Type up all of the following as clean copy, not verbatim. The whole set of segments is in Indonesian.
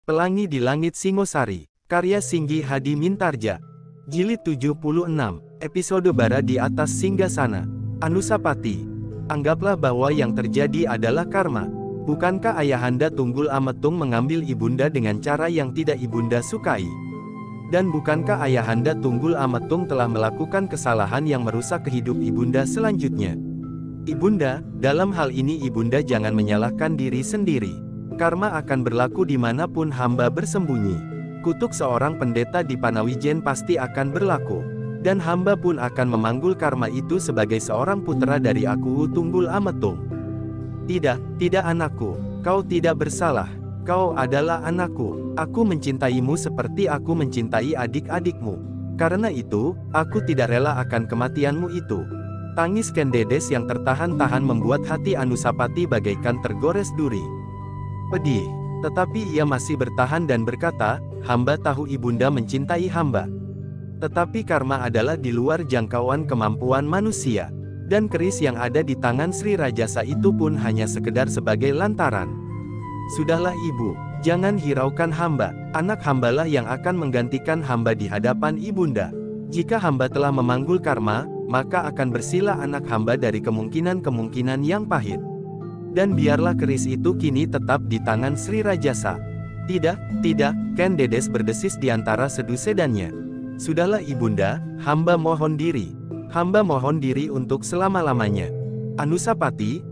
Pelangi di Langit Singosari, karya Singgi Hadi Mintarja. Jilid 76, episode Bara di Atas Singgasana. Anusapati, anggaplah bahwa yang terjadi adalah karma. Bukankah Ayahanda Tunggul Ametung mengambil ibunda dengan cara yang tidak ibunda sukai? Dan bukankah Ayahanda Tunggul Ametung telah melakukan kesalahan yang merusak kehidupan ibunda selanjutnya? Ibunda, dalam hal ini ibunda jangan menyalahkan diri sendiri. Karma akan berlaku dimanapun hamba bersembunyi. Kutuk seorang pendeta di Panawijen pasti akan berlaku. Dan hamba pun akan memanggul karma itu sebagai seorang putra dari aku Tunggul Ametung. Tidak anakku, kau tidak bersalah. Kau adalah anakku. Aku mencintaimu seperti aku mencintai adik-adikmu. Karena itu, aku tidak rela akan kematianmu itu. Tangis Ken Dedes yang tertahan-tahan membuat hati Anusapati bagaikan tergores duri. Pedih, tetapi ia masih bertahan dan berkata, hamba tahu ibunda mencintai hamba. Tetapi karma adalah di luar jangkauan kemampuan manusia. Dan keris yang ada di tangan Sri Rajasa itu pun hanya sekedar sebagai lantaran. Sudahlah ibu, jangan hiraukan hamba. Anak hambalah yang akan menggantikan hamba di hadapan ibunda. Jika hamba telah memanggul karma, maka akan bersila anak hamba dari kemungkinan-kemungkinan yang pahit. Dan biarlah keris itu kini tetap di tangan Sri Rajasa. Tidak, Ken Dedes berdesis di antara sedu sedannya. Sudahlah ibunda, hamba mohon diri. Hamba mohon diri untuk selama-lamanya. Anusapati,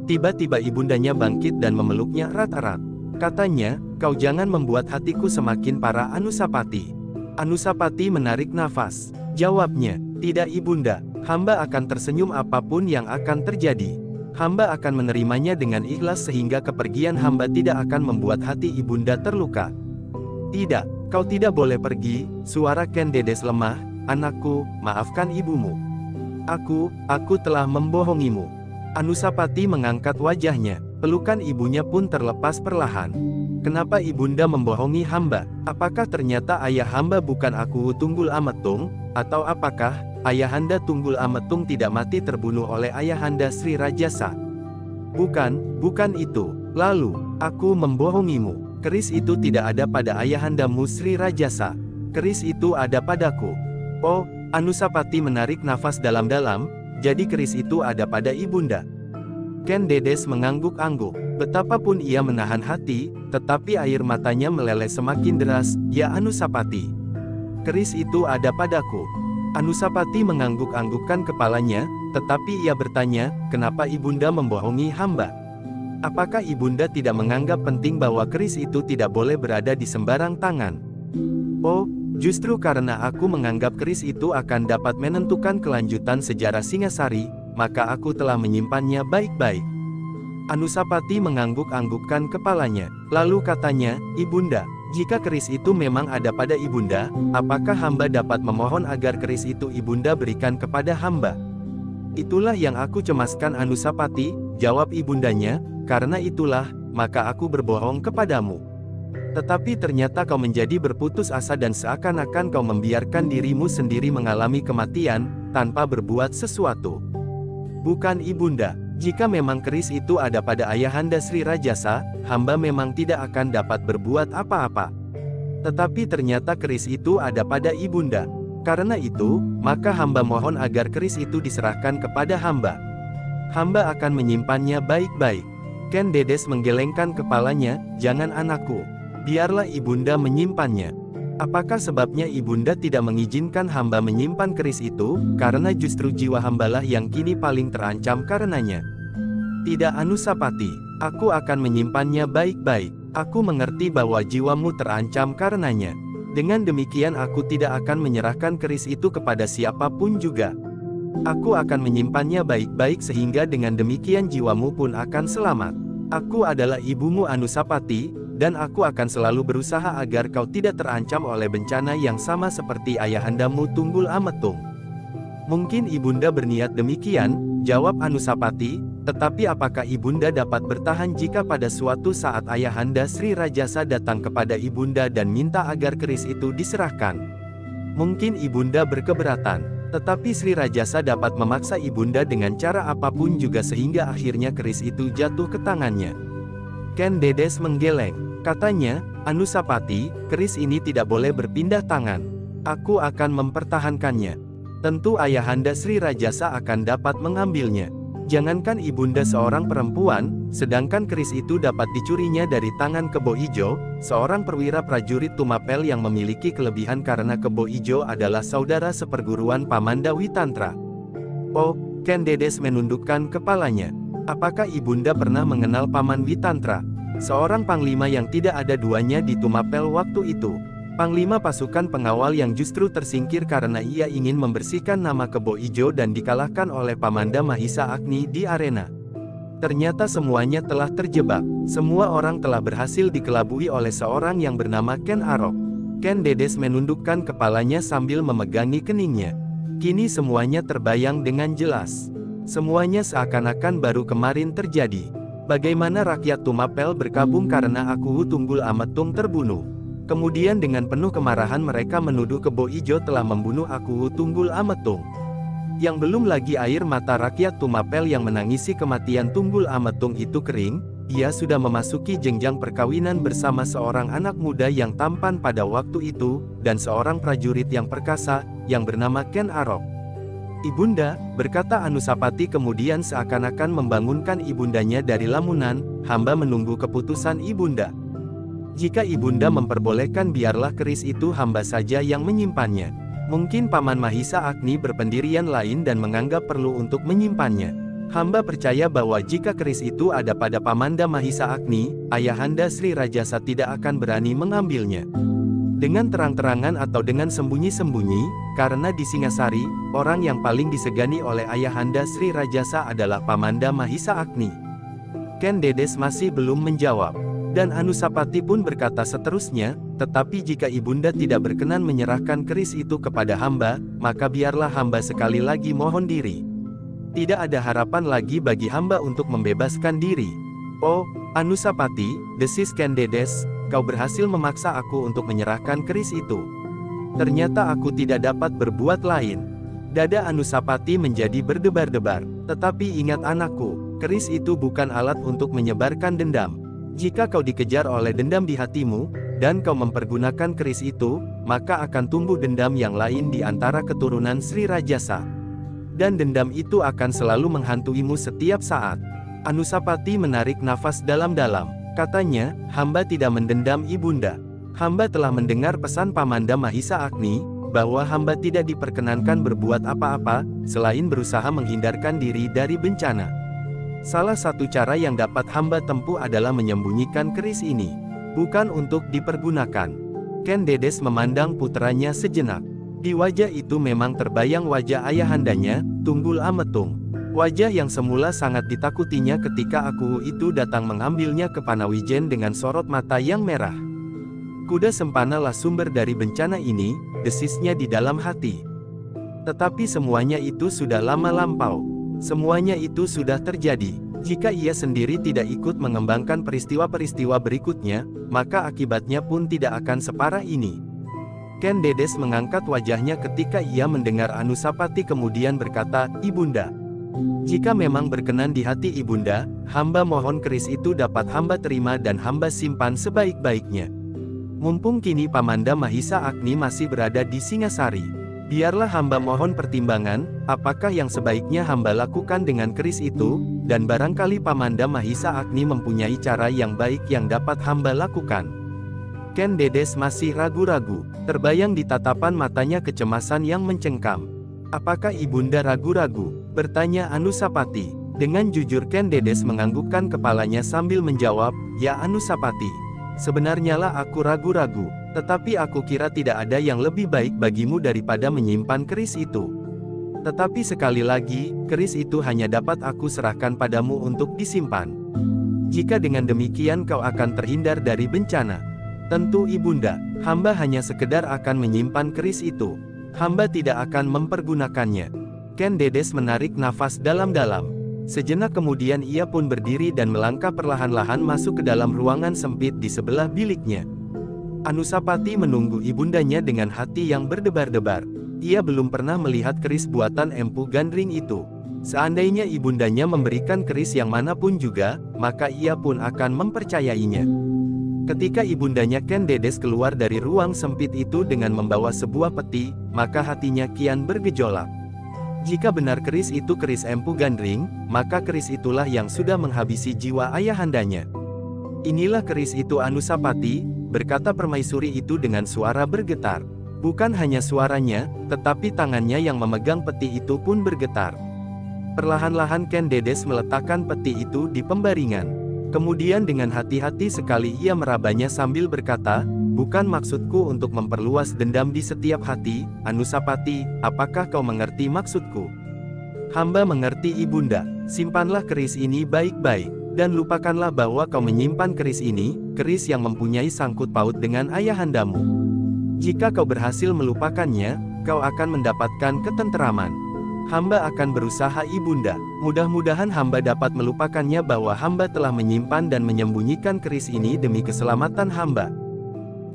tiba-tiba ibundanya bangkit dan memeluknya erat-erat. Katanya, kau jangan membuat hatiku semakin parah Anusapati. Anusapati menarik nafas. Jawabnya, tidak ibunda, hamba akan tersenyum apapun yang akan terjadi. Hamba akan menerimanya dengan ikhlas sehingga kepergian hamba tidak akan membuat hati ibunda terluka. Tidak, kau tidak boleh pergi, suara Ken Dedes lemah, anakku, maafkan ibumu. Aku telah membohongimu. Anusapati mengangkat wajahnya, pelukan ibunya pun terlepas perlahan. Kenapa ibunda membohongi hamba? Apakah ternyata ayah hamba bukan aku Tunggul Ametung? Atau apakah Ayahanda Tunggul Ametung tidak mati terbunuh oleh Ayahanda Sri Rajasa? Bukan itu. Lalu, aku membohongimu. Keris itu tidak ada pada Ayahandamu Sri Rajasa. Keris itu ada padaku. Oh, Anusapati menarik nafas dalam-dalam, jadi keris itu ada pada ibunda. Ken Dedes mengangguk-angguk. Betapapun ia menahan hati, tetapi air matanya meleleh semakin deras. Ya Anusapati, keris itu ada padaku. Anusapati mengangguk-anggukkan kepalanya, tetapi ia bertanya, kenapa ibunda membohongi hamba? Apakah ibunda tidak menganggap penting bahwa keris itu tidak boleh berada di sembarang tangan? Oh, justru karena aku menganggap keris itu akan dapat menentukan kelanjutan sejarah Singasari, maka aku telah menyimpannya baik-baik. Anusapati mengangguk-anggukkan kepalanya. Lalu katanya, ibunda, jika keris itu memang ada pada ibunda, apakah hamba dapat memohon agar keris itu ibunda berikan kepada hamba? Itulah yang aku cemaskan Anusapati, jawab ibundanya, karena itulah, maka aku berbohong kepadamu. Tetapi ternyata kau menjadi berputus asa dan seakan-akan kau membiarkan dirimu sendiri mengalami kematian, tanpa berbuat sesuatu. Bukan ibunda, jika memang keris itu ada pada Ayahanda Sri Rajasa, hamba memang tidak akan dapat berbuat apa-apa. Tetapi ternyata keris itu ada pada ibunda. Karena itu, maka hamba mohon agar keris itu diserahkan kepada hamba. Hamba akan menyimpannya baik-baik. Ken Dedes menggelengkan kepalanya, jangan anakku. Biarlah ibunda menyimpannya. Apakah sebabnya ibunda tidak mengizinkan hamba menyimpan keris itu? Karena justru jiwa hambalah yang kini paling terancam karenanya. Tidak Anusapati, aku akan menyimpannya baik-baik. Aku mengerti bahwa jiwamu terancam karenanya. Dengan demikian aku tidak akan menyerahkan keris itu kepada siapapun juga. Aku akan menyimpannya baik-baik sehingga dengan demikian jiwamu pun akan selamat. Aku adalah ibumu Anusapati, dan aku akan selalu berusaha agar kau tidak terancam oleh bencana yang sama seperti ayahandamu Tunggul Ametung. Mungkin ibunda berniat demikian, jawab Anusapati, tetapi apakah ibunda dapat bertahan jika pada suatu saat Ayahanda Sri Rajasa datang kepada ibunda dan minta agar keris itu diserahkan? Mungkin ibunda berkeberatan, tetapi Sri Rajasa dapat memaksa ibunda dengan cara apapun juga sehingga akhirnya keris itu jatuh ke tangannya. Ken Dedes menggeleng. Katanya, Anusapati, keris ini tidak boleh berpindah tangan. Aku akan mempertahankannya. Tentu Ayahanda Sri Rajasa akan dapat mengambilnya. Jangankan ibunda seorang perempuan, sedangkan keris itu dapat dicurinya dari tangan Kebo Ijo, seorang perwira prajurit Tumapel yang memiliki kelebihan karena Kebo Ijo adalah saudara seperguruan Pamanda Witantra. Oh, Ken Dedes menundukkan kepalanya. Apakah ibunda pernah mengenal Paman Witantra? Seorang panglima yang tidak ada duanya di Tumapel waktu itu. Panglima pasukan pengawal yang justru tersingkir karena ia ingin membersihkan nama Kebo Ijo dan dikalahkan oleh Pamanda Mahisa Agni di arena. Ternyata semuanya telah terjebak. Semua orang telah berhasil dikelabui oleh seorang yang bernama Ken Arok. Ken Dedes menundukkan kepalanya sambil memegangi keningnya. Kini semuanya terbayang dengan jelas. Semuanya seakan-akan baru kemarin terjadi. Bagaimana rakyat Tumapel berkabung karena Aku Tunggul Ametung terbunuh. Kemudian dengan penuh kemarahan mereka menuduh Kebo Ijo telah membunuh Aku Tunggul Ametung. Yang belum lagi air mata rakyat Tumapel yang menangisi kematian Tunggul Ametung itu kering, ia sudah memasuki jenjang perkawinan bersama seorang anak muda yang tampan pada waktu itu, dan seorang prajurit yang perkasa, yang bernama Ken Arok. Ibunda, berkata Anusapati kemudian seakan-akan membangunkan ibundanya dari lamunan, hamba menunggu keputusan ibunda. Jika ibunda memperbolehkan biarlah keris itu hamba saja yang menyimpannya. Mungkin Paman Mahisa Agni berpendirian lain dan menganggap perlu untuk menyimpannya. Hamba percaya bahwa jika keris itu ada pada Pamanda Mahisa Agni, Ayahanda Sri Rajasa tidak akan berani mengambilnya. Dengan terang-terangan atau dengan sembunyi-sembunyi, karena di Singasari, orang yang paling disegani oleh Ayahanda Sri Rajasa adalah Pamanda Mahisa Agni. Ken Dedes masih belum menjawab. Dan Anusapati pun berkata seterusnya, tetapi jika ibunda tidak berkenan menyerahkan keris itu kepada hamba, maka biarlah hamba sekali lagi mohon diri. Tidak ada harapan lagi bagi hamba untuk membebaskan diri. Oh, Anusapati, desis Ken Dedes, kau berhasil memaksa aku untuk menyerahkan keris itu. Ternyata aku tidak dapat berbuat lain. Dada Anusapati menjadi berdebar-debar. Tetapi ingat anakku, keris itu bukan alat untuk menyebarkan dendam. Jika kau dikejar oleh dendam di hatimu, dan kau mempergunakan keris itu, maka akan tumbuh dendam yang lain di antara keturunan Sri Rajasa. Dan dendam itu akan selalu menghantuimu setiap saat. Anusapati menarik nafas dalam-dalam. Katanya, hamba tidak mendendam ibunda. Hamba telah mendengar pesan Pamanda Mahisa Agni, bahwa hamba tidak diperkenankan berbuat apa-apa, selain berusaha menghindarkan diri dari bencana. Salah satu cara yang dapat hamba tempuh adalah menyembunyikan keris ini. Bukan untuk dipergunakan. Ken Dedes memandang putranya sejenak. Di wajah itu memang terbayang wajah ayahandanya, Tunggul Ametung. Wajah yang semula sangat ditakutinya ketika Aku itu datang mengambilnya ke Panawijen dengan sorot mata yang merah. Kuda sempanalah sumber dari bencana ini, desisnya di dalam hati. Tetapi semuanya itu sudah lama lampau. Semuanya itu sudah terjadi. Jika ia sendiri tidak ikut mengembangkan peristiwa-peristiwa berikutnya, maka akibatnya pun tidak akan separah ini. Ken Dedes mengangkat wajahnya ketika ia mendengar Anusapati kemudian berkata, Ibunda. Jika memang berkenan di hati ibunda, hamba mohon keris itu dapat hamba terima dan hamba simpan sebaik-baiknya. Mumpung kini Pamanda Mahisa Agni masih berada di Singasari. Biarlah hamba mohon pertimbangan, apakah yang sebaiknya hamba lakukan dengan keris itu, dan barangkali Pamanda Mahisa Agni mempunyai cara yang baik yang dapat hamba lakukan. Ken Dedes masih ragu-ragu, terbayang di tatapan matanya kecemasan yang mencengkam. Apakah ibunda ragu-ragu? Bertanya Anusapati. Dengan jujur Ken Dedes menganggukkan kepalanya sambil menjawab, ya Anusapati. Sebenarnya lah aku ragu-ragu. Tetapi aku kira tidak ada yang lebih baik bagimu daripada menyimpan keris itu. Tetapi sekali lagi, keris itu hanya dapat aku serahkan padamu untuk disimpan. Jika dengan demikian kau akan terhindar dari bencana. Tentu ibunda, hamba hanya sekedar akan menyimpan keris itu. Hamba tidak akan mempergunakannya. Ken Dedes menarik nafas dalam-dalam. Sejenak kemudian ia pun berdiri dan melangkah perlahan-lahan masuk ke dalam ruangan sempit di sebelah biliknya. Anusapati menunggu ibundanya dengan hati yang berdebar-debar. Ia belum pernah melihat keris buatan Empu Gandring itu. Seandainya ibundanya memberikan keris yang manapun juga, maka ia pun akan mempercayainya. Ketika ibundanya Ken Dedes keluar dari ruang sempit itu dengan membawa sebuah peti, maka hatinya kian bergejolak. Jika benar keris itu keris Empu Gandring, maka keris itulah yang sudah menghabisi jiwa ayahandanya. Inilah keris itu Anusapati, berkata permaisuri itu dengan suara bergetar. Bukan hanya suaranya, tetapi tangannya yang memegang peti itu pun bergetar. Perlahan-lahan Ken Dedes meletakkan peti itu di pembaringan. Kemudian dengan hati-hati sekali ia merabanya sambil berkata, "Bukan maksudku untuk memperluas dendam di setiap hati, Anusapati, apakah kau mengerti maksudku?" "Hamba mengerti ibunda, simpanlah keris ini baik-baik, dan lupakanlah bahwa kau menyimpan keris ini, keris yang mempunyai sangkut paut dengan ayahandamu. Jika kau berhasil melupakannya, kau akan mendapatkan ketenteraman. Hamba akan berusaha ibunda, mudah-mudahan hamba dapat melupakannya bahwa hamba telah menyimpan dan menyembunyikan keris ini demi keselamatan hamba."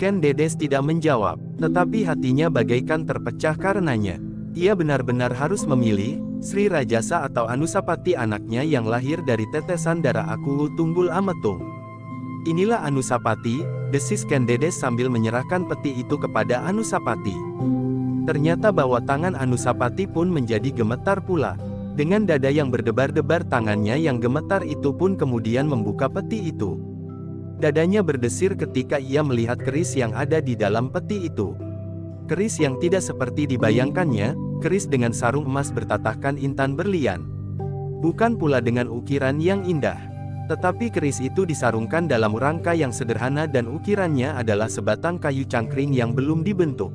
Ken Dedes tidak menjawab, tetapi hatinya bagaikan terpecah karenanya. Ia benar-benar harus memilih, Sri Rajasa atau Anusapati anaknya yang lahir dari tetesan darah Aku Tunggul Ametung. "Inilah Anusapati," desis Ken Dedes sambil menyerahkan peti itu kepada Anusapati. Ternyata bahwa tangan Anusapati pun menjadi gemetar pula. Dengan dada yang berdebar-debar tangannya yang gemetar itu pun kemudian membuka peti itu. Dadanya berdesir ketika ia melihat keris yang ada di dalam peti itu. Keris yang tidak seperti dibayangkannya, keris dengan sarung emas bertatahkan intan berlian. Bukan pula dengan ukiran yang indah. Tetapi keris itu disarungkan dalam rangka yang sederhana dan ukirannya adalah sebatang kayu cangkring yang belum dibentuk.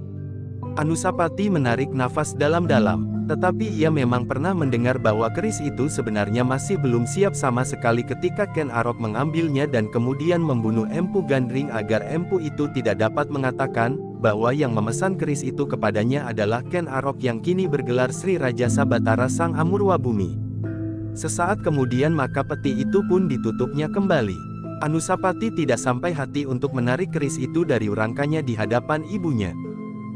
Anusapati menarik nafas dalam-dalam, tetapi ia memang pernah mendengar bahwa keris itu sebenarnya masih belum siap sama sekali ketika Ken Arok mengambilnya dan kemudian membunuh Empu Gandring agar Empu itu tidak dapat mengatakan bahwa yang memesan keris itu kepadanya adalah Ken Arok yang kini bergelar Sri Rajasa Batara Sang Amurwa Bumi. Sesaat kemudian maka peti itu pun ditutupnya kembali. Anusapati tidak sampai hati untuk menarik keris itu dari rangkanya di hadapan ibunya.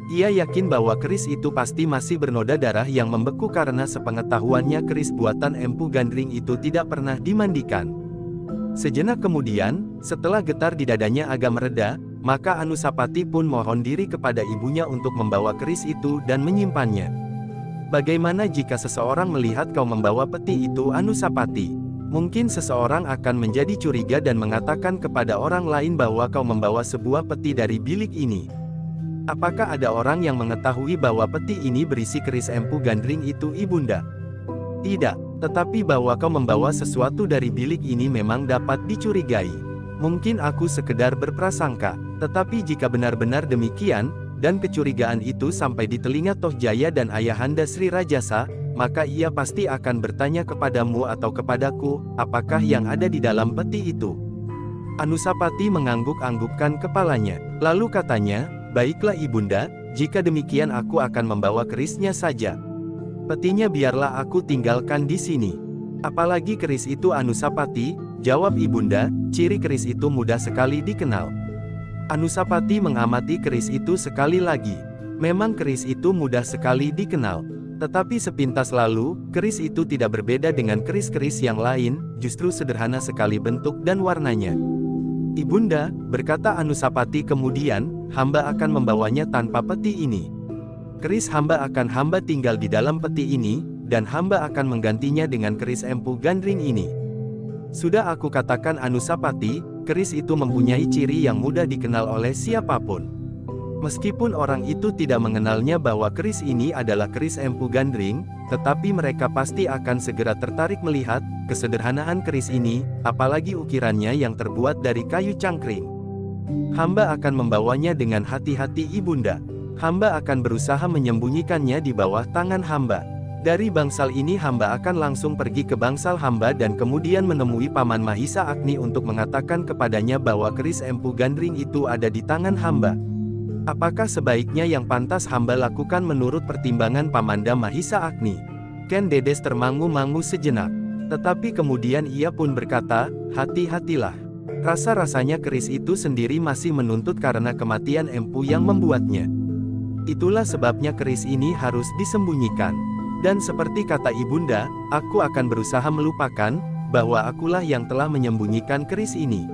Ia yakin bahwa keris itu pasti masih bernoda darah yang membeku karena sepengetahuannya keris buatan Empu Gandring itu tidak pernah dimandikan. Sejenak kemudian, setelah getar di dadanya agak mereda, maka Anusapati pun mohon diri kepada ibunya untuk membawa keris itu dan menyimpannya. "Bagaimana jika seseorang melihat kau membawa peti itu, Anusapati? Mungkin seseorang akan menjadi curiga dan mengatakan kepada orang lain bahwa kau membawa sebuah peti dari bilik ini. Apakah ada orang yang mengetahui bahwa peti ini berisi keris Empu Gandring itu, ibunda?" "Tidak, tetapi bahwa kau membawa sesuatu dari bilik ini memang dapat dicurigai. Mungkin aku sekedar berprasangka, tetapi jika benar-benar demikian, dan kecurigaan itu sampai di telinga Toh Jaya dan ayahanda Sri Rajasa, maka ia pasti akan bertanya kepadamu atau kepadaku, apakah yang ada di dalam peti itu." Anusapati mengangguk-anggukkan kepalanya, lalu katanya, "Baiklah ibunda, jika demikian aku akan membawa kerisnya saja. Petinya biarlah aku tinggalkan di sini." "Apalagi keris itu, Anusapati?" jawab ibunda, "ciri keris itu mudah sekali dikenal." Anusapati mengamati keris itu sekali lagi. Memang keris itu mudah sekali dikenal. Tetapi sepintas lalu, keris itu tidak berbeda dengan keris-keris yang lain, justru sederhana sekali bentuk dan warnanya. "Ibunda," berkata Anusapati kemudian, "hamba akan membawanya tanpa peti ini. Keris hamba akan hamba tinggal di dalam peti ini, dan hamba akan menggantinya dengan keris Empu Gandring ini." "Sudah aku katakan Anusapati, keris itu mempunyai ciri yang mudah dikenal oleh siapapun. Meskipun orang itu tidak mengenalnya bahwa keris ini adalah keris Empu Gandring, tetapi mereka pasti akan segera tertarik melihat kesederhanaan keris ini, apalagi ukirannya yang terbuat dari kayu cangkring. Hamba akan membawanya dengan hati-hati ibunda. Hamba akan berusaha menyembunyikannya di bawah tangan hamba. Dari bangsal ini hamba akan langsung pergi ke bangsal hamba dan kemudian menemui Paman Mahisa Agni untuk mengatakan kepadanya bahwa keris Empu Gandring itu ada di tangan hamba. Apakah sebaiknya yang pantas hamba lakukan menurut pertimbangan Pamanda Mahisa Agni?" Ken Dedes termangu-mangu sejenak. Tetapi kemudian ia pun berkata, "Hati-hatilah. Rasa-rasanya keris itu sendiri masih menuntut karena kematian Empu yang membuatnya. Itulah sebabnya keris ini harus disembunyikan. Dan seperti kata ibunda, aku akan berusaha melupakan bahwa akulah yang telah menyembunyikan keris ini."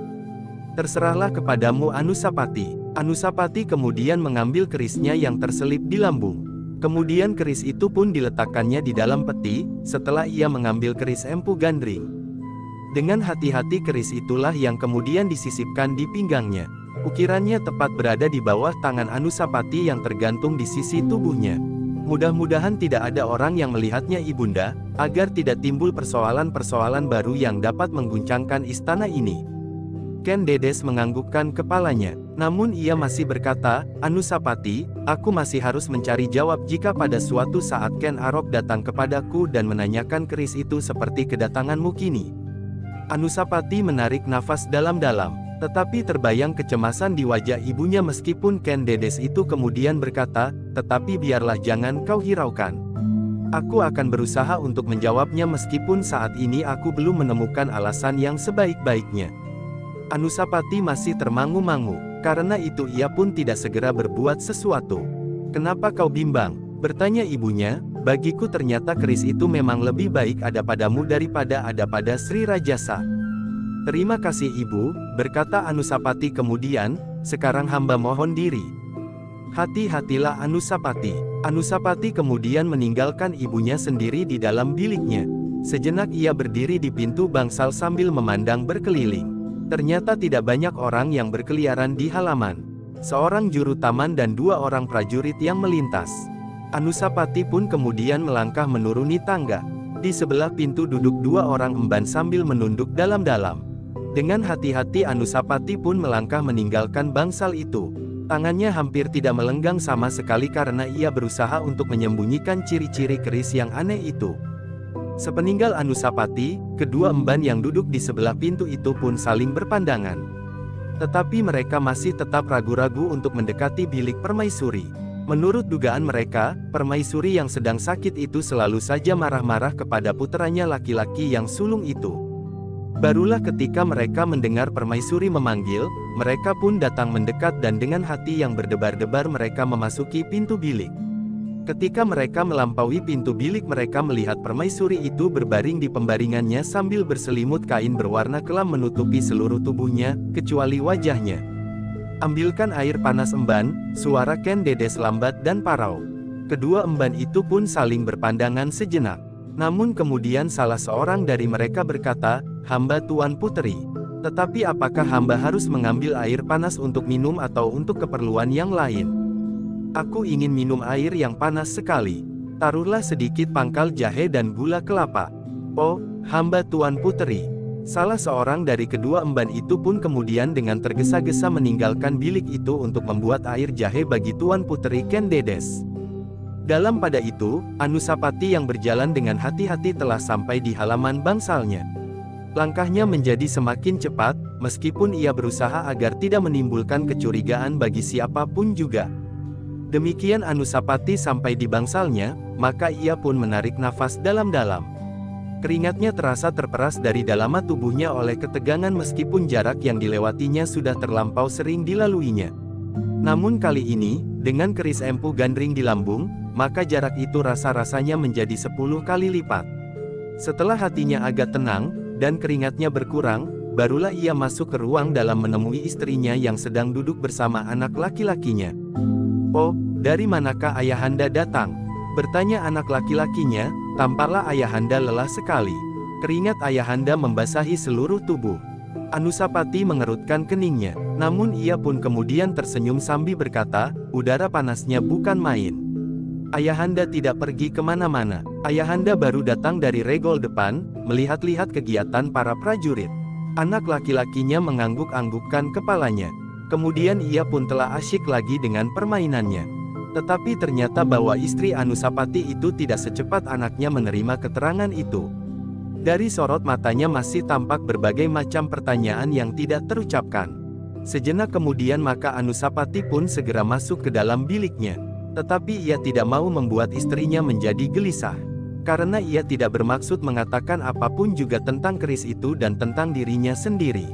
Terserahlah kepadamu Anusapati. Anusapati kemudian mengambil kerisnya yang terselip di lambung. Kemudian keris itu pun diletakkannya di dalam peti, setelah ia mengambil keris Empu Gandring. Dengan hati-hati keris itulah yang kemudian disisipkan di pinggangnya. Ukirannya tepat berada di bawah tangan Anusapati yang tergantung di sisi tubuhnya. Mudah-mudahan tidak ada orang yang melihatnya ibunda, agar tidak timbul persoalan-persoalan baru yang dapat mengguncangkan istana ini. Ken Dedes menganggukkan kepalanya, namun ia masih berkata, Anusapati, aku masih harus mencari jawab jika pada suatu saat Ken Arok datang kepadaku dan menanyakan keris itu seperti kedatanganmu kini. Anusapati menarik nafas dalam-dalam. Tetapi terbayang kecemasan di wajah ibunya meskipun Ken Dedes itu kemudian berkata, tetapi biarlah jangan kau hiraukan. Aku akan berusaha untuk menjawabnya meskipun saat ini aku belum menemukan alasan yang sebaik-baiknya. Anusapati masih termangu-mangu, karena itu ia pun tidak segera berbuat sesuatu. Kenapa kau bimbang? Bertanya ibunya, bagiku ternyata keris itu memang lebih baik ada padamu daripada ada pada Sri Rajasa. Terima kasih ibu, berkata Anusapati kemudian, sekarang hamba mohon diri. Hati-hatilah Anusapati. Anusapati kemudian meninggalkan ibunya sendiri di dalam biliknya. Sejenak ia berdiri di pintu bangsal sambil memandang berkeliling. Ternyata tidak banyak orang yang berkeliaran di halaman. Seorang juru taman dan 2 orang prajurit yang melintas. Anusapati pun kemudian melangkah menuruni tangga. Di sebelah pintu duduk 2 orang emban sambil menunduk dalam-dalam. Dengan hati-hati Anusapati pun melangkah meninggalkan bangsal itu. Tangannya hampir tidak melenggang sama sekali karena ia berusaha untuk menyembunyikan ciri-ciri keris yang aneh itu. Sepeninggal Anusapati, kedua emban yang duduk di sebelah pintu itu pun saling berpandangan. Tetapi mereka masih tetap ragu-ragu untuk mendekati bilik permaisuri. Menurut dugaan mereka, permaisuri yang sedang sakit itu selalu saja marah-marah kepada puteranya laki-laki yang sulung itu. Barulah ketika mereka mendengar permaisuri memanggil, mereka pun datang mendekat dan dengan hati yang berdebar-debar mereka memasuki pintu bilik. Ketika mereka melampaui pintu bilik mereka melihat permaisuri itu berbaring di pembaringannya sambil berselimut kain berwarna kelam menutupi seluruh tubuhnya, kecuali wajahnya. Ambilkan air panas emban, suara Ken Dedes lambat dan parau. Kedua emban itu pun saling berpandangan sejenak. Namun kemudian salah seorang dari mereka berkata, hamba Tuan Puteri. Tetapi apakah hamba harus mengambil air panas untuk minum atau untuk keperluan yang lain? Aku ingin minum air yang panas sekali. Taruhlah sedikit pangkal jahe dan gula kelapa. Oh, hamba Tuan Puteri. Salah seorang dari kedua emban itu pun kemudian dengan tergesa-gesa meninggalkan bilik itu untuk membuat air jahe bagi Tuan Puteri Ken Dedes. Dalam pada itu, Anusapati yang berjalan dengan hati-hati telah sampai di halaman bangsalnya. Langkahnya menjadi semakin cepat, meskipun ia berusaha agar tidak menimbulkan kecurigaan bagi siapapun juga. Demikian Anusapati sampai di bangsalnya, maka ia pun menarik nafas dalam-dalam. Keringatnya terasa terperas dari dalam tubuhnya oleh ketegangan meskipun jarak yang dilewatinya sudah terlampau sering dilaluinya. Namun kali ini, dengan keris Empu Gandring di lambung, maka jarak itu rasa-rasanya menjadi 10 kali lipat. Setelah hatinya agak tenang, dan keringatnya berkurang, barulah ia masuk ke ruang dalam menemui istrinya yang sedang duduk bersama anak laki-lakinya. Oh, dari manakah ayahanda datang? Bertanya anak laki-lakinya, tampaklah ayahanda lelah sekali. Keringat ayahanda membasahi seluruh tubuh. Anusapati mengerutkan keningnya, namun ia pun kemudian tersenyum sambil berkata, udara panasnya bukan main. Ayahanda tidak pergi kemana-mana. Ayahanda baru datang dari regol depan, melihat-lihat kegiatan para prajurit. Anak laki-lakinya mengangguk-anggukkan kepalanya. Kemudian ia pun telah asyik lagi dengan permainannya. Tetapi ternyata bahwa istri Anusapati itu tidak secepat anaknya menerima keterangan itu. Dari sorot matanya masih tampak berbagai macam pertanyaan yang tidak terucapkan. Sejenak kemudian maka Anusapati pun segera masuk ke dalam biliknya. Tetapi ia tidak mau membuat istrinya menjadi gelisah. Karena ia tidak bermaksud mengatakan apapun juga tentang keris itu dan tentang dirinya sendiri.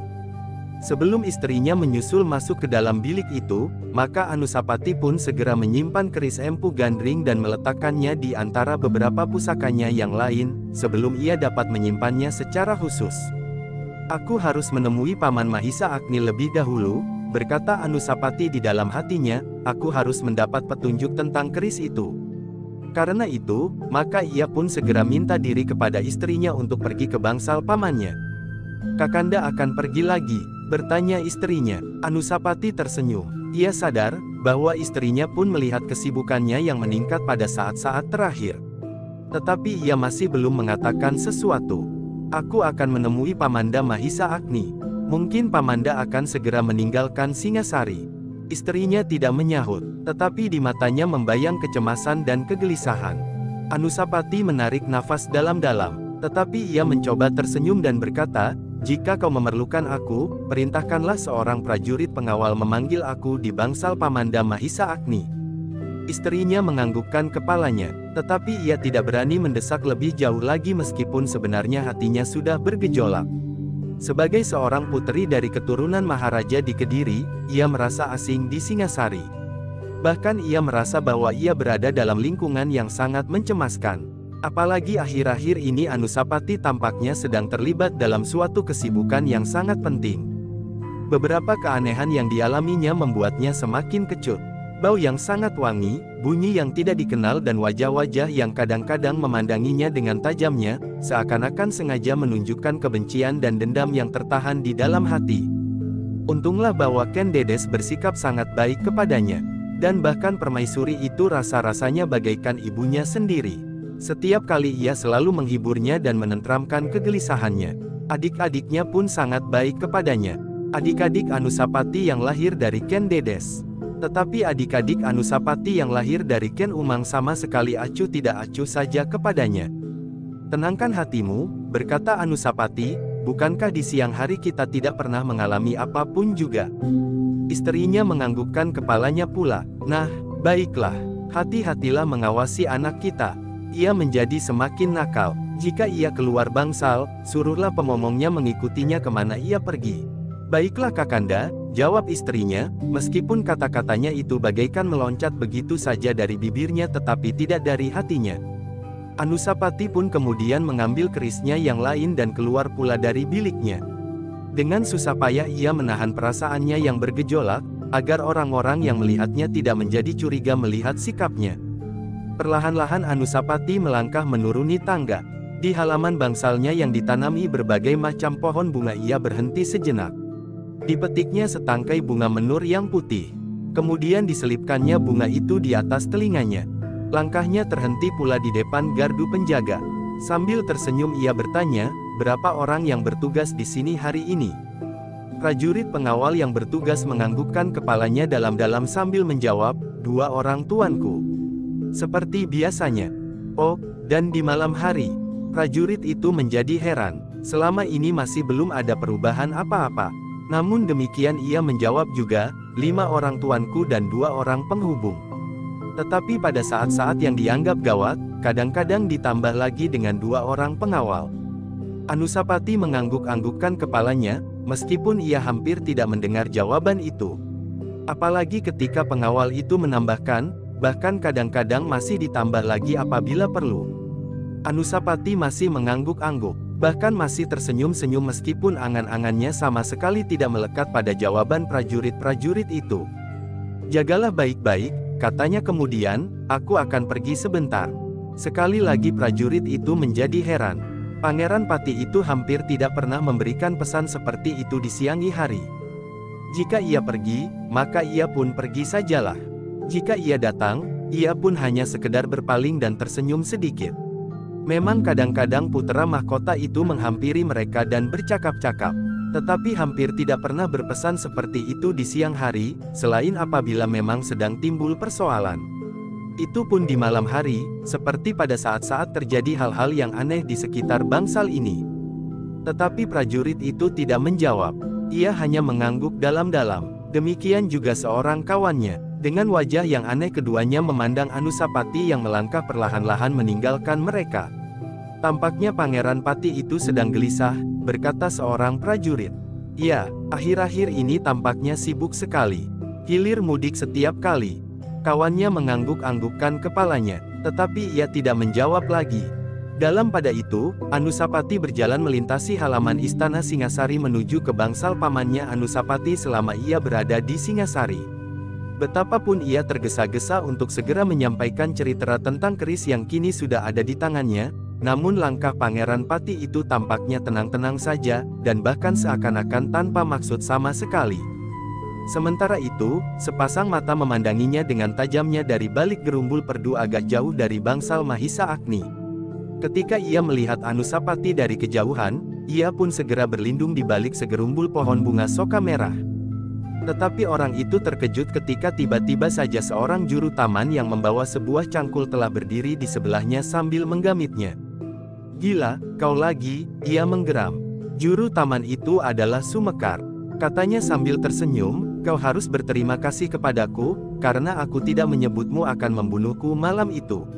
Sebelum istrinya menyusul masuk ke dalam bilik itu, maka Anusapati pun segera menyimpan keris Empu Gandring dan meletakkannya di antara beberapa pusakanya yang lain, sebelum ia dapat menyimpannya secara khusus. Aku harus menemui Paman Mahisa Agni lebih dahulu, berkata Anusapati di dalam hatinya, aku harus mendapat petunjuk tentang keris itu. Karena itu, maka ia pun segera minta diri kepada istrinya untuk pergi ke bangsal pamannya. Kakanda akan pergi lagi, bertanya istrinya. Anusapati tersenyum. Ia sadar bahwa istrinya pun melihat kesibukannya yang meningkat pada saat-saat terakhir. Tetapi ia masih belum mengatakan sesuatu. Aku akan menemui Pamanda Mahisa Agni. Mungkin Pamanda akan segera meninggalkan Singasari. Istrinya tidak menyahut, tetapi di matanya membayang kecemasan dan kegelisahan. Anusapati menarik nafas dalam-dalam, tetapi ia mencoba tersenyum dan berkata, jika kau memerlukan aku, perintahkanlah seorang prajurit pengawal memanggil aku di bangsal Pamanda Mahisa Agni. Istrinya menganggukkan kepalanya, tetapi ia tidak berani mendesak lebih jauh lagi meskipun sebenarnya hatinya sudah bergejolak. Sebagai seorang putri dari keturunan Maharaja di Kediri, ia merasa asing di Singasari. Bahkan ia merasa bahwa ia berada dalam lingkungan yang sangat mencemaskan. Apalagi akhir-akhir ini Anusapati tampaknya sedang terlibat dalam suatu kesibukan yang sangat penting. Beberapa keanehan yang dialaminya membuatnya semakin kecut. Bau yang sangat wangi, bunyi yang tidak dikenal dan wajah-wajah yang kadang-kadang memandanginya dengan tajamnya, seakan-akan sengaja menunjukkan kebencian dan dendam yang tertahan di dalam hati. Untunglah bahwa Ken Dedes bersikap sangat baik kepadanya. Dan bahkan permaisuri itu rasa-rasanya bagaikan ibunya sendiri. Setiap kali ia selalu menghiburnya dan menenteramkan kegelisahannya. Adik-adiknya pun sangat baik kepadanya. Adik-adik Anusapati yang lahir dari Ken Dedes. Tetapi adik-adik Anusapati yang lahir dari Ken Umang sama sekali acuh tidak acuh saja kepadanya. Tenangkan hatimu, berkata Anusapati, bukankah di siang hari kita tidak pernah mengalami apapun juga? Istrinya menganggukkan kepalanya pula. Nah, baiklah, hati-hatilah mengawasi anak kita. Ia menjadi semakin nakal. Jika ia keluar bangsal, suruhlah pemomongnya mengikutinya kemana ia pergi. Baiklah Kakanda, jawab istrinya, meskipun kata-katanya itu bagaikan meloncat begitu saja dari bibirnya tetapi tidak dari hatinya. Anusapati pun kemudian mengambil kerisnya yang lain dan keluar pula dari biliknya. Dengan susah payah ia menahan perasaannya yang bergejolak, agar orang-orang yang melihatnya tidak menjadi curiga melihat sikapnya. Perlahan-lahan Anusapati melangkah menuruni tangga. Di halaman bangsalnya yang ditanami berbagai macam pohon bunga ia berhenti sejenak. Dipetiknya setangkai bunga menur yang putih. Kemudian diselipkannya bunga itu di atas telinganya. Langkahnya terhenti pula di depan gardu penjaga. Sambil tersenyum ia bertanya, berapa orang yang bertugas di sini hari ini? Prajurit pengawal yang bertugas menganggukkan kepalanya dalam-dalam sambil menjawab, 2 orang tuanku. Seperti biasanya. Oh, dan di malam hari. Prajurit itu menjadi heran. Selama ini masih belum ada perubahan apa-apa. Namun demikian ia menjawab juga, 5 orang tuanku dan 2 orang penghubung. Tetapi pada saat-saat yang dianggap gawat, kadang-kadang ditambah lagi dengan 2 orang pengawal. Anusapati mengangguk-anggukkan kepalanya, meskipun ia hampir tidak mendengar jawaban itu. Apalagi ketika pengawal itu menambahkan, bahkan kadang-kadang masih ditambah lagi apabila perlu. Anusapati masih mengangguk-angguk. Bahkan masih tersenyum-senyum meskipun angan-angannya sama sekali tidak melekat pada jawaban prajurit-prajurit itu. Jagalah baik-baik, katanya kemudian, aku akan pergi sebentar. Sekali lagi prajurit itu menjadi heran. Pangeran Pati itu hampir tidak pernah memberikan pesan seperti itu di siang hari. Jika ia pergi, maka ia pun pergi sajalah. Jika ia datang, ia pun hanya sekedar berpaling dan tersenyum sedikit. Memang kadang-kadang putera mahkota itu menghampiri mereka dan bercakap-cakap. Tetapi hampir tidak pernah berpesan seperti itu di siang hari, selain apabila memang sedang timbul persoalan. Itu pun di malam hari, seperti pada saat-saat terjadi hal-hal yang aneh di sekitar bangsal ini. Tetapi prajurit itu tidak menjawab. Ia hanya mengangguk dalam-dalam. Demikian juga seorang kawannya. Dengan wajah yang aneh keduanya memandang Anusapati yang melangkah perlahan-lahan meninggalkan mereka. Tampaknya Pangeran Pati itu sedang gelisah, berkata seorang prajurit. Ya, akhir-akhir ini tampaknya sibuk sekali. Hilir mudik setiap kali. Kawannya mengangguk-anggukkan kepalanya, tetapi ia tidak menjawab lagi. Dalam pada itu, Anusapati berjalan melintasi halaman istana Singasari menuju ke bangsal pamannya Anusapati selama ia berada di Singasari. Betapapun ia tergesa-gesa untuk segera menyampaikan cerita tentang keris yang kini sudah ada di tangannya, namun langkah Pangeran Pati itu tampaknya tenang-tenang saja, dan bahkan seakan-akan tanpa maksud sama sekali. Sementara itu, sepasang mata memandanginya dengan tajamnya dari balik gerumbul perdu agak jauh dari bangsal Mahisa Agni. Ketika ia melihat Anusapati dari kejauhan, ia pun segera berlindung di balik segerumbul pohon bunga soka merah. Tetapi orang itu terkejut ketika tiba-tiba saja seorang juru taman yang membawa sebuah cangkul telah berdiri di sebelahnya sambil menggamitnya. "Gila, kau lagi," ia menggeram. Juru taman itu adalah Sumekar. Katanya sambil tersenyum, "Kau harus berterima kasih kepadaku, karena aku tidak menyebutmu akan membunuhku malam itu."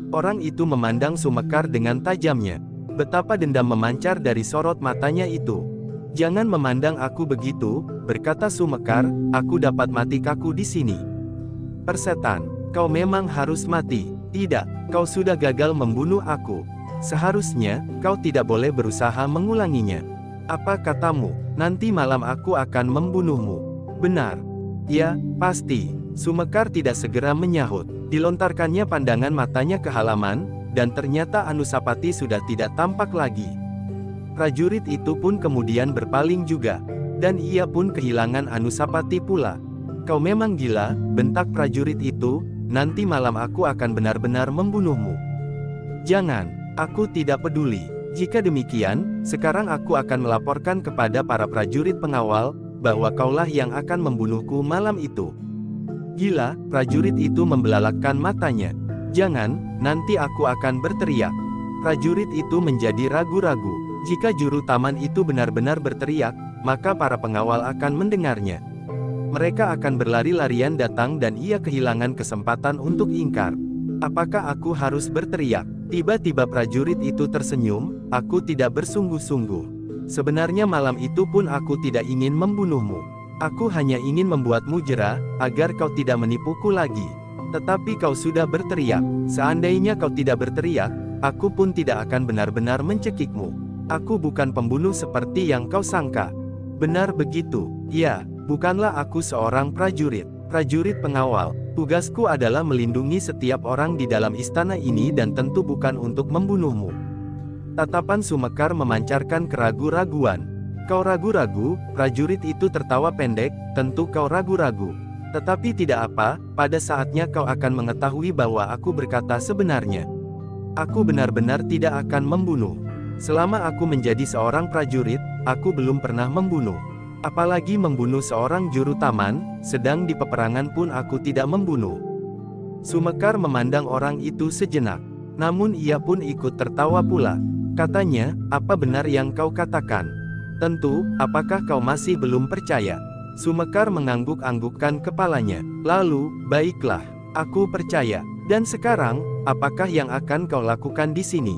Orang itu memandang Sumekar dengan tajamnya. Betapa dendam memancar dari sorot matanya itu. "Jangan memandang aku begitu," berkata Sumekar, "aku dapat mati kaku di sini." "Persetan, kau memang harus mati." "Tidak, kau sudah gagal membunuh aku. Seharusnya, kau tidak boleh berusaha mengulanginya." "Apa katamu, nanti malam aku akan membunuhmu?" "Benar." "Ya, pasti." Sumekar tidak segera menyahut. Dilontarkannya pandangan matanya ke halaman, dan ternyata Anusapati sudah tidak tampak lagi. Prajurit itu pun kemudian berpaling juga, dan ia pun kehilangan Anusapati pula. "Kau memang gila," bentak prajurit itu, "nanti malam aku akan benar-benar membunuhmu." "Jangan, aku tidak peduli. Jika demikian, sekarang aku akan melaporkan kepada para prajurit pengawal, bahwa kaulah yang akan membunuhku malam itu." "Gila," prajurit itu membelalakkan matanya. "Jangan, nanti aku akan berteriak." Prajurit itu menjadi ragu-ragu. Jika juru taman itu benar-benar berteriak, maka para pengawal akan mendengarnya. Mereka akan berlari-larian datang dan ia kehilangan kesempatan untuk ingkar. "Apakah aku harus berteriak?" Tiba-tiba prajurit itu tersenyum, "Aku tidak bersungguh-sungguh. Sebenarnya malam itu pun aku tidak ingin membunuhmu. Aku hanya ingin membuatmu jera, agar kau tidak menipuku lagi. Tetapi kau sudah berteriak. Seandainya kau tidak berteriak, aku pun tidak akan benar-benar mencekikmu. Aku bukan pembunuh seperti yang kau sangka." "Benar begitu." "Ya, bukanlah aku seorang prajurit. Prajurit pengawal. Tugasku adalah melindungi setiap orang di dalam istana ini dan tentu bukan untuk membunuhmu." Tatapan Sumekar memancarkan keragu-raguan. "Kau ragu-ragu?" Prajurit itu tertawa pendek, "Tentu kau ragu-ragu. Tetapi tidak apa, pada saatnya kau akan mengetahui bahwa aku berkata sebenarnya. Aku benar-benar tidak akan membunuh. Selama aku menjadi seorang prajurit, aku belum pernah membunuh. Apalagi membunuh seorang juru taman, sedang di peperangan pun aku tidak membunuh." Sumekar memandang orang itu sejenak. Namun ia pun ikut tertawa pula. Katanya, "Apa benar yang kau katakan?" "Tentu, apakah kau masih belum percaya?" Sumekar mengangguk-anggukkan kepalanya. "Lalu, baiklah, aku percaya. Dan sekarang, apakah yang akan kau lakukan di sini?"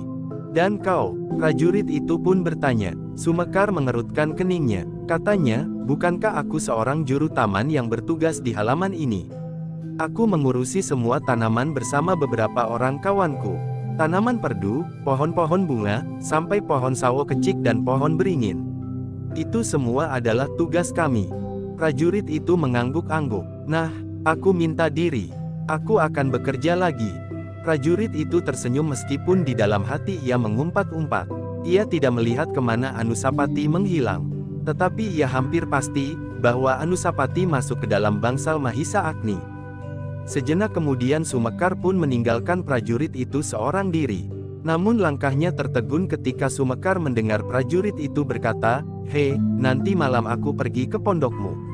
"Dan kau?" prajurit itu pun bertanya. Sumekar mengerutkan keningnya. Katanya, "Bukankah aku seorang juru taman yang bertugas di halaman ini? Aku mengurusi semua tanaman bersama beberapa orang kawanku. Tanaman perdu, pohon-pohon bunga, sampai pohon sawo kecik dan pohon beringin. Itu semua adalah tugas kami." Prajurit itu mengangguk-angguk. "Nah, aku minta diri. Aku akan bekerja lagi." Prajurit itu tersenyum meskipun di dalam hati ia mengumpat-umpat. Ia tidak melihat kemana Anusapati menghilang. Tetapi ia hampir pasti, bahwa Anusapati masuk ke dalam bangsal Mahisa Agni. Sejenak kemudian Sumekar pun meninggalkan prajurit itu seorang diri. Namun langkahnya tertegun ketika Sumekar mendengar prajurit itu berkata, "Hei, nanti malam aku pergi ke pondokmu.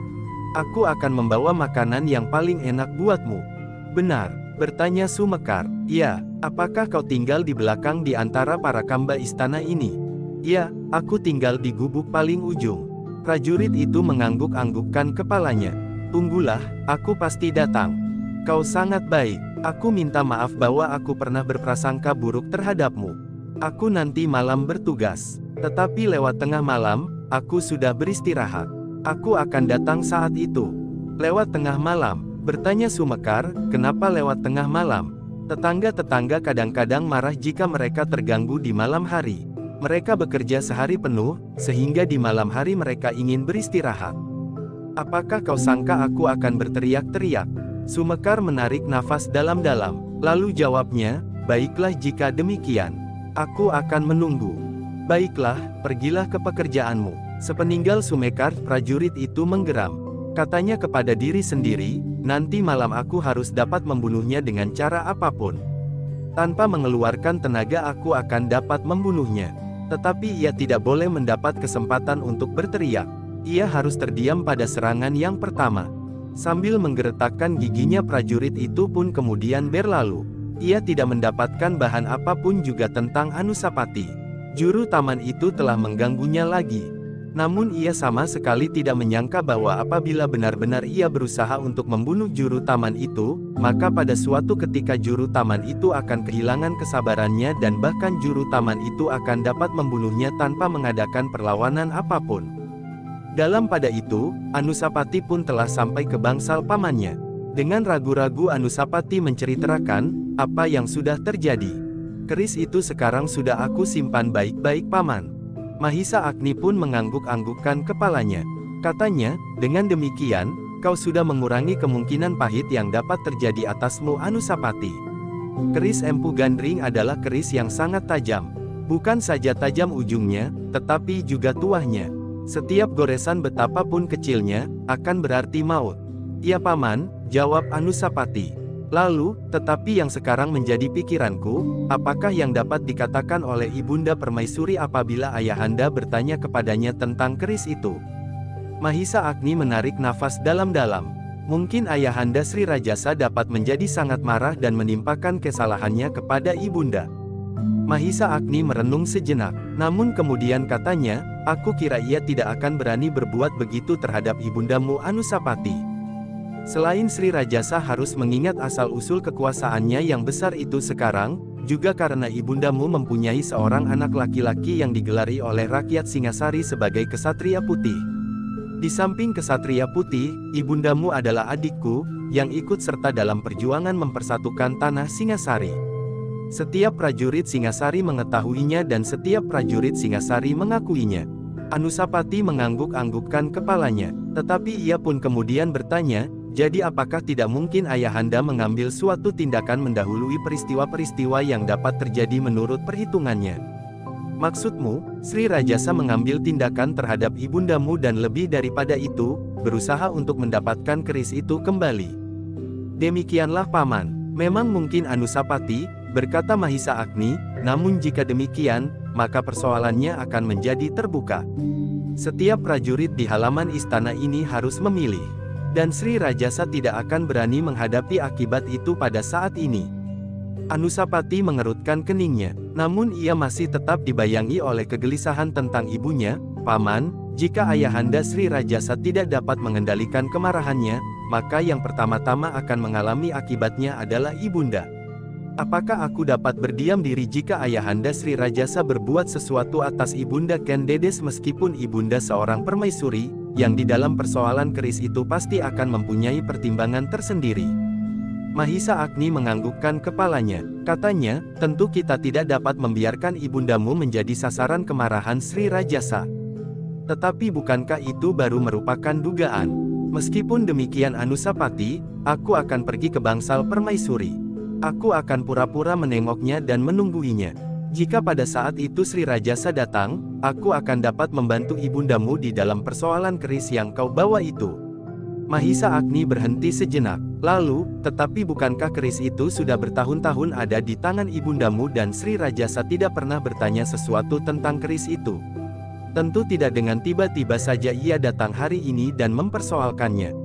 Aku akan membawa makanan yang paling enak buatmu." "Benar?" bertanya Sumekar. "Ya, apakah kau tinggal di belakang di antara para kamba istana ini?" "Ya, aku tinggal di gubuk paling ujung." Prajurit itu mengangguk-anggukkan kepalanya. "Tunggulah, aku pasti datang." "Kau sangat baik. Aku minta maaf bahwa aku pernah berprasangka buruk terhadapmu. Aku nanti malam bertugas. Tetapi lewat tengah malam, aku sudah beristirahat. Aku akan datang saat itu." "Lewat tengah malam?" bertanya Sumekar. "Kenapa lewat tengah malam?" Tetangga-tetangga kadang-kadang marah jika mereka terganggu di malam hari. Mereka bekerja sehari penuh, sehingga di malam hari mereka ingin beristirahat. Apakah kau sangka aku akan berteriak-teriak? Sumekar menarik nafas dalam-dalam. Lalu jawabnya, baiklah jika demikian. Aku akan menunggu. Baiklah, pergilah ke pekerjaanmu. Sepeninggal Sumekar, prajurit itu menggeram. Katanya kepada diri sendiri, nanti malam aku harus dapat membunuhnya dengan cara apapun. Tanpa mengeluarkan tenaga aku akan dapat membunuhnya. Tetapi ia tidak boleh mendapat kesempatan untuk berteriak. Ia harus terdiam pada serangan yang pertama. Sambil menggeretakkan giginya prajurit itu pun kemudian berlalu. Ia tidak mendapatkan bahan apapun juga tentang Anusapati. Juru taman itu telah mengganggunya lagi. Namun ia sama sekali tidak menyangka bahwa apabila benar-benar ia berusaha untuk membunuh juru taman itu, maka pada suatu ketika juru taman itu akan kehilangan kesabarannya dan bahkan juru taman itu akan dapat membunuhnya tanpa mengadakan perlawanan apapun. Dalam pada itu, Anusapati pun telah sampai ke bangsal pamannya. Dengan ragu-ragu Anusapati menceritakan apa yang sudah terjadi. Keris itu sekarang sudah aku simpan baik-baik paman. Mahisa Agni pun mengangguk-anggukkan kepalanya. Katanya, dengan demikian, kau sudah mengurangi kemungkinan pahit yang dapat terjadi atasmu Anusapati. Keris Empu Gandring adalah keris yang sangat tajam. Bukan saja tajam ujungnya, tetapi juga tuahnya. Setiap goresan betapapun kecilnya, akan berarti maut. Ya paman, jawab Anusapati. Lalu, tetapi yang sekarang menjadi pikiranku, apakah yang dapat dikatakan oleh Ibunda Permaisuri apabila ayahanda bertanya kepadanya tentang keris itu? Mahisa Agni menarik nafas dalam-dalam. Mungkin ayahanda Sri Rajasa dapat menjadi sangat marah dan menimpakan kesalahannya kepada Ibunda. Mahisa Agni merenung sejenak, namun kemudian katanya, aku kira ia tidak akan berani berbuat begitu terhadap ibundamu Anusapati. Selain Sri Rajasa harus mengingat asal-usul kekuasaannya yang besar itu sekarang, juga karena ibundamu mempunyai seorang anak laki-laki yang digelari oleh rakyat Singasari sebagai Kesatria Putih. Di samping Kesatria Putih, ibundamu adalah adikku, yang ikut serta dalam perjuangan mempersatukan tanah Singasari. Setiap prajurit Singasari mengetahuinya dan setiap prajurit Singasari mengakuinya. Anusapati mengangguk-anggukkan kepalanya, tetapi ia pun kemudian bertanya, jadi apakah tidak mungkin ayahanda mengambil suatu tindakan mendahului peristiwa-peristiwa yang dapat terjadi menurut perhitungannya? Maksudmu, Sri Rajasa mengambil tindakan terhadap ibundamu dan lebih daripada itu, berusaha untuk mendapatkan keris itu kembali. Demikianlah paman. Memang mungkin Anusapati, berkata Mahisa Agni, namun jika demikian, maka persoalannya akan menjadi terbuka. Setiap prajurit di halaman istana ini harus memilih. Dan Sri Rajasa tidak akan berani menghadapi akibat itu pada saat ini. Anusapati mengerutkan keningnya, namun ia masih tetap dibayangi oleh kegelisahan tentang ibunya. Paman, jika ayahanda Sri Rajasa tidak dapat mengendalikan kemarahannya, maka yang pertama-tama akan mengalami akibatnya adalah ibunda. Apakah aku dapat berdiam diri jika ayahanda Sri Rajasa berbuat sesuatu atas ibunda Ken Dedes meskipun ibunda seorang permaisuri, yang di dalam persoalan keris itu pasti akan mempunyai pertimbangan tersendiri. Mahisa Agni menganggukkan kepalanya. Katanya, tentu kita tidak dapat membiarkan ibundamu menjadi sasaran kemarahan Sri Rajasa. Tetapi bukankah itu baru merupakan dugaan? Meskipun demikian Anusapati, aku akan pergi ke bangsal permaisuri. Aku akan pura-pura menengoknya dan menungguinya. Jika pada saat itu Sri Rajasa datang, aku akan dapat membantu ibundamu di dalam persoalan keris yang kau bawa itu. Mahisa Agni berhenti sejenak. Lalu, tetapi bukankah keris itu sudah bertahun-tahun ada di tangan ibundamu dan Sri Rajasa tidak pernah bertanya sesuatu tentang keris itu? Tentu tidak dengan tiba-tiba saja ia datang hari ini dan mempersoalkannya.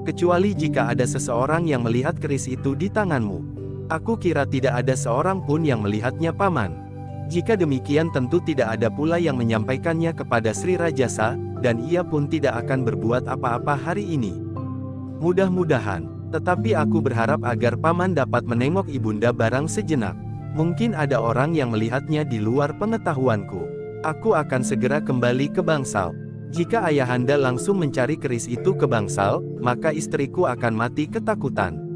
Kecuali jika ada seseorang yang melihat keris itu di tanganmu. Aku kira tidak ada seorang pun yang melihatnya paman. Jika demikian tentu tidak ada pula yang menyampaikannya kepada Sri Rajasa, dan ia pun tidak akan berbuat apa-apa hari ini. Mudah-mudahan, tetapi aku berharap agar paman dapat menengok ibunda barang sejenak. Mungkin ada orang yang melihatnya di luar pengetahuanku. Aku akan segera kembali ke bangsal. Jika ayahanda langsung mencari keris itu ke bangsal, maka istriku akan mati ketakutan.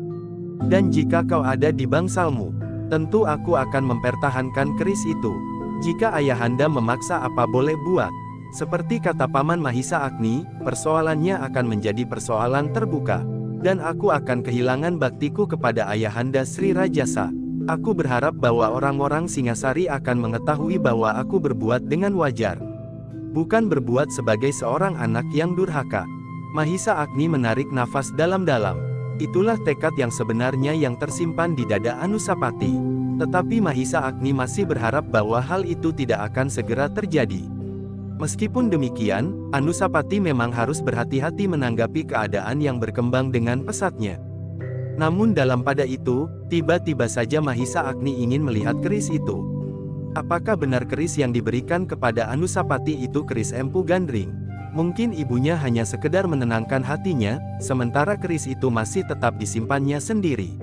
Dan jika kau ada di bangsalmu, tentu aku akan mempertahankan keris itu. Jika ayahanda memaksa apa boleh buat. Seperti kata Paman Mahisa Agni, persoalannya akan menjadi persoalan terbuka. Dan aku akan kehilangan baktiku kepada ayahanda Sri Rajasa. Aku berharap bahwa orang-orang Singasari akan mengetahui bahwa aku berbuat dengan wajar. Bukan berbuat sebagai seorang anak yang durhaka. Mahisa Agni menarik nafas dalam-dalam. Itulah tekad yang sebenarnya yang tersimpan di dada Anusapati. Tetapi Mahisa Agni masih berharap bahwa hal itu tidak akan segera terjadi. Meskipun demikian, Anusapati memang harus berhati-hati menanggapi keadaan yang berkembang dengan pesatnya. Namun dalam pada itu, tiba-tiba saja Mahisa Agni ingin melihat keris itu. Apakah benar keris yang diberikan kepada Anusapati itu keris Empu Gandring? Mungkin ibunya hanya sekedar menenangkan hatinya, sementara keris itu masih tetap disimpannya sendiri.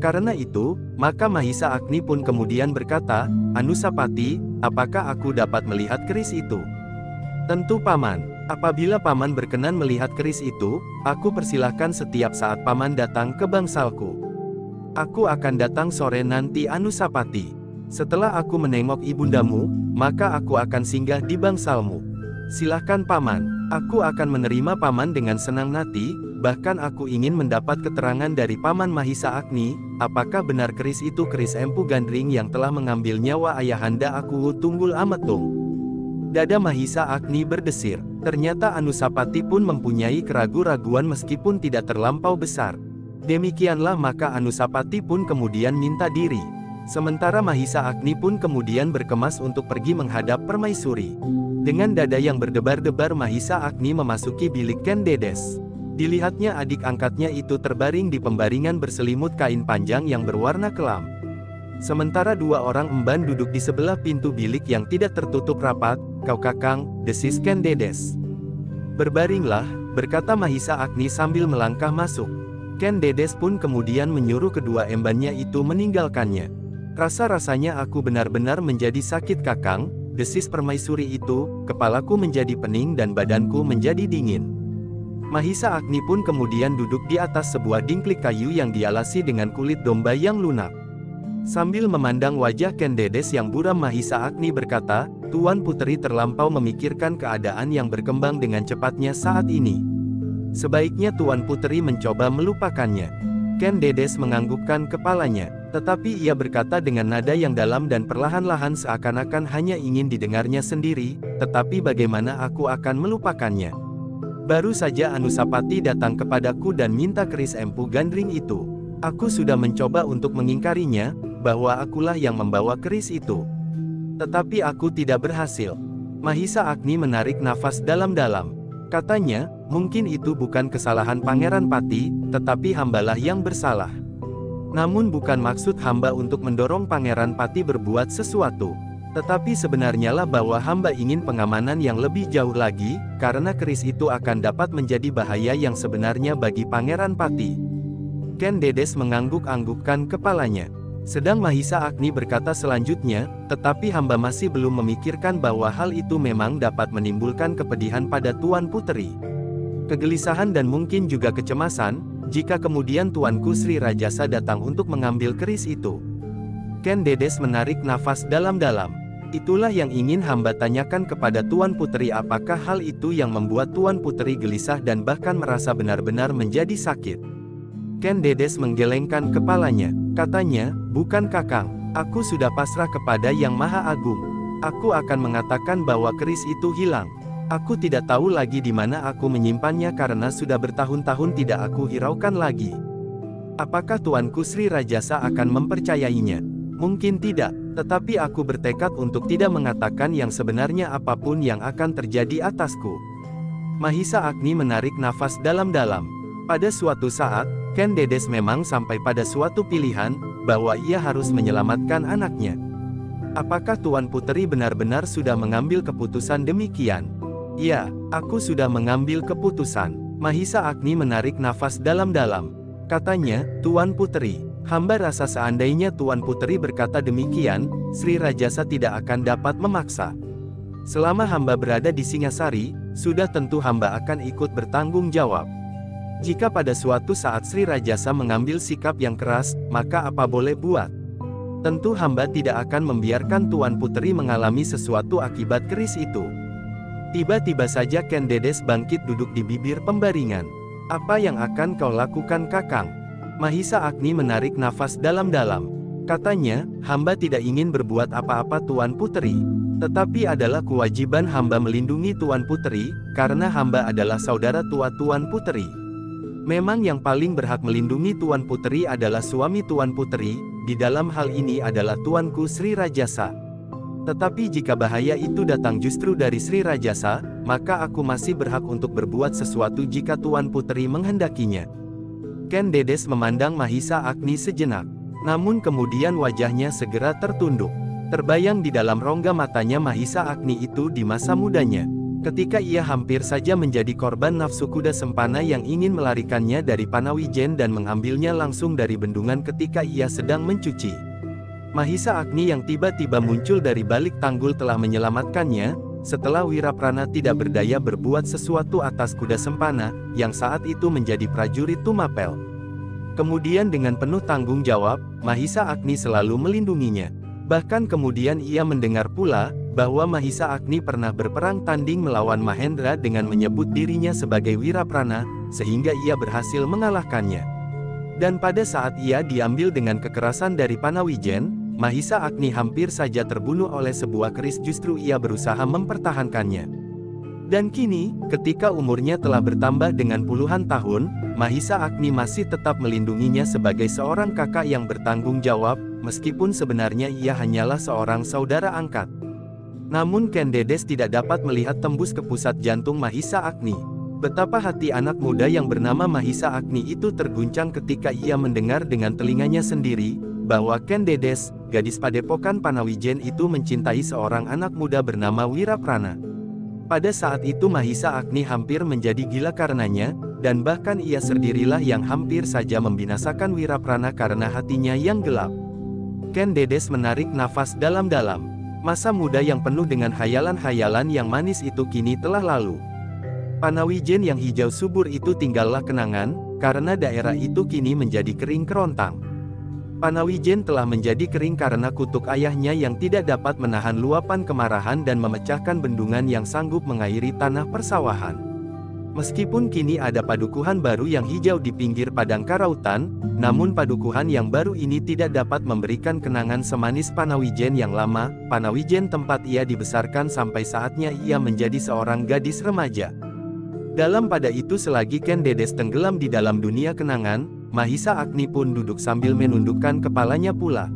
Karena itu, maka Mahisa Agni pun kemudian berkata, "Anusapati, apakah aku dapat melihat keris itu?" "Tentu Paman. Apabila Paman berkenan melihat keris itu, aku persilahkan setiap saat Paman datang ke bangsalku." "Aku akan datang sore nanti Anusapati. Setelah aku menengok ibundamu, maka aku akan singgah di bangsalmu." "Silahkan Paman, aku akan menerima Paman dengan senang hati, bahkan aku ingin mendapat keterangan dari Paman Mahisa Agni, apakah benar keris itu keris Empu Gandring yang telah mengambil nyawa ayahanda aku Tunggul Ametung." Dada Mahisa Agni berdesir, ternyata Anusapati pun mempunyai keraguan-raguan meskipun tidak terlampau besar. Demikianlah maka Anusapati pun kemudian minta diri. Sementara Mahisa Agni pun kemudian berkemas untuk pergi menghadap Permaisuri. Dengan dada yang berdebar-debar Mahisa Agni memasuki bilik Ken Dedes. Dilihatnya adik angkatnya itu terbaring di pembaringan berselimut kain panjang yang berwarna kelam. Sementara dua orang emban duduk di sebelah pintu bilik yang tidak tertutup rapat. "Kau Kakang," desis Ken Dedes. "Berbaringlah," berkata Mahisa Agni sambil melangkah masuk. Ken Dedes pun kemudian menyuruh kedua embannya itu meninggalkannya. "Rasa-rasanya aku benar-benar menjadi sakit Kakang," desis Permaisuri itu, "kepalaku menjadi pening dan badanku menjadi dingin." Mahisa Agni pun kemudian duduk di atas sebuah dingklik kayu yang dialasi dengan kulit domba yang lunak. Sambil memandang wajah Ken Dedes yang buram Mahisa Agni berkata, "Tuan Puteri terlampau memikirkan keadaan yang berkembang dengan cepatnya saat ini. Sebaiknya Tuan Puteri mencoba melupakannya." Ken Dedes menganggukkan kepalanya, tetapi ia berkata dengan nada yang dalam dan perlahan-lahan seakan-akan hanya ingin didengarnya sendiri, "Tetapi bagaimana aku akan melupakannya? Baru saja Anusapati datang kepadaku dan minta keris Empu Gandring itu. Aku sudah mencoba untuk mengingkarinya, bahwa akulah yang membawa keris itu. Tetapi aku tidak berhasil." Mahisa Agni menarik nafas dalam-dalam. Katanya, "Mungkin itu bukan kesalahan Pangeran Pati, tetapi hambalah yang bersalah. Namun bukan maksud hamba untuk mendorong Pangeran Pati berbuat sesuatu. Tetapi sebenarnya lah bahwa hamba ingin pengamanan yang lebih jauh lagi, karena keris itu akan dapat menjadi bahaya yang sebenarnya bagi Pangeran Pati." Ken Dedes mengangguk-anggukkan kepalanya. Sedang Mahisa Agni berkata selanjutnya, "Tetapi hamba masih belum memikirkan bahwa hal itu memang dapat menimbulkan kepedihan pada Tuan Puteri. Kegelisahan dan mungkin juga kecemasan, jika kemudian Tuanku Sri Rajasa datang untuk mengambil keris itu." Ken Dedes menarik nafas dalam-dalam. "Itulah yang ingin hamba tanyakan kepada Tuan Puteri, apakah hal itu yang membuat Tuan Puteri gelisah dan bahkan merasa benar-benar menjadi sakit?" Ken Dedes menggelengkan kepalanya. Katanya, "Bukan Kakang, aku sudah pasrah kepada Yang Maha Agung. Aku akan mengatakan bahwa keris itu hilang. Aku tidak tahu lagi di mana aku menyimpannya karena sudah bertahun-tahun tidak aku hiraukan lagi. Apakah Tuanku Sri Rajasa akan mempercayainya? Mungkin tidak, tetapi aku bertekad untuk tidak mengatakan yang sebenarnya apapun yang akan terjadi atasku." Mahisa Agni menarik nafas dalam-dalam. Pada suatu saat, Ken Dedes memang sampai pada suatu pilihan, bahwa ia harus menyelamatkan anaknya. "Apakah Tuan Puteri benar-benar sudah mengambil keputusan demikian?" "Ya, aku sudah mengambil keputusan." Mahisa Agni menarik nafas dalam-dalam. Katanya, "Tuan Puteri, hamba rasa seandainya Tuan Puteri berkata demikian, Sri Rajasa tidak akan dapat memaksa. Selama hamba berada di Singasari, sudah tentu hamba akan ikut bertanggung jawab. Jika pada suatu saat Sri Rajasa mengambil sikap yang keras, maka apa boleh buat? Tentu hamba tidak akan membiarkan Tuan Puteri mengalami sesuatu akibat keris itu. Tiba-tiba saja Ken Dedes bangkit duduk di bibir pembaringan. Apa yang akan kau lakukan Kakang? Mahisa Agni menarik nafas dalam-dalam. Katanya, hamba tidak ingin berbuat apa-apa Tuan Puteri. Tetapi adalah kewajiban hamba melindungi Tuan Puteri, karena hamba adalah saudara tua Tuan Puteri. Memang yang paling berhak melindungi Tuan Puteri adalah suami Tuan Puteri, di dalam hal ini adalah Tuanku Sri Rajasa. Tetapi jika bahaya itu datang justru dari Sri Rajasa, maka aku masih berhak untuk berbuat sesuatu jika Tuan Puteri menghendakinya. Ken Dedes memandang Mahisa Agni sejenak. Namun kemudian wajahnya segera tertunduk. Terbayang di dalam rongga matanya Mahisa Agni itu di masa mudanya. Ketika ia hampir saja menjadi korban nafsu kuda sempana yang ingin melarikannya dari Panawijen dan mengambilnya langsung dari bendungan ketika ia sedang mencuci. Mahisa Agni yang tiba-tiba muncul dari balik tanggul telah menyelamatkannya, setelah Wiraprana tidak berdaya berbuat sesuatu atas kuda sempana, yang saat itu menjadi prajurit Tumapel. Kemudian dengan penuh tanggung jawab, Mahisa Agni selalu melindunginya. Bahkan kemudian ia mendengar pula, bahwa Mahisa Agni pernah berperang tanding melawan Mahendra dengan menyebut dirinya sebagai Wiraprana, sehingga ia berhasil mengalahkannya. Dan pada saat ia diambil dengan kekerasan dari Panawijen, Mahisa Agni hampir saja terbunuh oleh sebuah keris, justru ia berusaha mempertahankannya. Dan kini, ketika umurnya telah bertambah dengan puluhan tahun, Mahisa Agni masih tetap melindunginya sebagai seorang kakak yang bertanggung jawab, meskipun sebenarnya ia hanyalah seorang saudara angkat. Namun Ken Dedes tidak dapat melihat tembus ke pusat jantung Mahisa Agni. Betapa hati anak muda yang bernama Mahisa Agni itu terguncang ketika ia mendengar dengan telinganya sendiri, bahwa Ken Dedes, gadis padepokan Panawijen itu mencintai seorang anak muda bernama Wiraprana. Pada saat itu Mahisa Agni hampir menjadi gila karenanya, dan bahkan ia sendirilah yang hampir saja membinasakan Wiraprana karena hatinya yang gelap. Ken Dedes menarik nafas dalam-dalam. Masa muda yang penuh dengan hayalan-hayalan yang manis itu kini telah lalu. Panawijen yang hijau subur itu tinggallah kenangan, karena daerah itu kini menjadi kering kerontang. Panawijen telah menjadi kering karena kutuk ayahnya yang tidak dapat menahan luapan kemarahan dan memecahkan bendungan yang sanggup mengairi tanah persawahan. Meskipun kini ada padukuhan baru yang hijau di pinggir padang karautan, namun padukuhan yang baru ini tidak dapat memberikan kenangan semanis Panawijen yang lama, Panawijen tempat ia dibesarkan sampai saatnya ia menjadi seorang gadis remaja. Dalam pada itu selagi Ken Dedes tenggelam di dalam dunia kenangan, Mahisa Agni pun duduk sambil menundukkan kepalanya pula.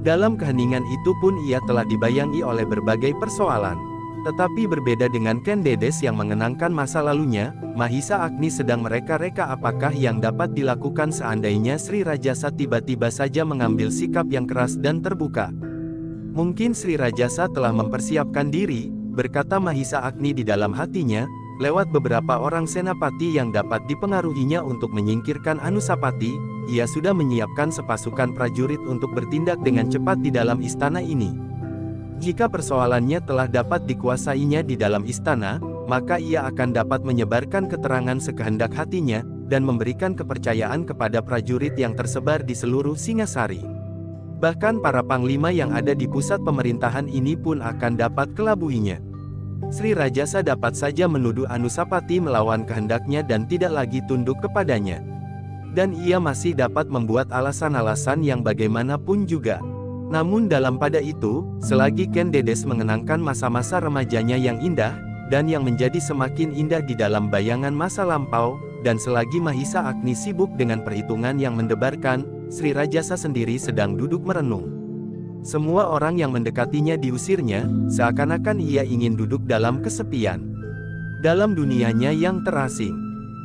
Dalam keheningan itu pun ia telah dibayangi oleh berbagai persoalan. Tetapi berbeda dengan Ken Dedes yang mengenangkan masa lalunya, Mahisa Agni sedang mereka-reka apakah yang dapat dilakukan seandainya Sri Rajasa tiba-tiba saja mengambil sikap yang keras dan terbuka. Mungkin Sri Rajasa telah mempersiapkan diri, berkata Mahisa Agni di dalam hatinya, lewat beberapa orang senapati yang dapat dipengaruhinya untuk menyingkirkan Anusapati, ia sudah menyiapkan sepasukan prajurit untuk bertindak dengan cepat di dalam istana ini. Jika persoalannya telah dapat dikuasainya di dalam istana, maka ia akan dapat menyebarkan keterangan sekehendak hatinya, dan memberikan kepercayaan kepada prajurit yang tersebar di seluruh Singasari. Bahkan para panglima yang ada di pusat pemerintahan ini pun akan dapat kelabuhinya. Sri Rajasa dapat saja menuduh Anusapati melawan kehendaknya dan tidak lagi tunduk kepadanya. Dan ia masih dapat membuat alasan-alasan yang bagaimanapun juga. Namun dalam pada itu, selagi Ken Dedes mengenangkan masa-masa remajanya yang indah, dan yang menjadi semakin indah di dalam bayangan masa lampau, dan selagi Mahisa Agni sibuk dengan perhitungan yang mendebarkan, Sri Rajasa sendiri sedang duduk merenung. Semua orang yang mendekatinya diusirnya, seakan-akan ia ingin duduk dalam kesepian. Dalam dunianya yang terasing.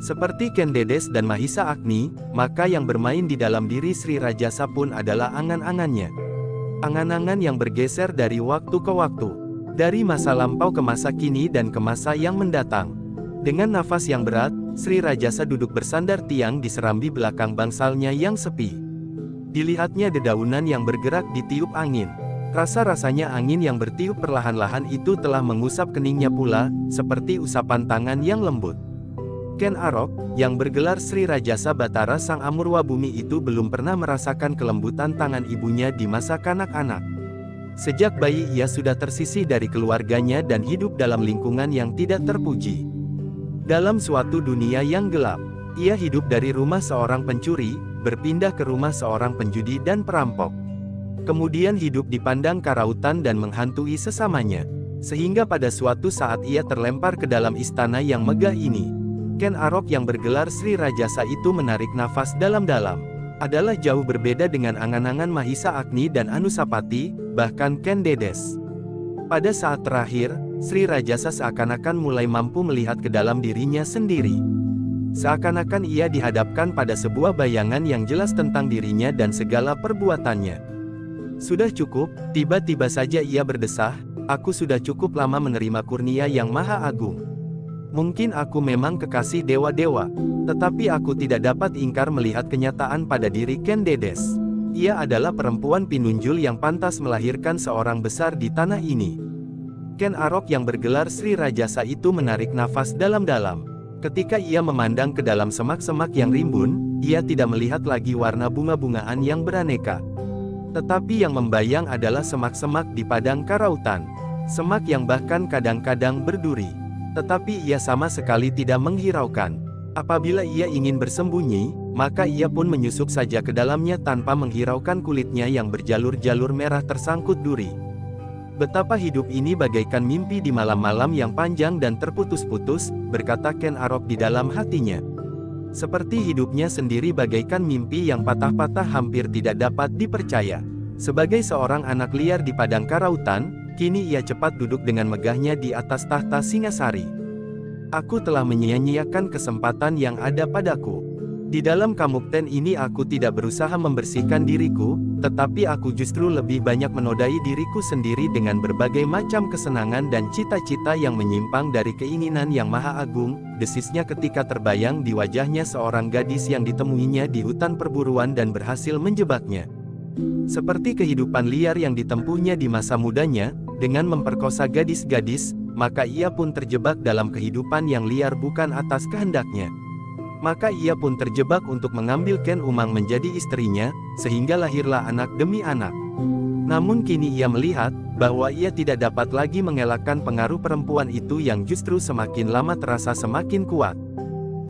Seperti Ken Dedes dan Mahisa Agni, maka yang bermain di dalam diri Sri Rajasa pun adalah angan-angannya. Angan-angan yang bergeser dari waktu ke waktu, dari masa lampau ke masa kini dan ke masa yang mendatang. Dengan nafas yang berat, Sri Rajasa duduk bersandar tiang di serambi belakang bangsalnya yang sepi. Dilihatnya dedaunan yang bergerak ditiup angin. Rasa-rasanya angin yang bertiup perlahan-lahan itu telah mengusap keningnya pula, seperti usapan tangan yang lembut. Ken Arok, yang bergelar Sri Rajasa Batara Sang Amurwa Bumi itu belum pernah merasakan kelembutan tangan ibunya di masa kanak-kanak. Sejak bayi ia sudah tersisih dari keluarganya dan hidup dalam lingkungan yang tidak terpuji. Dalam suatu dunia yang gelap, ia hidup dari rumah seorang pencuri, berpindah ke rumah seorang penjudi dan perampok. Kemudian hidup di padang karautan dan menghantui sesamanya. Sehingga pada suatu saat ia terlempar ke dalam istana yang megah ini. Ken Arok yang bergelar Sri Rajasa itu menarik nafas dalam-dalam. Adalah jauh berbeda dengan angan-angan Mahisa Agni dan Anusapati, bahkan Ken Dedes. Pada saat terakhir, Sri Rajasa seakan-akan mulai mampu melihat ke dalam dirinya sendiri. Seakan-akan ia dihadapkan pada sebuah bayangan yang jelas tentang dirinya dan segala perbuatannya. Sudah cukup, tiba-tiba saja ia berdesah, aku sudah cukup lama menerima kurnia yang maha agung. Mungkin aku memang kekasih dewa-dewa, tetapi aku tidak dapat ingkar melihat kenyataan pada diri Ken Dedes. Ia adalah perempuan pinunjul yang pantas melahirkan seorang besar di tanah ini. Ken Arok yang bergelar Sri Rajasa itu menarik nafas dalam-dalam. Ketika ia memandang ke dalam semak-semak yang rimbun, ia tidak melihat lagi warna bunga-bungaan yang beraneka. Tetapi yang membayang adalah semak-semak di padang karautan. Semak yang bahkan kadang-kadang berduri. Tetapi ia sama sekali tidak menghiraukan. Apabila ia ingin bersembunyi, maka ia pun menyusup saja ke dalamnya tanpa menghiraukan kulitnya yang berjalur-jalur merah tersangkut duri. Betapa hidup ini bagaikan mimpi di malam-malam yang panjang dan terputus-putus, berkata Ken Arok di dalam hatinya. Seperti hidupnya sendiri bagaikan mimpi yang patah-patah hampir tidak dapat dipercaya. Sebagai seorang anak liar di padang karautan, kini ia cepat duduk dengan megahnya di atas tahta Singasari. Aku telah menyia-nyiakan kesempatan yang ada padaku. Di dalam kamukten ini aku tidak berusaha membersihkan diriku, tetapi aku justru lebih banyak menodai diriku sendiri dengan berbagai macam kesenangan dan cita-cita yang menyimpang dari keinginan yang maha agung, desisnya ketika terbayang di wajahnya seorang gadis yang ditemuinya di hutan perburuan dan berhasil menjebaknya. Seperti kehidupan liar yang ditempuhnya di masa mudanya, dengan memperkosa gadis-gadis, maka ia pun terjebak dalam kehidupan yang liar bukan atas kehendaknya. Maka ia pun terjebak untuk mengambil Ken Umang menjadi istrinya, sehingga lahirlah anak demi anak. Namun kini ia melihat, bahwa ia tidak dapat lagi mengelakkan pengaruh perempuan itu yang justru semakin lama terasa semakin kuat.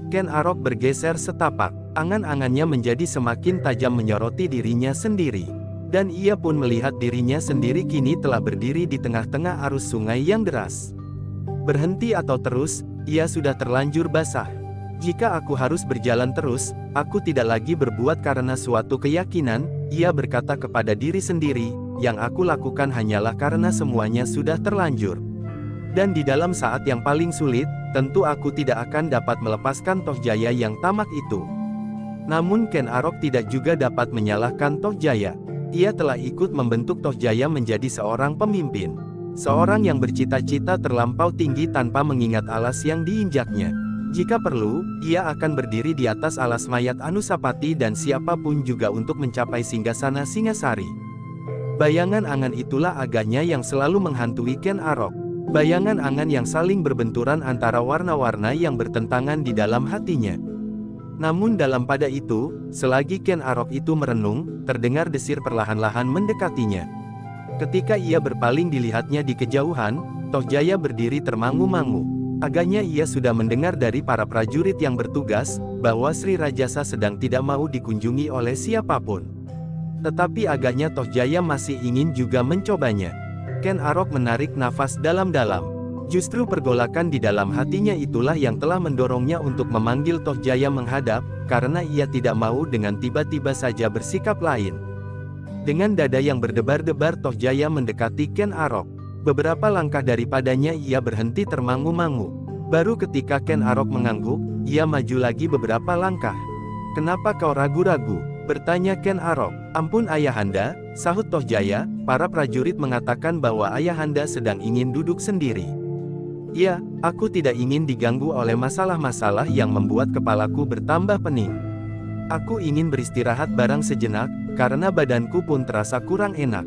Ken Arok bergeser setapak, angan-angannya menjadi semakin tajam menyoroti dirinya sendiri. Dan ia pun melihat dirinya sendiri kini telah berdiri di tengah-tengah arus sungai yang deras. Berhenti atau terus, ia sudah terlanjur basah. Jika aku harus berjalan terus, aku tidak lagi berbuat karena suatu keyakinan, ia berkata kepada diri sendiri, yang aku lakukan hanyalah karena semuanya sudah terlanjur. Dan di dalam saat yang paling sulit, tentu aku tidak akan dapat melepaskan Toh Jaya yang tamak itu. Namun Ken Arok tidak juga dapat menyalahkan Toh Jaya. Ia telah ikut membentuk Toh Jaya menjadi seorang pemimpin. Seorang yang bercita-cita terlampau tinggi tanpa mengingat alas yang diinjaknya. Jika perlu, ia akan berdiri di atas alas mayat Anusapati dan siapapun juga untuk mencapai singgasana Singasari. Bayangan angan itulah agaknya yang selalu menghantui Ken Arok. Bayangan angan yang saling berbenturan antara warna-warna yang bertentangan di dalam hatinya. Namun dalam pada itu, selagi Ken Arok itu merenung, terdengar desir perlahan-lahan mendekatinya. Ketika ia berpaling dilihatnya di kejauhan, Toh Jaya berdiri termangu-mangu. Agaknya ia sudah mendengar dari para prajurit yang bertugas, bahwa Sri Rajasa sedang tidak mau dikunjungi oleh siapapun. Tetapi agaknya Toh Jaya masih ingin juga mencobanya. Ken Arok menarik nafas dalam-dalam. Justru pergolakan di dalam hatinya itulah yang telah mendorongnya untuk memanggil Toh Jaya menghadap, karena ia tidak mau dengan tiba-tiba saja bersikap lain. Dengan dada yang berdebar-debar Toh Jaya mendekati Ken Arok. Beberapa langkah daripadanya ia berhenti termangu-mangu. Baru ketika Ken Arok mengangguk, ia maju lagi beberapa langkah. "Kenapa kau ragu-ragu?" bertanya Ken Arok. "Ampun Ayahanda," sahut Toh Jaya, "para prajurit mengatakan bahwa Ayahanda sedang ingin duduk sendiri." "Ya, aku tidak ingin diganggu oleh masalah-masalah yang membuat kepalaku bertambah pening. Aku ingin beristirahat barang sejenak, karena badanku pun terasa kurang enak."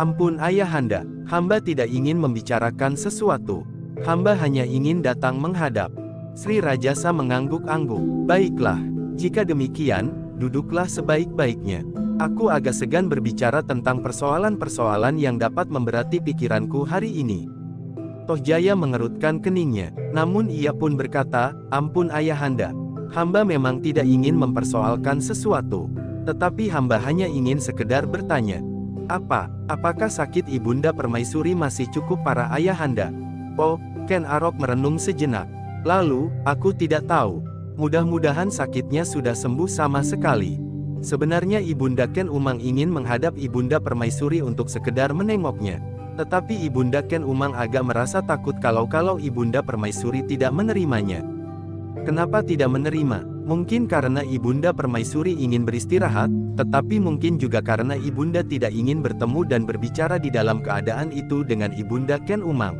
"Ampun Ayahanda, hamba tidak ingin membicarakan sesuatu. Hamba hanya ingin datang menghadap." Sri Rajasa mengangguk-angguk. Baiklah, jika demikian, duduklah sebaik-baiknya. Aku agak segan berbicara tentang persoalan-persoalan yang dapat memberati pikiranku hari ini. Tohjaya mengerutkan keningnya, namun ia pun berkata, ampun ayahanda. Hamba memang tidak ingin mempersoalkan sesuatu. Tetapi hamba hanya ingin sekedar bertanya. Apakah sakit Ibunda Permaisuri masih cukup parah ayahanda? Oh, Ken Arok merenung sejenak. Lalu, aku tidak tahu. Mudah-mudahan sakitnya sudah sembuh sama sekali. Sebenarnya Ibunda Ken Umang ingin menghadap Ibunda Permaisuri untuk sekedar menengoknya. Tetapi Ibunda Ken Umang agak merasa takut kalau Ibunda Permaisuri tidak menerimanya. Kenapa tidak menerima? Mungkin karena Ibunda Permaisuri ingin beristirahat, tetapi mungkin juga karena Ibunda tidak ingin bertemu dan berbicara di dalam keadaan itu dengan Ibunda Ken Umang.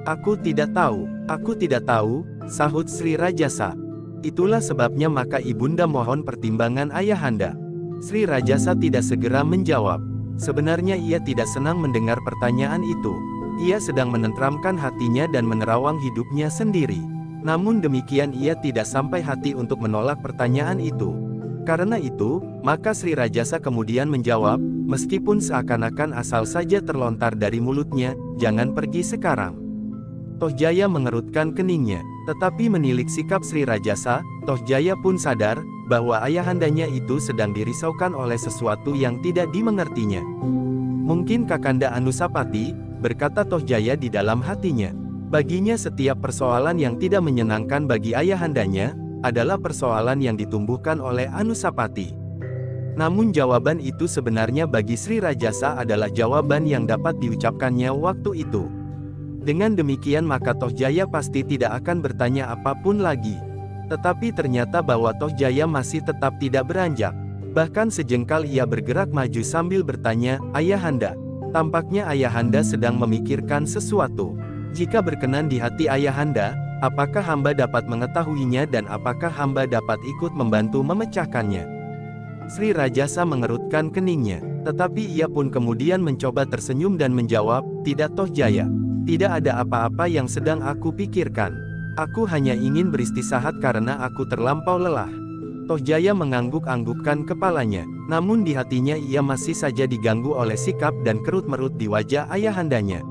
Aku tidak tahu, sahut Sri Rajasa. Itulah sebabnya maka Ibunda mohon pertimbangan ayahanda. Sri Rajasa tidak segera menjawab. Sebenarnya ia tidak senang mendengar pertanyaan itu. Ia sedang menenteramkan hatinya dan menerawang hidupnya sendiri. Namun demikian ia tidak sampai hati untuk menolak pertanyaan itu. Karena itu, maka Sri Rajasa kemudian menjawab, meskipun seakan-akan asal saja terlontar dari mulutnya, jangan pergi sekarang. Tohjaya mengerutkan keningnya, tetapi menilik sikap Sri Rajasa, Tohjaya pun sadar, bahwa ayahandanya itu sedang dirisaukan oleh sesuatu yang tidak dimengertinya. Mungkin Kakanda Anusapati, berkata Tohjaya di dalam hatinya. Baginya setiap persoalan yang tidak menyenangkan bagi ayahandanya, adalah persoalan yang ditumbuhkan oleh Anusapati. Namun jawaban itu sebenarnya bagi Sri Rajasa adalah jawaban yang dapat diucapkannya waktu itu. Dengan demikian maka Tohjaya pasti tidak akan bertanya apapun lagi. Tetapi ternyata bahwa Tohjaya masih tetap tidak beranjak. Bahkan sejengkal ia bergerak maju sambil bertanya, ayahanda. Tampaknya ayahanda sedang memikirkan sesuatu. Jika berkenan di hati ayahanda, apakah hamba dapat mengetahuinya dan apakah hamba dapat ikut membantu memecahkannya? Sri Rajasa mengerutkan keningnya, tetapi ia pun kemudian mencoba tersenyum dan menjawab, tidak Tohjaya. Tidak ada apa-apa yang sedang aku pikirkan. Aku hanya ingin beristirahat karena aku terlampau lelah. Tohjaya mengangguk-anggukkan kepalanya, namun di hatinya ia masih saja diganggu oleh sikap dan kerut-merut di wajah ayahandanya.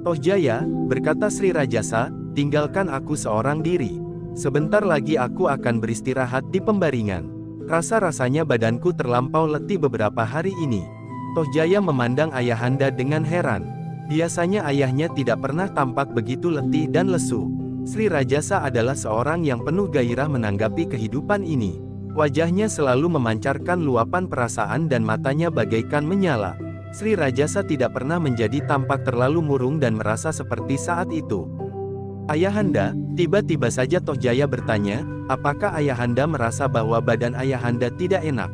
Tohjaya, berkata Sri Rajasa, tinggalkan aku seorang diri. Sebentar lagi aku akan beristirahat di pembaringan. Rasa-rasanya badanku terlampau letih beberapa hari ini. Tohjaya memandang ayahanda dengan heran. Biasanya ayahnya tidak pernah tampak begitu letih dan lesu. Sri Rajasa adalah seorang yang penuh gairah menanggapi kehidupan ini. Wajahnya selalu memancarkan luapan perasaan dan matanya bagaikan menyala. Sri Rajasa tidak pernah menjadi tampak terlalu murung dan merasa seperti saat itu. Ayahanda, tiba-tiba saja Tohjaya bertanya, apakah ayahanda merasa bahwa badan ayahanda tidak enak?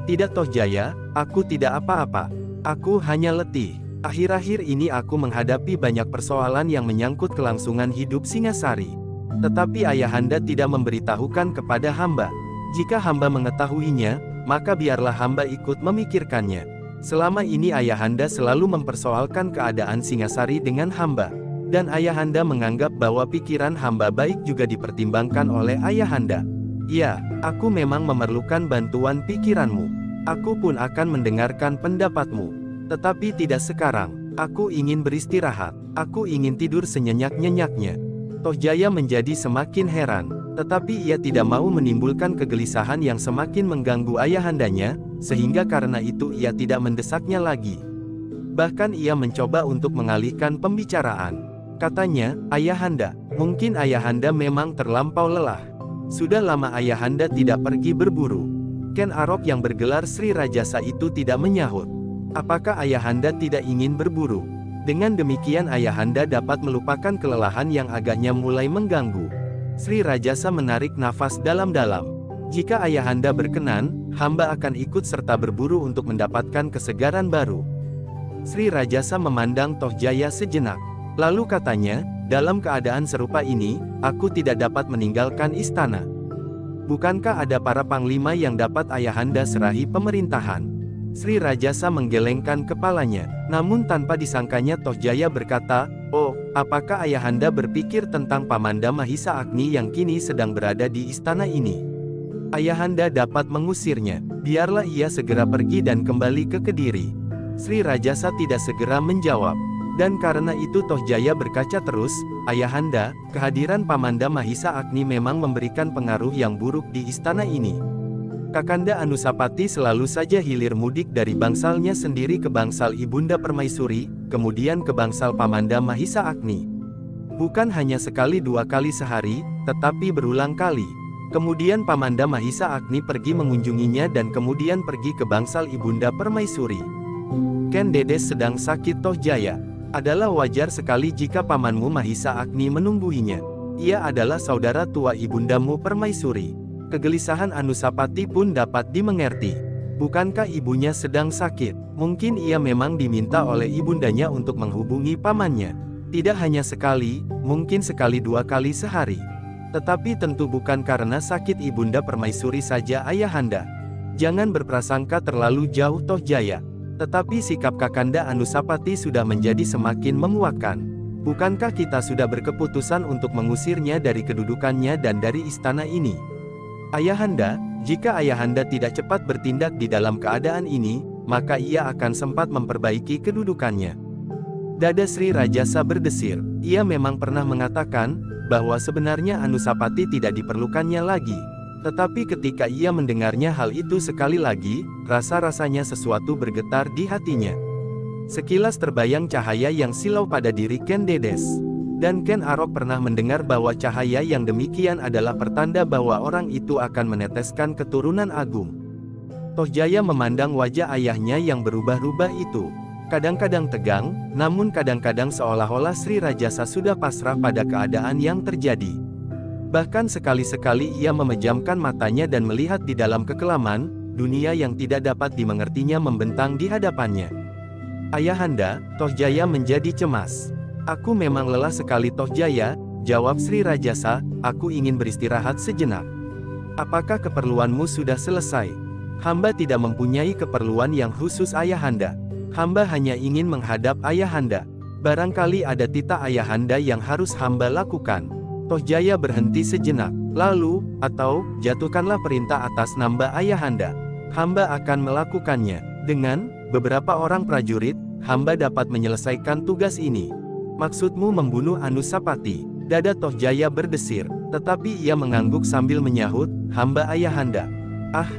Tidak Tohjaya, aku tidak apa-apa. Aku hanya letih. Akhir-akhir ini aku menghadapi banyak persoalan yang menyangkut kelangsungan hidup Singasari. Tetapi ayahanda tidak memberitahukan kepada hamba. Jika hamba mengetahuinya, maka biarlah hamba ikut memikirkannya. Selama ini ayahanda selalu mempersoalkan keadaan Singasari dengan hamba. Dan ayahanda menganggap bahwa pikiran hamba baik juga dipertimbangkan oleh ayahanda. Ya, aku memang memerlukan bantuan pikiranmu. Aku pun akan mendengarkan pendapatmu. Tetapi tidak sekarang. Aku ingin beristirahat. Aku ingin tidur senyenyak-nyenyaknya. Tohjaya menjadi semakin heran. Tetapi ia tidak mau menimbulkan kegelisahan yang semakin mengganggu ayahandanya, sehingga karena itu ia tidak mendesaknya lagi. Bahkan ia mencoba untuk mengalihkan pembicaraan. Katanya, ayahanda, mungkin ayahanda memang terlampau lelah. Sudah lama ayahanda tidak pergi berburu. Ken Arok yang bergelar Sri Rajasa itu tidak menyahut. Apakah ayahanda tidak ingin berburu? Dengan demikian ayahanda dapat melupakan kelelahan yang agaknya mulai mengganggu. Sri Rajasa menarik nafas dalam-dalam. Jika ayahanda berkenan, hamba akan ikut serta berburu untuk mendapatkan kesegaran baru. Sri Rajasa memandang Tohjaya sejenak. Lalu katanya, dalam keadaan serupa ini, aku tidak dapat meninggalkan istana. Bukankah ada para panglima yang dapat ayahanda serahi pemerintahan? Sri Rajasa menggelengkan kepalanya, namun tanpa disangkanya Tohjaya berkata, oh, Apakah Ayahanda berpikir tentang Pamanda Mahisa Agni yang kini sedang berada di istana ini? Ayahanda dapat mengusirnya. Biarlah ia segera pergi dan kembali ke Kediri. Sri Rajasa tidak segera menjawab. Dan karena itu Tohjaya berkaca terus, Ayahanda, kehadiran Pamanda Mahisa Agni memang memberikan pengaruh yang buruk di istana ini. Kakanda Anusapati selalu saja hilir mudik dari bangsalnya sendiri ke bangsal Ibunda Permaisuri, kemudian ke bangsal Pamanda Mahisa Agni. Bukan hanya sekali dua kali sehari, tetapi berulang kali. Kemudian Pamanda Mahisa Agni pergi mengunjunginya dan kemudian pergi ke bangsal Ibunda Permaisuri. Ken Dedes sedang sakit Tohjaya. Adalah wajar sekali jika pamanmu Mahisa Agni menungguinya. Ia adalah saudara tua ibundamu Permaisuri. Kegelisahan Anusapati pun dapat dimengerti. Bukankah ibunya sedang sakit? Mungkin ia memang diminta oleh ibundanya untuk menghubungi pamannya. Tidak hanya sekali, mungkin sekali dua kali sehari. Tetapi tentu bukan karena sakit Ibunda Permaisuri saja Ayahanda. Jangan berprasangka terlalu jauh Tohjaya. Tetapi sikap Kakanda Anusapati sudah menjadi semakin memuakkan. Bukankah kita sudah berkeputusan untuk mengusirnya dari kedudukannya dan dari istana ini? Ayahanda, jika Ayahanda tidak cepat bertindak di dalam keadaan ini, maka ia akan sempat memperbaiki kedudukannya. Dada Sri Rajasa berdesir. Ia memang pernah mengatakan bahwa sebenarnya Anusapati tidak diperlukannya lagi. Tetapi ketika ia mendengarnya hal itu sekali lagi, rasa-rasanya sesuatu bergetar di hatinya. Sekilas terbayang cahaya yang silau pada diri Ken Dedes. Dan Ken Arok pernah mendengar bahwa cahaya yang demikian adalah pertanda bahwa orang itu akan meneteskan keturunan agung. Tohjaya memandang wajah ayahnya yang berubah-ubah itu. Kadang-kadang tegang, namun kadang-kadang seolah-olah Sri Rajasa sudah pasrah pada keadaan yang terjadi. Bahkan sekali-sekali ia memejamkan matanya dan melihat di dalam kekelaman, dunia yang tidak dapat dimengertinya membentang di hadapannya. Ayahanda, Tohjaya menjadi cemas. Aku memang lelah sekali Tohjaya, jawab Sri Rajasa, aku ingin beristirahat sejenak. Apakah keperluanmu sudah selesai? Hamba tidak mempunyai keperluan yang khusus Ayahanda. Hamba hanya ingin menghadap Ayahanda. Barangkali ada titah Ayahanda yang harus hamba lakukan. Tohjaya berhenti sejenak. Lalu, atau, jatuhkanlah perintah atas nama Ayahanda. Hamba akan melakukannya. Dengan beberapa orang prajurit, hamba dapat menyelesaikan tugas ini. Maksudmu membunuh Anusapati? Dada Tohjaya berdesir, tetapi ia mengangguk sambil menyahut, hamba Ayahanda. Ah,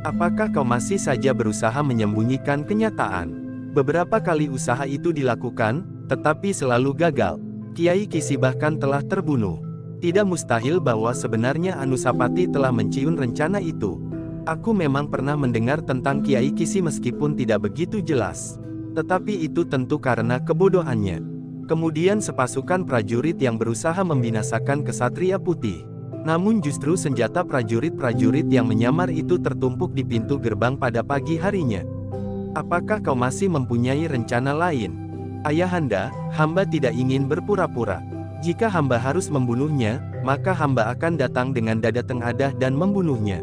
apakah kau masih saja berusaha menyembunyikan kenyataan? Beberapa kali usaha itu dilakukan, tetapi selalu gagal. Kiai Kisi bahkan telah terbunuh. Tidak mustahil bahwa sebenarnya Anusapati telah mencium rencana itu. Aku memang pernah mendengar tentang Kiai Kisi meskipun tidak begitu jelas. Tetapi itu tentu karena kebodohannya. Kemudian sepasukan prajurit yang berusaha membinasakan Kesatria Putih. Namun justru senjata prajurit-prajurit yang menyamar itu tertumpuk di pintu gerbang pada pagi harinya. Apakah kau masih mempunyai rencana lain? Ayahanda, hamba tidak ingin berpura-pura. Jika hamba harus membunuhnya, maka hamba akan datang dengan dada tengadah dan membunuhnya.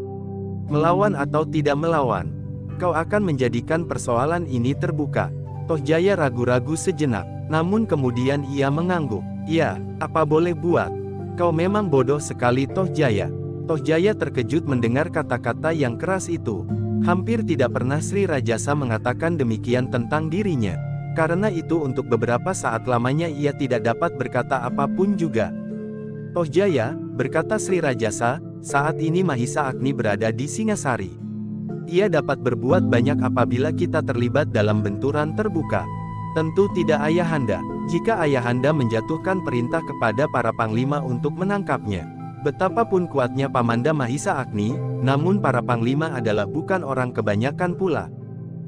Melawan atau tidak melawan, kau akan menjadikan persoalan ini terbuka. Tohjaya ragu-ragu sejenak, namun kemudian ia mengangguk. Ya, apa boleh buat? Kau memang bodoh sekali Tohjaya. Tohjaya terkejut mendengar kata-kata yang keras itu. Hampir tidak pernah Sri Rajasa mengatakan demikian tentang dirinya. Karena itu untuk beberapa saat lamanya ia tidak dapat berkata apapun juga. Tohjaya, berkata Sri Rajasa, saat ini Mahisa Agni berada di Singasari. Ia dapat berbuat banyak apabila kita terlibat dalam benturan terbuka. Tentu tidak Ayahanda, jika Ayahanda menjatuhkan perintah kepada para panglima untuk menangkapnya. Betapapun kuatnya Pamanda Mahisa Agni, namun para panglima adalah bukan orang kebanyakan pula.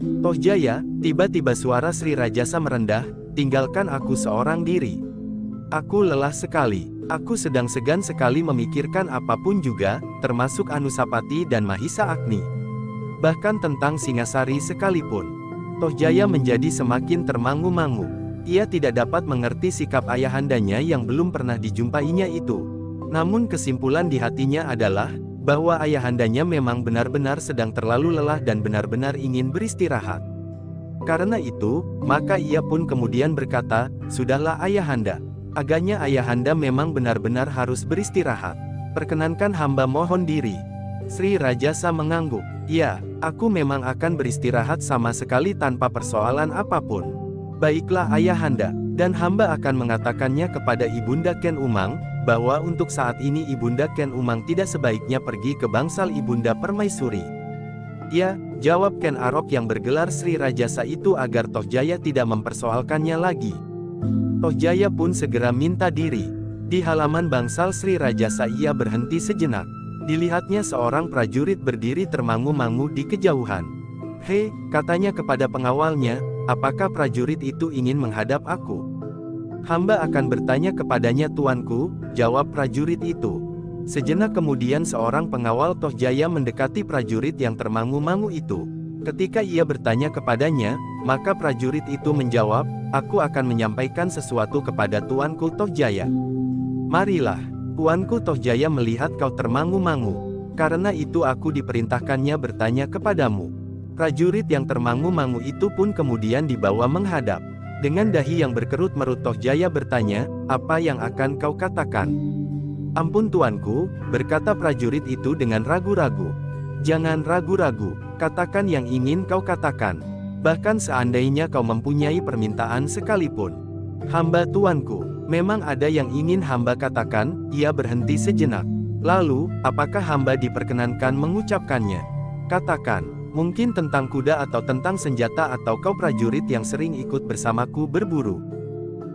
Tohjaya, tiba-tiba suara Sri Rajasa merendah, tinggalkan aku seorang diri. Aku lelah sekali. Aku sedang segan sekali memikirkan apapun juga, termasuk Anusapati dan Mahisa Agni. Bahkan tentang Singasari sekalipun. Tohjaya menjadi semakin termangu-mangu. Ia tidak dapat mengerti sikap ayahandanya yang belum pernah dijumpainya itu. Namun kesimpulan di hatinya adalah, bahwa ayahandanya memang benar-benar sedang terlalu lelah dan benar-benar ingin beristirahat. Karena itu, maka ia pun kemudian berkata, "Sudahlah ayahanda. Agaknya ayahanda memang benar-benar harus beristirahat. Perkenankan hamba mohon diri." Sri Rajasa mengangguk. "Ya, aku memang akan beristirahat sama sekali tanpa persoalan apapun." "Baiklah ayahanda, dan hamba akan mengatakannya kepada Ibunda Ken Umang, bahwa untuk saat ini Ibunda Ken Umang tidak sebaiknya pergi ke bangsal Ibunda Permaisuri." "Ya," jawab Ken Arok yang bergelar Sri Rajasa itu agar Toh Jaya tidak mempersoalkannya lagi. Toh Jaya pun segera minta diri. Di halaman bangsal Sri Rajasa ia berhenti sejenak. Dilihatnya seorang prajurit berdiri termangu-mangu di kejauhan. "Hei," katanya kepada pengawalnya, "apakah prajurit itu ingin menghadap aku?" "Hamba akan bertanya kepadanya tuanku," jawab prajurit itu. Sejenak kemudian seorang pengawal Toh Jaya mendekati prajurit yang termangu-mangu itu. Ketika ia bertanya kepadanya, maka prajurit itu menjawab, "Aku akan menyampaikan sesuatu kepada tuanku Toh Jaya." "Marilah, tuanku Toh Jaya melihat kau termangu-mangu. Karena itu aku diperintahkannya bertanya kepadamu." Prajurit yang termangu-mangu itu pun kemudian dibawa menghadap. Dengan dahi yang berkerut-merut Toh Jaya bertanya, "Apa yang akan kau katakan?" "Ampun tuanku," berkata prajurit itu dengan ragu-ragu. "Jangan ragu-ragu, katakan yang ingin kau katakan. Bahkan seandainya kau mempunyai permintaan sekalipun." "Hamba tuanku, memang ada yang ingin hamba katakan." Ia berhenti sejenak. "Lalu, apakah hamba diperkenankan mengucapkannya?" "Katakan, mungkin tentang kuda atau tentang senjata atau kau prajurit yang sering ikut bersamaku berburu."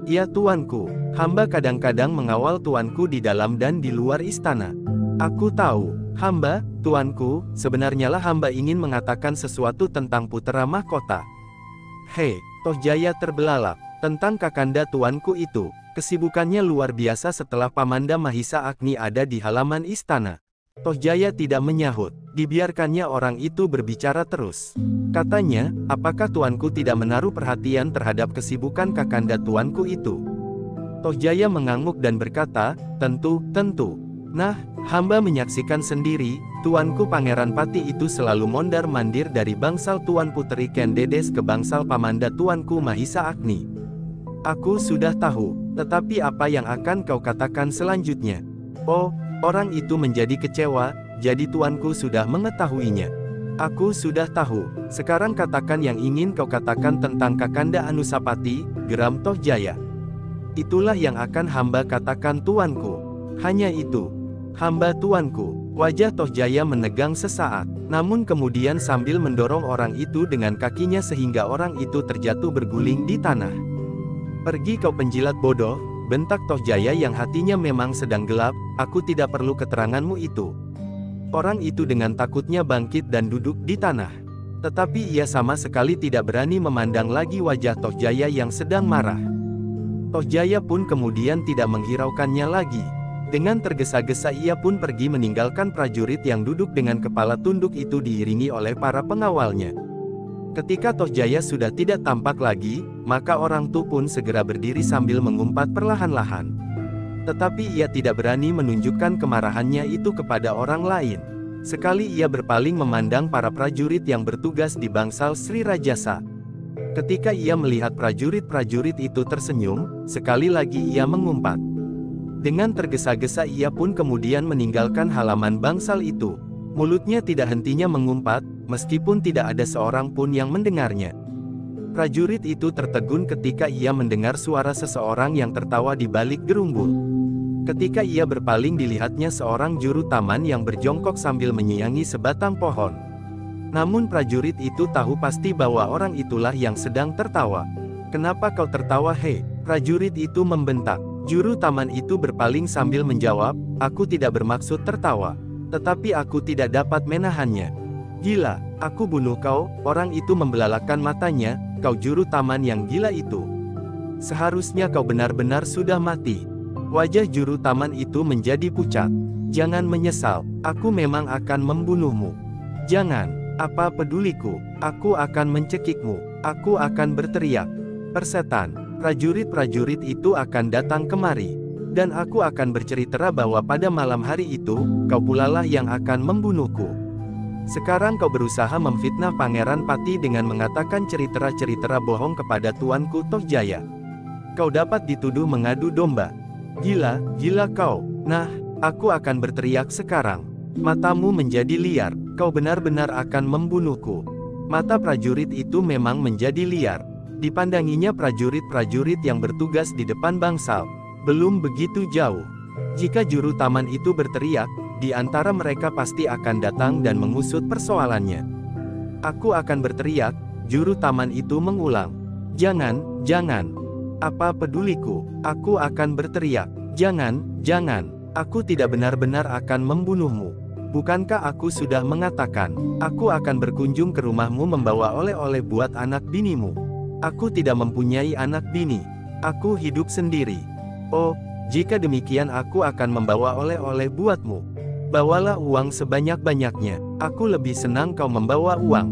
"Ya tuanku, hamba kadang-kadang mengawal tuanku di dalam dan di luar istana." "Aku tahu, hamba, tuanku, sebenarnya lah hamba ingin mengatakan sesuatu tentang putera mahkota." "Hei," Toh Jaya terbelalak, "tentang kakanda tuanku itu, kesibukannya luar biasa setelah Pamanda Mahisa Agni ada di halaman istana." Toh Jaya tidak menyahut, dibiarkannya orang itu berbicara terus. Katanya, "Apakah tuanku tidak menaruh perhatian terhadap kesibukan kakanda tuanku itu?" Toh Jaya mengangguk dan berkata, "Tentu, tentu. Nah, hamba menyaksikan sendiri, tuanku Pangeran Pati itu selalu mondar-mandir dari bangsal Tuan Puteri Ken Dedes ke bangsal Pamanda tuanku Mahisa Agni." "Aku sudah tahu, tetapi apa yang akan kau katakan selanjutnya?" "Oh," orang itu menjadi kecewa, "jadi tuanku sudah mengetahuinya." "Aku sudah tahu, sekarang katakan yang ingin kau katakan tentang Kakanda Anusapati," geram Toh Jaya. "Itulah yang akan hamba katakan tuanku. Hanya itu." "Hamba tuanku." Wajah Toh Jaya menegang sesaat, namun kemudian sambil mendorong orang itu dengan kakinya sehingga orang itu terjatuh berguling di tanah. "Pergi kau penjilat bodoh," bentak Toh Jaya yang hatinya memang sedang gelap, "aku tidak perlu keteranganmu itu." Orang itu dengan takutnya bangkit dan duduk di tanah. Tetapi ia sama sekali tidak berani memandang lagi wajah Toh Jaya yang sedang marah. Toh Jaya pun kemudian tidak menghiraukannya lagi. Dengan tergesa-gesa ia pun pergi meninggalkan prajurit yang duduk dengan kepala tunduk itu diiringi oleh para pengawalnya. Ketika Toh Jaya sudah tidak tampak lagi, maka orang itu pun segera berdiri sambil mengumpat perlahan-lahan. Tetapi ia tidak berani menunjukkan kemarahannya itu kepada orang lain. Sekali ia berpaling memandang para prajurit yang bertugas di bangsal Sri Rajasa. Ketika ia melihat prajurit-prajurit itu tersenyum, sekali lagi ia mengumpat. Dengan tergesa-gesa ia pun kemudian meninggalkan halaman bangsal itu. Mulutnya tidak hentinya mengumpat, meskipun tidak ada seorang pun yang mendengarnya. Prajurit itu tertegun ketika ia mendengar suara seseorang yang tertawa di balik gerumbul. Ketika ia berpaling dilihatnya seorang juru taman yang berjongkok sambil menyiangi sebatang pohon. Namun prajurit itu tahu pasti bahwa orang itulah yang sedang tertawa. "Kenapa kau tertawa, hei?" prajurit itu membentak. Juru taman itu berpaling sambil menjawab, "Aku tidak bermaksud tertawa. Tetapi aku tidak dapat menahannya." "Gila, aku bunuh kau." Orang itu membelalakkan matanya, "Kau juru taman yang gila itu. Seharusnya kau benar-benar sudah mati." Wajah juru taman itu menjadi pucat. "Jangan menyesal, aku memang akan membunuhmu." "Jangan, apa peduliku, aku akan mencekikmu, aku akan berteriak, 'Persetan!' Prajurit-prajurit itu akan datang kemari. Dan aku akan bercerita bahwa pada malam hari itu, kau pulalah yang akan membunuhku." Sekarang kau berusaha memfitnah Pangeran Pati dengan mengatakan cerita-cerita bohong kepada Tuanku Tohjaya. Kau dapat dituduh mengadu domba. Gila, gila kau. Nah, aku akan berteriak sekarang. Matamu menjadi liar, kau benar-benar akan membunuhku. Mata prajurit itu memang menjadi liar. Dipandanginya prajurit-prajurit yang bertugas di depan bangsal. Belum begitu jauh. Jika juru taman itu berteriak, di antara mereka pasti akan datang dan mengusut persoalannya. Aku akan berteriak, juru taman itu mengulang. Jangan, jangan. Apa peduliku, aku akan berteriak. Jangan, jangan. Aku tidak benar-benar akan membunuhmu. Bukankah aku sudah mengatakan, aku akan berkunjung ke rumahmu membawa oleh-oleh buat anak binimu. Aku tidak mempunyai anak bini. Aku hidup sendiri. Oh, jika demikian aku akan membawa oleh-oleh buatmu. Bawalah uang sebanyak-banyaknya. Aku lebih senang kau membawa uang.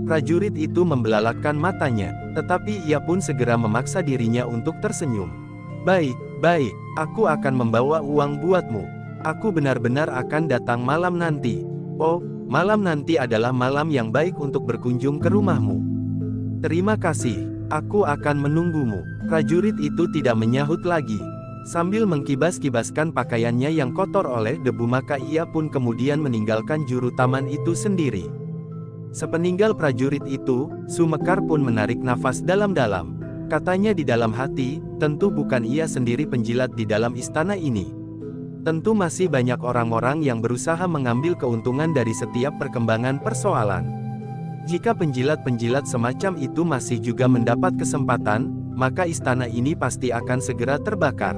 Prajurit itu membelalakkan matanya, tetapi ia pun segera memaksa dirinya untuk tersenyum. Baik, baik, aku akan membawa uang buatmu. Aku benar-benar akan datang malam nanti. Oh, malam nanti adalah malam yang baik untuk berkunjung ke rumahmu. Terima kasih, aku akan menunggumu. Prajurit itu tidak menyahut lagi. Sambil mengkibas-kibaskan pakaiannya yang kotor oleh debu, maka ia pun kemudian meninggalkan juru taman itu sendiri. Sepeninggal prajurit itu, Sumekar pun menarik nafas dalam-dalam. Katanya di dalam hati, tentu bukan ia sendiri penjilat di dalam istana ini. Tentu masih banyak orang-orang yang berusaha mengambil keuntungan dari setiap perkembangan persoalan. Jika penjilat-penjilat semacam itu masih juga mendapat kesempatan, maka istana ini pasti akan segera terbakar.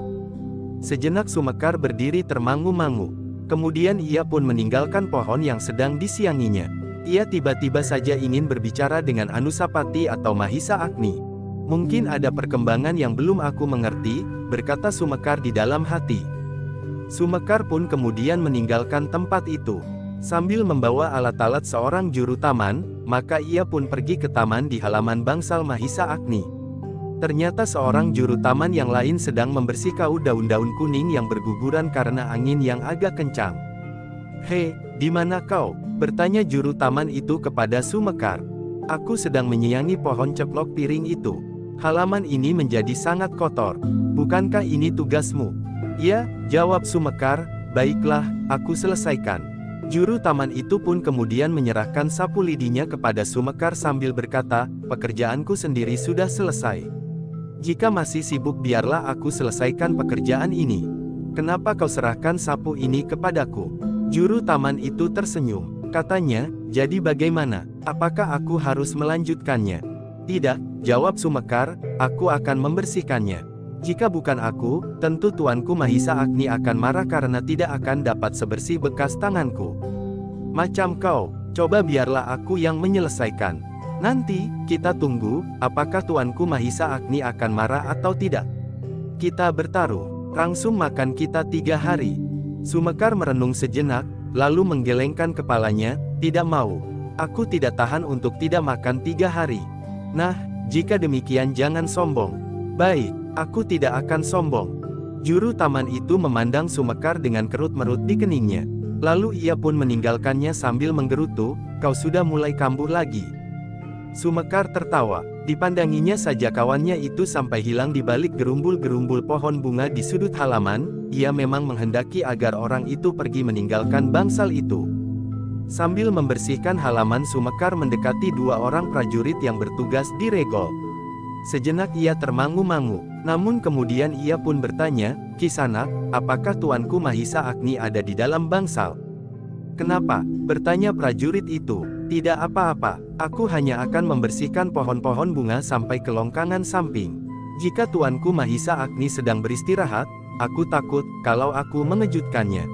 Sejenak Sumekar berdiri termangu-mangu. Kemudian ia pun meninggalkan pohon yang sedang disianginya. Ia tiba-tiba saja ingin berbicara dengan Anusapati atau Mahisa Agni. Mungkin ada perkembangan yang belum aku mengerti, berkata Sumekar di dalam hati. Sumekar pun kemudian meninggalkan tempat itu. Sambil membawa alat-alat seorang juru taman, maka ia pun pergi ke taman di halaman bangsal Mahisa Agni. Ternyata seorang juru taman yang lain sedang membersihkan daun-daun kuning yang berguguran karena angin yang agak kencang. "Hei, di mana kau?" bertanya juru taman itu kepada Sumekar. "Aku sedang menyiangi pohon ceplok piring itu. Halaman ini menjadi sangat kotor. Bukankah ini tugasmu?" "Ya," jawab Sumekar, "baiklah, aku selesaikan." Juru taman itu pun kemudian menyerahkan sapu lidinya kepada Sumekar sambil berkata, "Pekerjaanku sendiri sudah selesai. Jika masih sibuk biarlah aku selesaikan pekerjaan ini. Kenapa kau serahkan sapu ini kepadaku?" Juru taman itu tersenyum. Katanya, "Jadi bagaimana? Apakah aku harus melanjutkannya?" "Tidak," jawab Sumekar, "aku akan membersihkannya. Jika bukan aku, tentu Tuanku Mahisa Agni akan marah karena tidak akan dapat sebersih bekas tanganku. Macam kau, coba biarlah aku yang menyelesaikan. Nanti, kita tunggu, apakah Tuanku Mahisa Agni akan marah atau tidak. Kita bertaruh, langsung makan kita 3 hari. Sumekar merenung sejenak, lalu menggelengkan kepalanya, "Tidak mau. Aku tidak tahan untuk tidak makan 3 hari. Nah, jika demikian jangan sombong." "Baik. Aku tidak akan sombong." Juru taman itu memandang Sumekar dengan kerut-merut di keningnya. Lalu ia pun meninggalkannya sambil menggerutu, "Kau sudah mulai kambuh lagi." Sumekar tertawa. Dipandanginya saja kawannya itu sampai hilang di balik gerumbul-gerumbul pohon bunga di sudut halaman. Ia memang menghendaki agar orang itu pergi meninggalkan bangsal itu. Sambil membersihkan halaman, Sumekar mendekati 2 orang prajurit yang bertugas di regol. Sejenak ia termangu-mangu, namun kemudian ia pun bertanya, "Kisanak, apakah Tuanku Mahisa Agni ada di dalam bangsal?" "Kenapa?" bertanya prajurit itu. "Tidak apa-apa, aku hanya akan membersihkan pohon-pohon bunga sampai ke longkangan samping. Jika Tuanku Mahisa Agni sedang beristirahat, aku takut kalau aku mengejutkannya.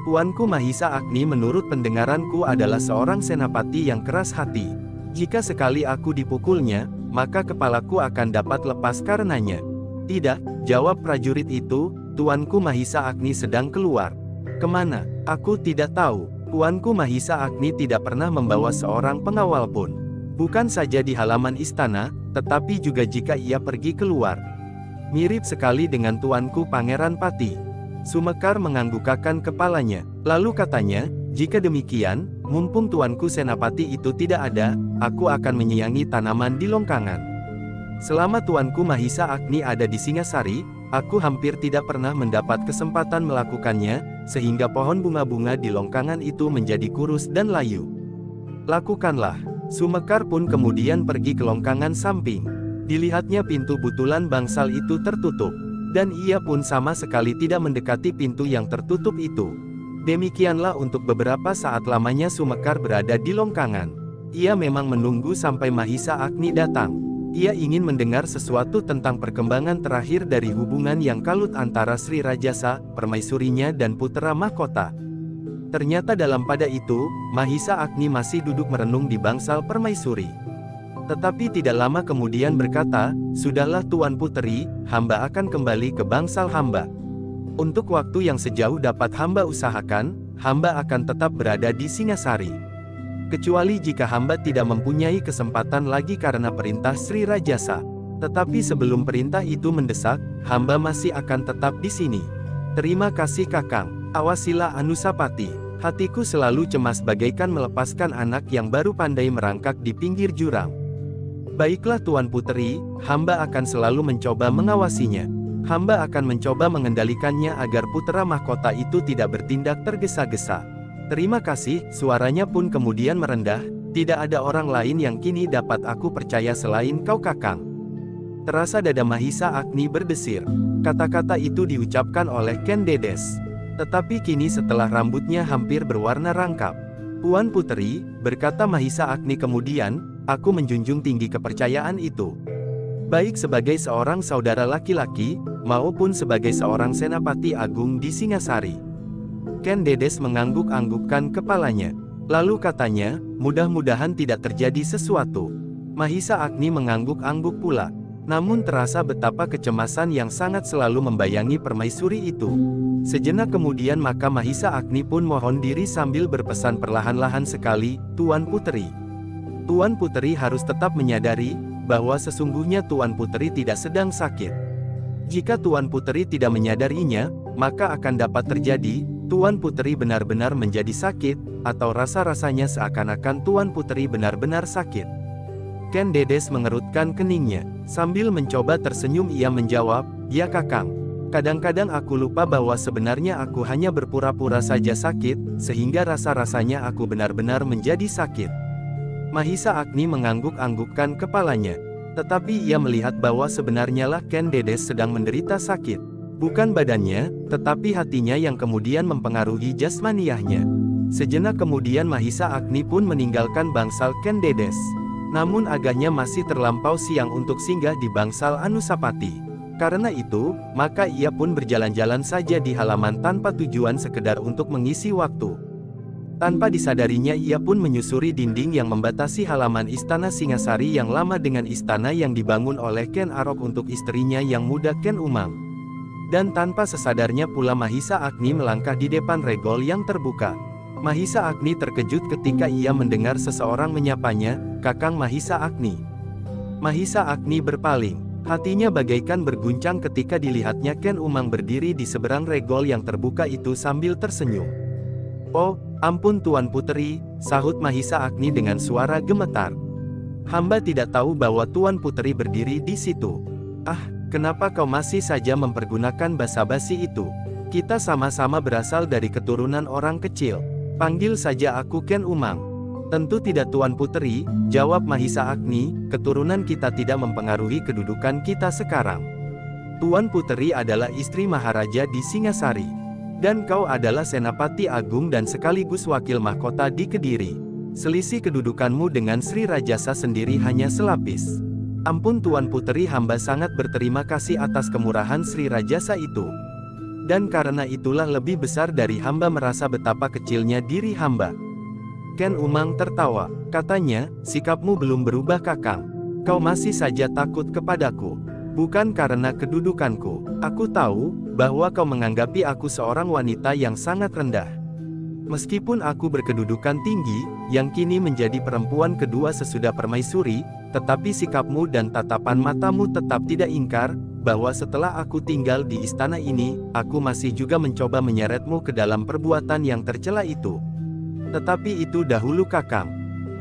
Tuanku Mahisa Agni menurut pendengaranku adalah seorang senapati yang keras hati. Jika sekali aku dipukulnya, maka kepalaku akan dapat lepas karenanya." "Tidak," jawab prajurit itu, "Tuanku Mahisa Agni sedang keluar." "Kemana?" "Aku tidak tahu. Tuanku Mahisa Agni tidak pernah membawa seorang pengawal pun. Bukan saja di halaman istana, tetapi juga jika ia pergi keluar. Mirip sekali dengan tuanku Pangeran Pati." Sumekar menganggukkan kepalanya. Lalu katanya, Jika demikian, mumpung tuanku Senapati itu tidak ada, aku akan menyiangi tanaman di Longkangan. Selama tuanku Mahisa Agni ada di Singasari, aku hampir tidak pernah mendapat kesempatan melakukannya, sehingga pohon bunga-bunga di Longkangan itu menjadi kurus dan layu. Lakukanlah. Sumekar pun kemudian pergi ke Longkangan samping. Dilihatnya pintu butulan bangsal itu tertutup. Dan ia pun sama sekali tidak mendekati pintu yang tertutup itu. Demikianlah untuk beberapa saat lamanya Sumekar berada di Longkangan. Ia memang menunggu sampai Mahisa Agni datang. Ia ingin mendengar sesuatu tentang perkembangan terakhir dari hubungan yang kalut antara Sri Rajasa, permaisurinya dan putera mahkota. Ternyata dalam pada itu, Mahisa Agni masih duduk merenung di bangsal permaisuri. Tetapi tidak lama kemudian berkata, "Sudahlah Tuan Puteri, hamba akan kembali ke bangsal hamba. Untuk waktu yang sejauh dapat hamba usahakan, hamba akan tetap berada di Singasari. Kecuali jika hamba tidak mempunyai kesempatan lagi karena perintah Sri Rajasa. Tetapi sebelum perintah itu mendesak, hamba masih akan tetap di sini. Terima kasih Kakang, awasilah Anusapati. Hatiku selalu cemas bagaikan melepaskan anak yang baru pandai merangkak di pinggir jurang. Baiklah Tuan Puteri, hamba akan selalu mencoba mengawasinya. Hamba akan mencoba mengendalikannya agar putera mahkota itu tidak bertindak tergesa-gesa. Terima kasih." Suaranya pun kemudian merendah, "Tidak ada orang lain yang kini dapat aku percaya selain kau Kakang." Terasa dada Mahisa Agni berdesir. Kata-kata itu diucapkan oleh Ken Dedes. Tetapi kini setelah rambutnya hampir berwarna rangkap. "Tuan Puteri," berkata Mahisa Agni kemudian, "aku menjunjung tinggi kepercayaan itu. Baik sebagai seorang saudara laki-laki, maupun sebagai seorang Senapati Agung di Singasari." Ken Dedes mengangguk-anggukkan kepalanya. Lalu katanya, "Mudah-mudahan tidak terjadi sesuatu." Mahisa Agni mengangguk-angguk pula. Namun terasa betapa kecemasan yang sangat selalu membayangi permaisuri itu. Sejenak kemudian maka Mahisa Agni pun mohon diri sambil berpesan perlahan-lahan sekali, "Tuan Puteri. Tuan Puteri harus tetap menyadari, bahwa sesungguhnya Tuan Puteri tidak sedang sakit. Jika Tuan Puteri tidak menyadarinya, maka akan dapat terjadi, Tuan Puteri benar-benar menjadi sakit, atau rasa-rasanya seakan-akan Tuan Puteri benar-benar sakit." Ken Dedes mengerutkan keningnya. Sambil mencoba tersenyum ia menjawab, "Ya Kakang. Kadang-kadang aku lupa bahwa sebenarnya aku hanya berpura-pura saja sakit, sehingga rasa-rasanya aku benar-benar menjadi sakit." Mahisa Agni mengangguk-anggukkan kepalanya. Tetapi ia melihat bahwa sebenarnya lah Ken Dedes sedang menderita sakit. Bukan badannya, tetapi hatinya yang kemudian mempengaruhi jasmaniahnya. Sejenak kemudian Mahisa Agni pun meninggalkan bangsal Ken Dedes. Namun agaknya masih terlampau siang untuk singgah di bangsal Anusapati. Karena itu, maka ia pun berjalan-jalan saja di halaman tanpa tujuan sekedar untuk mengisi waktu. Tanpa disadarinya ia pun menyusuri dinding yang membatasi halaman istana Singasari yang lama dengan istana yang dibangun oleh Ken Arok untuk istrinya yang muda Ken Umang. Dan tanpa sesadarnya pula Mahisa Agni melangkah di depan regol yang terbuka. Mahisa Agni terkejut ketika ia mendengar seseorang menyapanya, "Kakang Mahisa Agni." Mahisa Agni berpaling. Hatinya bagaikan berguncang ketika dilihatnya Ken Umang berdiri di seberang regol yang terbuka itu sambil tersenyum. "Oh, ampun Tuan Puteri," sahut Mahisa Agni dengan suara gemetar. "Hamba tidak tahu bahwa Tuan Puteri berdiri di situ." "Ah, kenapa kau masih saja mempergunakan basa-basi itu? Kita sama-sama berasal dari keturunan orang kecil. Panggil saja aku Ken Umang." "Tentu tidak Tuan Puteri," jawab Mahisa Agni, "keturunan kita tidak mempengaruhi kedudukan kita sekarang. Tuan Puteri adalah istri Maharaja di Singasari. Dan kau adalah Senapati Agung dan sekaligus wakil mahkota di Kediri. Selisih kedudukanmu dengan Sri Rajasa sendiri hanya selapis. Ampun Tuan Puteri, hamba sangat berterima kasih atas kemurahan Sri Rajasa itu. Dan karena itulah lebih besar dari hamba merasa betapa kecilnya diri hamba." Ken Umang tertawa. Katanya, "Sikapmu belum berubah Kakang. Kau masih saja takut kepadaku. Bukan karena kedudukanku. Aku tahu, bahwa kau menganggapi aku seorang wanita yang sangat rendah. Meskipun aku berkedudukan tinggi, yang kini menjadi perempuan kedua sesudah permaisuri, tetapi sikapmu dan tatapan matamu tetap tidak ingkar, bahwa setelah aku tinggal di istana ini, aku masih juga mencoba menyeretmu ke dalam perbuatan yang tercela itu. Tetapi itu dahulu Kakang.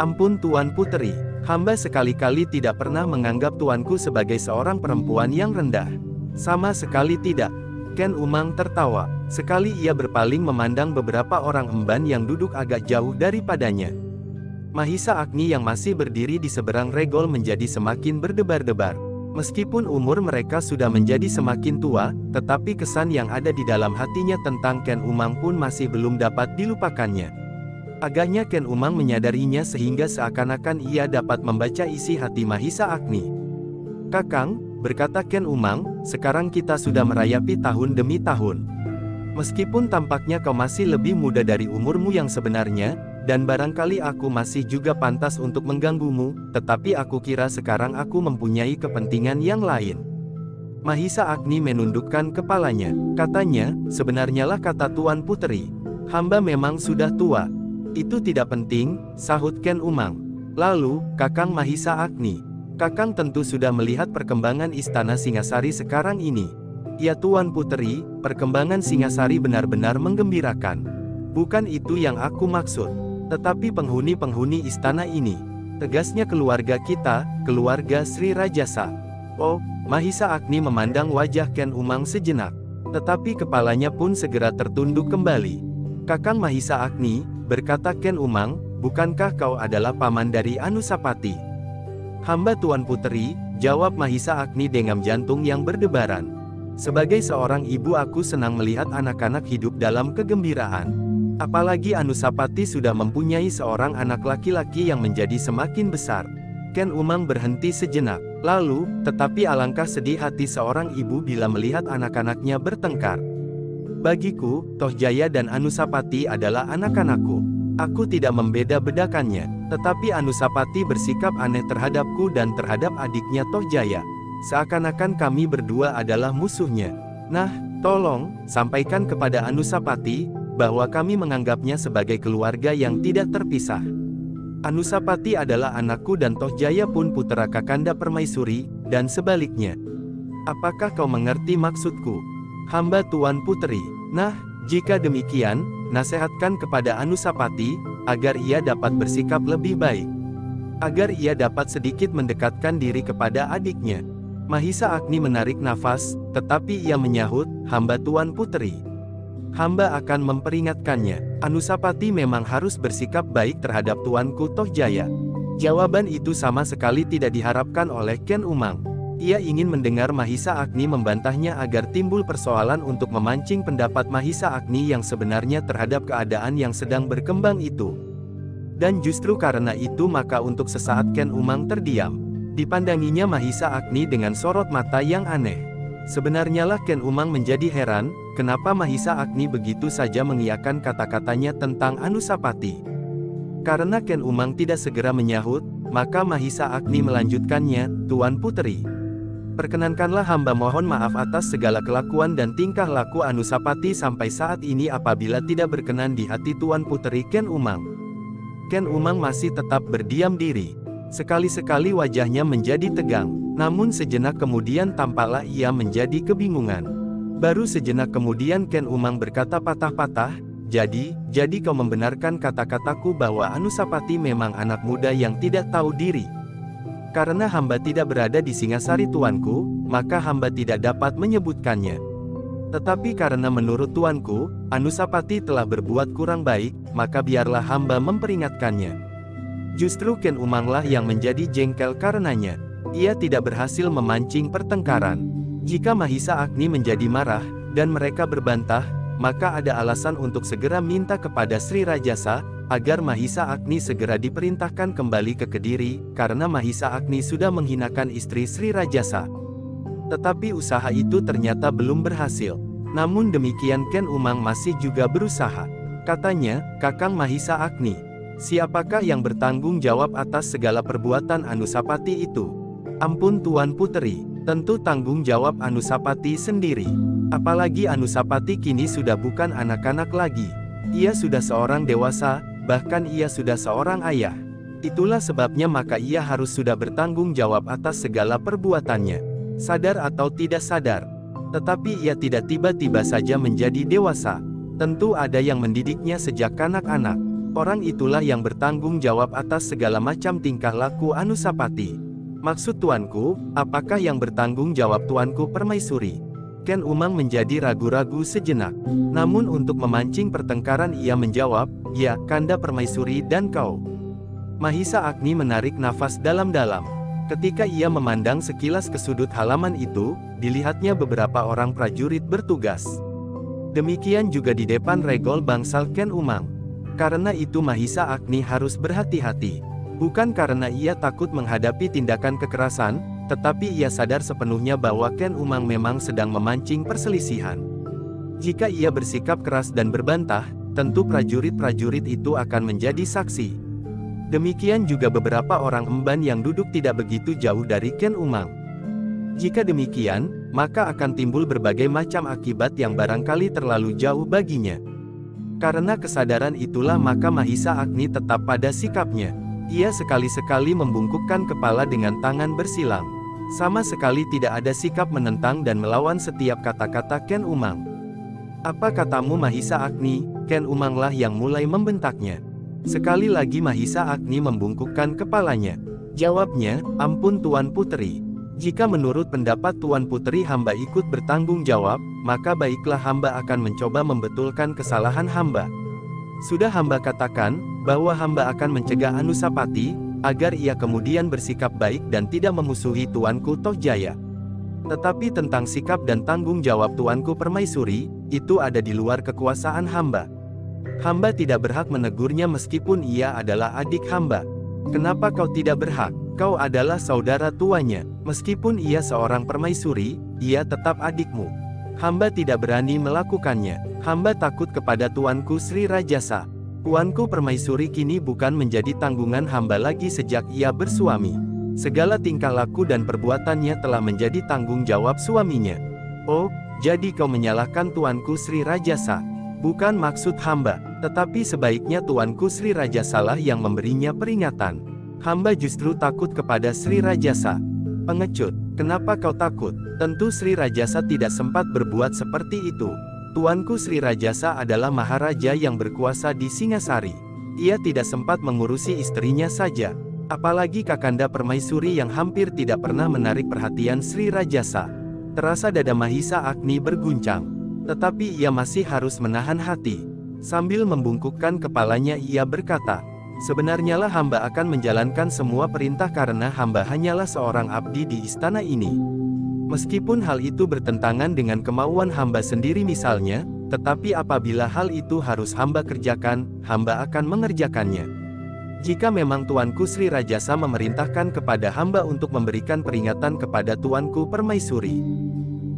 Ampun Tuan Puteri, hamba sekali-kali tidak pernah menganggap tuanku sebagai seorang perempuan yang rendah. Sama sekali tidak. Ken Umang tertawa. Sekali ia berpaling memandang beberapa orang emban yang duduk agak jauh daripadanya. Mahisa Agni yang masih berdiri di seberang regol menjadi semakin berdebar-debar. Meskipun umur mereka sudah menjadi semakin tua, tetapi kesan yang ada di dalam hatinya tentang Ken Umang pun masih belum dapat dilupakannya. Agaknya Ken Umang menyadarinya sehingga seakan-akan ia dapat membaca isi hati Mahisa Agni. "Kakang," berkata Ken Umang, "sekarang kita sudah merayapi tahun demi tahun. Meskipun tampaknya kau masih lebih muda dari umurmu yang sebenarnya, dan barangkali aku masih juga pantas untuk mengganggumu, tetapi aku kira sekarang aku mempunyai kepentingan yang lain." Mahisa Agni menundukkan kepalanya. Katanya, "Sebenarnya lah," kata Tuan Puteri, "hamba memang sudah tua." "Itu tidak penting," sahut Ken Umang. "Lalu, Kakang Mahisa Agni, Kakang tentu sudah melihat perkembangan Istana Singasari sekarang ini." "Ya Tuan Puteri, perkembangan Singasari benar-benar menggembirakan. Bukan itu yang aku maksud. Tetapi penghuni-penghuni istana ini," tegasnya, "keluarga kita, keluarga Sri Rajasa." "Oh," Mahisa Agni memandang wajah Ken Umang sejenak. Tetapi kepalanya pun segera tertunduk kembali. "Kakang Mahisa Agni," berkata Ken Umang, "bukankah kau adalah paman dari Anusapati?" "Hamba Tuan Puteri," jawab Mahisa Agni dengan jantung yang berdebaran. "Sebagai seorang ibu aku senang melihat anak-anak hidup dalam kegembiraan. Apalagi Anusapati sudah mempunyai seorang anak laki-laki yang menjadi semakin besar." Ken Umang berhenti sejenak. Lalu, "Tetapi alangkah sedih hati seorang ibu bila melihat anak-anaknya bertengkar. Bagiku, Tohjaya dan Anusapati adalah anak-anakku. Aku tidak membeda-bedakannya. Tetapi Anusapati bersikap aneh terhadapku dan terhadap adiknya Tohjaya. Seakan-akan kami berdua adalah musuhnya. Nah, tolong, sampaikan kepada Anusapati bahwa kami menganggapnya sebagai keluarga yang tidak terpisah. Anusapati adalah anakku dan Tohjaya pun putera Kakanda Permaisuri, dan sebaliknya. Apakah kau mengerti maksudku? Hamba Tuan Puteri." "Nah, jika demikian, nasihatkan kepada Anusapati, agar ia dapat bersikap lebih baik. Agar ia dapat sedikit mendekatkan diri kepada adiknya." Mahisa Agni menarik nafas, tetapi ia menyahut, "Hamba Tuan Puteri. Hamba akan memperingatkannya. Anusapati memang harus bersikap baik terhadap tuanku Tohjaya." Jawaban itu sama sekali tidak diharapkan oleh Ken Umang. Ia ingin mendengar Mahisa Agni membantahnya agar timbul persoalan untuk memancing pendapat Mahisa Agni yang sebenarnya terhadap keadaan yang sedang berkembang itu. Dan justru karena itu maka untuk sesaat Ken Umang terdiam. Dipandanginya Mahisa Agni dengan sorot mata yang aneh. Sebenarnya lah Ken Umang menjadi heran, kenapa Mahisa Agni begitu saja mengiyakan kata-katanya tentang Anusapati. Karena Ken Umang tidak segera menyahut, maka Mahisa Agni melanjutkannya, "Tuan Puteri, perkenankanlah hamba mohon maaf atas segala kelakuan dan tingkah laku Anusapati sampai saat ini apabila tidak berkenan di hati Tuan Puteri Ken Umang." Ken Umang masih tetap berdiam diri. Sekali-sekali wajahnya menjadi tegang, namun sejenak kemudian tampaklah ia menjadi kebingungan. Baru sejenak kemudian Ken Umang berkata patah-patah, Jadi kau membenarkan kata-kataku bahwa Anusapati memang anak muda yang tidak tahu diri. Karena hamba tidak berada di Singasari tuanku, maka hamba tidak dapat menyebutkannya. Tetapi karena menurut tuanku, Anusapati telah berbuat kurang baik, maka biarlah hamba memperingatkannya." Justru Ken Umanglah yang menjadi jengkel karenanya. Ia tidak berhasil memancing pertengkaran. Jika Mahisa Agni menjadi marah, dan mereka berbantah, maka ada alasan untuk segera minta kepada Sri Rajasa, agar Mahisa Agni segera diperintahkan kembali ke Kediri, karena Mahisa Agni sudah menghinakan istri Sri Rajasa. Tetapi usaha itu ternyata belum berhasil. Namun demikian Ken Umang masih juga berusaha. Katanya, "Kakang Mahisa Agni, siapakah yang bertanggung jawab atas segala perbuatan Anusapati itu?" "Ampun Tuan Puteri, tentu tanggung jawab Anusapati sendiri. Apalagi Anusapati kini sudah bukan anak-anak lagi. Ia sudah seorang dewasa, bahkan ia sudah seorang ayah. Itulah sebabnya maka ia harus sudah bertanggung jawab atas segala perbuatannya. Sadar atau tidak sadar. Tetapi ia tidak tiba-tiba saja menjadi dewasa. Tentu ada yang mendidiknya sejak kanak-kanak. Orang itulah yang bertanggung jawab atas segala macam tingkah laku Anusapati. Maksud tuanku, apakah yang bertanggung jawab tuanku Permaisuri? Ken Umang menjadi ragu-ragu sejenak. Namun untuk memancing pertengkaran ia menjawab, ya, Kanda Permaisuri dan kau. Mahisa Agni menarik nafas dalam-dalam. Ketika ia memandang sekilas ke sudut halaman itu, dilihatnya beberapa orang prajurit bertugas. Demikian juga di depan regol bangsal Ken Umang. Karena itu Mahisa Agni harus berhati-hati. Bukan karena ia takut menghadapi tindakan kekerasan, tetapi ia sadar sepenuhnya bahwa Ken Umang memang sedang memancing perselisihan. Jika ia bersikap keras dan berbantah, tentu prajurit-prajurit itu akan menjadi saksi. Demikian juga beberapa orang emban yang duduk tidak begitu jauh dari Ken Umang. Jika demikian, maka akan timbul berbagai macam akibat yang barangkali terlalu jauh baginya. Karena kesadaran itulah maka Mahisa Agni tetap pada sikapnya. Ia sekali-sekali membungkukkan kepala dengan tangan bersilang. Sama sekali tidak ada sikap menentang dan melawan setiap kata-kata Ken Umang. Apa katamu Mahisa Agni? Ken Umanglah yang mulai membentaknya. Sekali lagi Mahisa Agni membungkukkan kepalanya. Jawabnya, ampun Tuan Puteri. Jika menurut pendapat Tuan Puteri hamba ikut bertanggung jawab, maka baiklah hamba akan mencoba membetulkan kesalahan hamba. Sudah hamba katakan, bahwa hamba akan mencegah Anusapati, agar ia kemudian bersikap baik dan tidak memusuhi Tuanku Tohjaya. Tetapi tentang sikap dan tanggung jawab Tuanku Permaisuri, itu ada di luar kekuasaan hamba. Hamba tidak berhak menegurnya meskipun ia adalah adik hamba. Kenapa kau tidak berhak? Kau adalah saudara tuanya. Meskipun ia seorang permaisuri, ia tetap adikmu. Hamba tidak berani melakukannya. Hamba takut kepada tuanku Sri Rajasa. Tuanku Permaisuri kini bukan menjadi tanggungan hamba lagi sejak ia bersuami. Segala tingkah laku dan perbuatannya telah menjadi tanggung jawab suaminya. Oh, jadi kau menyalahkan tuanku Sri Rajasa? Bukan maksud hamba, tetapi sebaiknya tuanku Sri Rajasalah yang memberinya peringatan. Hamba justru takut kepada Sri Rajasa. Pengecut, kenapa kau takut? Tentu Sri Rajasa tidak sempat berbuat seperti itu. Tuanku Sri Rajasa adalah maharaja yang berkuasa di Singasari. Ia tidak sempat mengurusi istrinya saja. Apalagi Kakanda Permaisuri yang hampir tidak pernah menarik perhatian Sri Rajasa. Terasa dada Mahisa Agni berguncang. Tetapi ia masih harus menahan hati. Sambil membungkukkan kepalanya ia berkata, sebenarnya lah hamba akan menjalankan semua perintah karena hamba hanyalah seorang abdi di istana ini. Meskipun hal itu bertentangan dengan kemauan hamba sendiri misalnya, tetapi apabila hal itu harus hamba kerjakan, hamba akan mengerjakannya. Jika memang Tuanku Sri Rajasa memerintahkan kepada hamba untuk memberikan peringatan kepada Tuanku Permaisuri.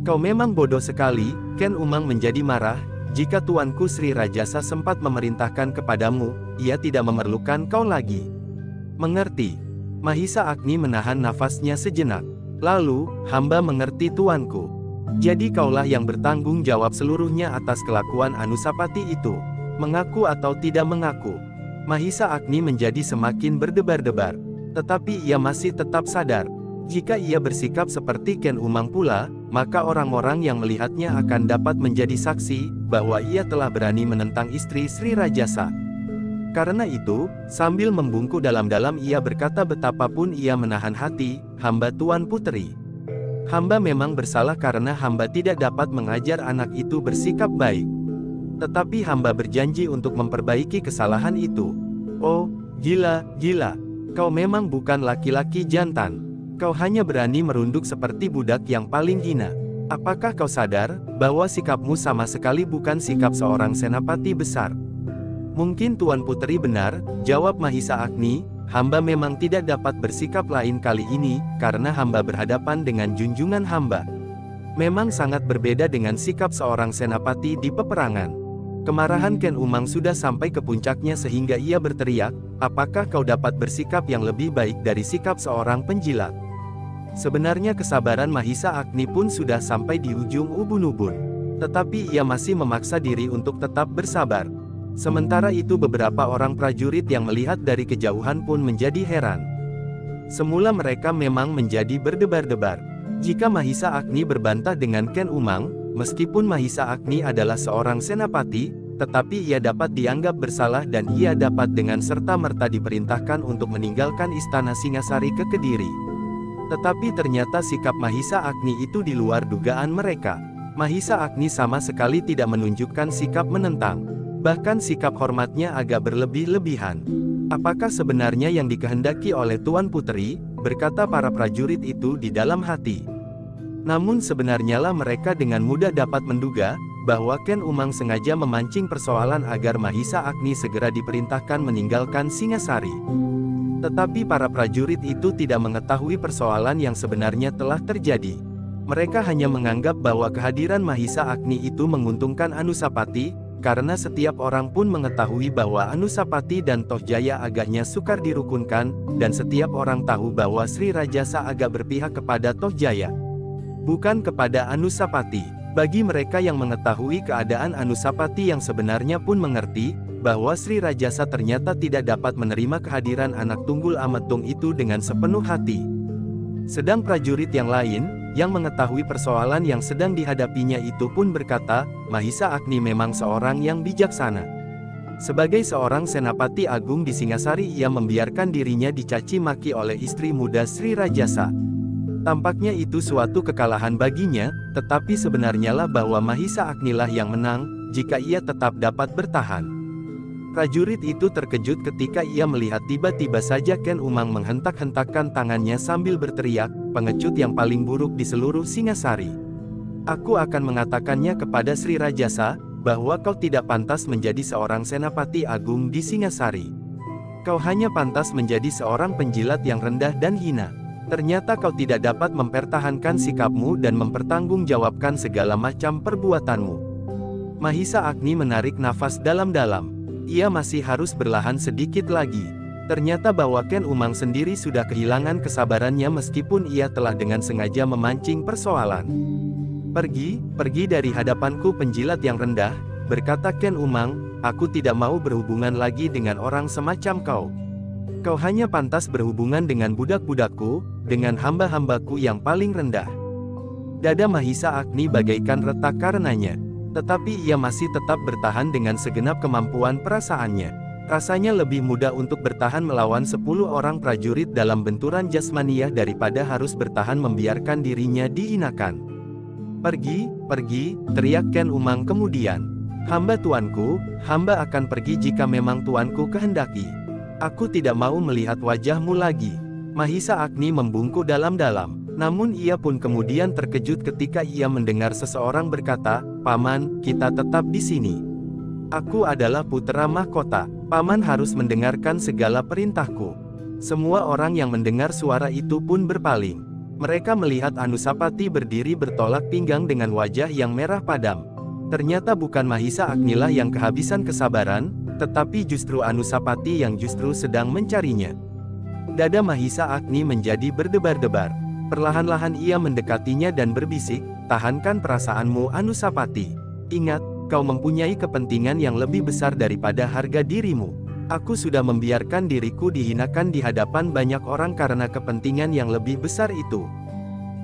Kau memang bodoh sekali, Ken Umang menjadi marah. Jika Tuanku Sri Rajasa sempat memerintahkan kepadamu, ia tidak memerlukan kau lagi. Mengerti? Mahisa Agni menahan nafasnya sejenak. Lalu, hamba mengerti Tuanku. Jadi kaulah yang bertanggung jawab seluruhnya atas kelakuan Anusapati itu. Mengaku atau tidak mengaku. Mahisa Agni menjadi semakin berdebar-debar. Tetapi ia masih tetap sadar. Jika ia bersikap seperti Ken Umang pula, maka orang-orang yang melihatnya akan dapat menjadi saksi, bahwa ia telah berani menentang istri Sri Rajasa. Karena itu, sambil membungkuk dalam-dalam ia berkata betapapun ia menahan hati, hamba Tuan Puteri. Hamba memang bersalah karena hamba tidak dapat mengajar anak itu bersikap baik. Tetapi hamba berjanji untuk memperbaiki kesalahan itu. Oh, gila, kau memang bukan laki-laki jantan. Kau hanya berani merunduk seperti budak yang paling hina. Apakah kau sadar, bahwa sikapmu sama sekali bukan sikap seorang senapati besar? Mungkin Tuan Puteri benar, jawab Mahisa Agni, hamba memang tidak dapat bersikap lain kali ini, karena hamba berhadapan dengan junjungan hamba. Memang sangat berbeda dengan sikap seorang senapati di peperangan. Kemarahan Ken Umang sudah sampai ke puncaknya sehingga ia berteriak, apakah kau dapat bersikap yang lebih baik dari sikap seorang penjilat? Sebenarnya kesabaran Mahisa Agni pun sudah sampai di ujung ubun-ubun. Tetapi ia masih memaksa diri untuk tetap bersabar. Sementara itu beberapa orang prajurit yang melihat dari kejauhan pun menjadi heran. Semula mereka memang menjadi berdebar-debar. Jika Mahisa Agni berbantah dengan Ken Umang, meskipun Mahisa Agni adalah seorang senapati, tetapi ia dapat dianggap bersalah dan ia dapat dengan serta-merta diperintahkan untuk meninggalkan istana Singasari ke Kediri. Tetapi ternyata sikap Mahisa Agni itu di luar dugaan mereka. Mahisa Agni sama sekali tidak menunjukkan sikap menentang. Bahkan sikap hormatnya agak berlebih-lebihan. Apakah sebenarnya yang dikehendaki oleh Tuan Puteri? Berkata para prajurit itu di dalam hati. Namun sebenarnya lah mereka dengan mudah dapat menduga bahwa Ken Umang sengaja memancing persoalan agar Mahisa Agni segera diperintahkan meninggalkan Singasari. Tetapi para prajurit itu tidak mengetahui persoalan yang sebenarnya telah terjadi. Mereka hanya menganggap bahwa kehadiran Mahisa Agni itu menguntungkan Anusapati, karena setiap orang pun mengetahui bahwa Anusapati dan Tohjaya agaknya sukar dirukunkan, dan setiap orang tahu bahwa Sri Rajasa agak berpihak kepada Tohjaya, bukan kepada Anusapati. Bagi mereka yang mengetahui keadaan Anusapati yang sebenarnya pun mengerti, bahwa Sri Rajasa ternyata tidak dapat menerima kehadiran anak tunggul Ametung itu dengan sepenuh hati. Sedang prajurit yang lain, yang mengetahui persoalan yang sedang dihadapinya itu pun berkata, Mahisa Agni memang seorang yang bijaksana. Sebagai seorang Senapati Agung di Singasari ia membiarkan dirinya dicaci maki oleh istri muda Sri Rajasa. Tampaknya itu suatu kekalahan baginya, tetapi sebenarnya lah bahwa Mahisa Agni lah yang menang, jika ia tetap dapat bertahan. Prajurit itu terkejut ketika ia melihat tiba-tiba saja Ken Umang menghentak-hentakkan tangannya sambil berteriak, pengecut yang paling buruk di seluruh Singasari. Aku akan mengatakannya kepada Sri Rajasa, bahwa kau tidak pantas menjadi seorang Senapati Agung di Singasari. Kau hanya pantas menjadi seorang penjilat yang rendah dan hina. Ternyata kau tidak dapat mempertahankan sikapmu dan mempertanggungjawabkan segala macam perbuatanmu. Mahisa Agni menarik nafas dalam-dalam. Ia masih harus berlahan sedikit lagi. Ternyata bahwa Ken Umang sendiri sudah kehilangan kesabarannya meskipun ia telah dengan sengaja memancing persoalan. Pergi dari hadapanku penjilat yang rendah, berkata Ken Umang, aku tidak mau berhubungan lagi dengan orang semacam kau. Kau hanya pantas berhubungan dengan budak-budakku, dengan hamba-hambaku yang paling rendah. Dada Mahisa Agni bagaikan retak karenanya. Tetapi ia masih tetap bertahan dengan segenap kemampuan perasaannya. Rasanya lebih mudah untuk bertahan melawan 10 orang prajurit dalam benturan jasmaniah daripada harus bertahan membiarkan dirinya dihinakan. Pergi, teriak Ken Umang kemudian. Hamba tuanku, hamba akan pergi jika memang tuanku kehendaki. Aku tidak mau melihat wajahmu lagi. Mahisa Agni membungkuk dalam-dalam. Namun ia pun kemudian terkejut ketika ia mendengar seseorang berkata, Paman, kita tetap di sini. Aku adalah putra mahkota. Paman harus mendengarkan segala perintahku. Semua orang yang mendengar suara itu pun berpaling. Mereka melihat Anusapati berdiri bertolak pinggang dengan wajah yang merah padam. Ternyata bukan Mahisa Agni lah yang kehabisan kesabaran, tetapi justru Anusapati yang justru sedang mencarinya. Dada Mahisa Agni menjadi berdebar-debar. Perlahan-lahan ia mendekatinya dan berbisik, tahankan perasaanmu Anusapati. Ingat, kau mempunyai kepentingan yang lebih besar daripada harga dirimu. Aku sudah membiarkan diriku dihinakan di hadapan banyak orang karena kepentingan yang lebih besar itu.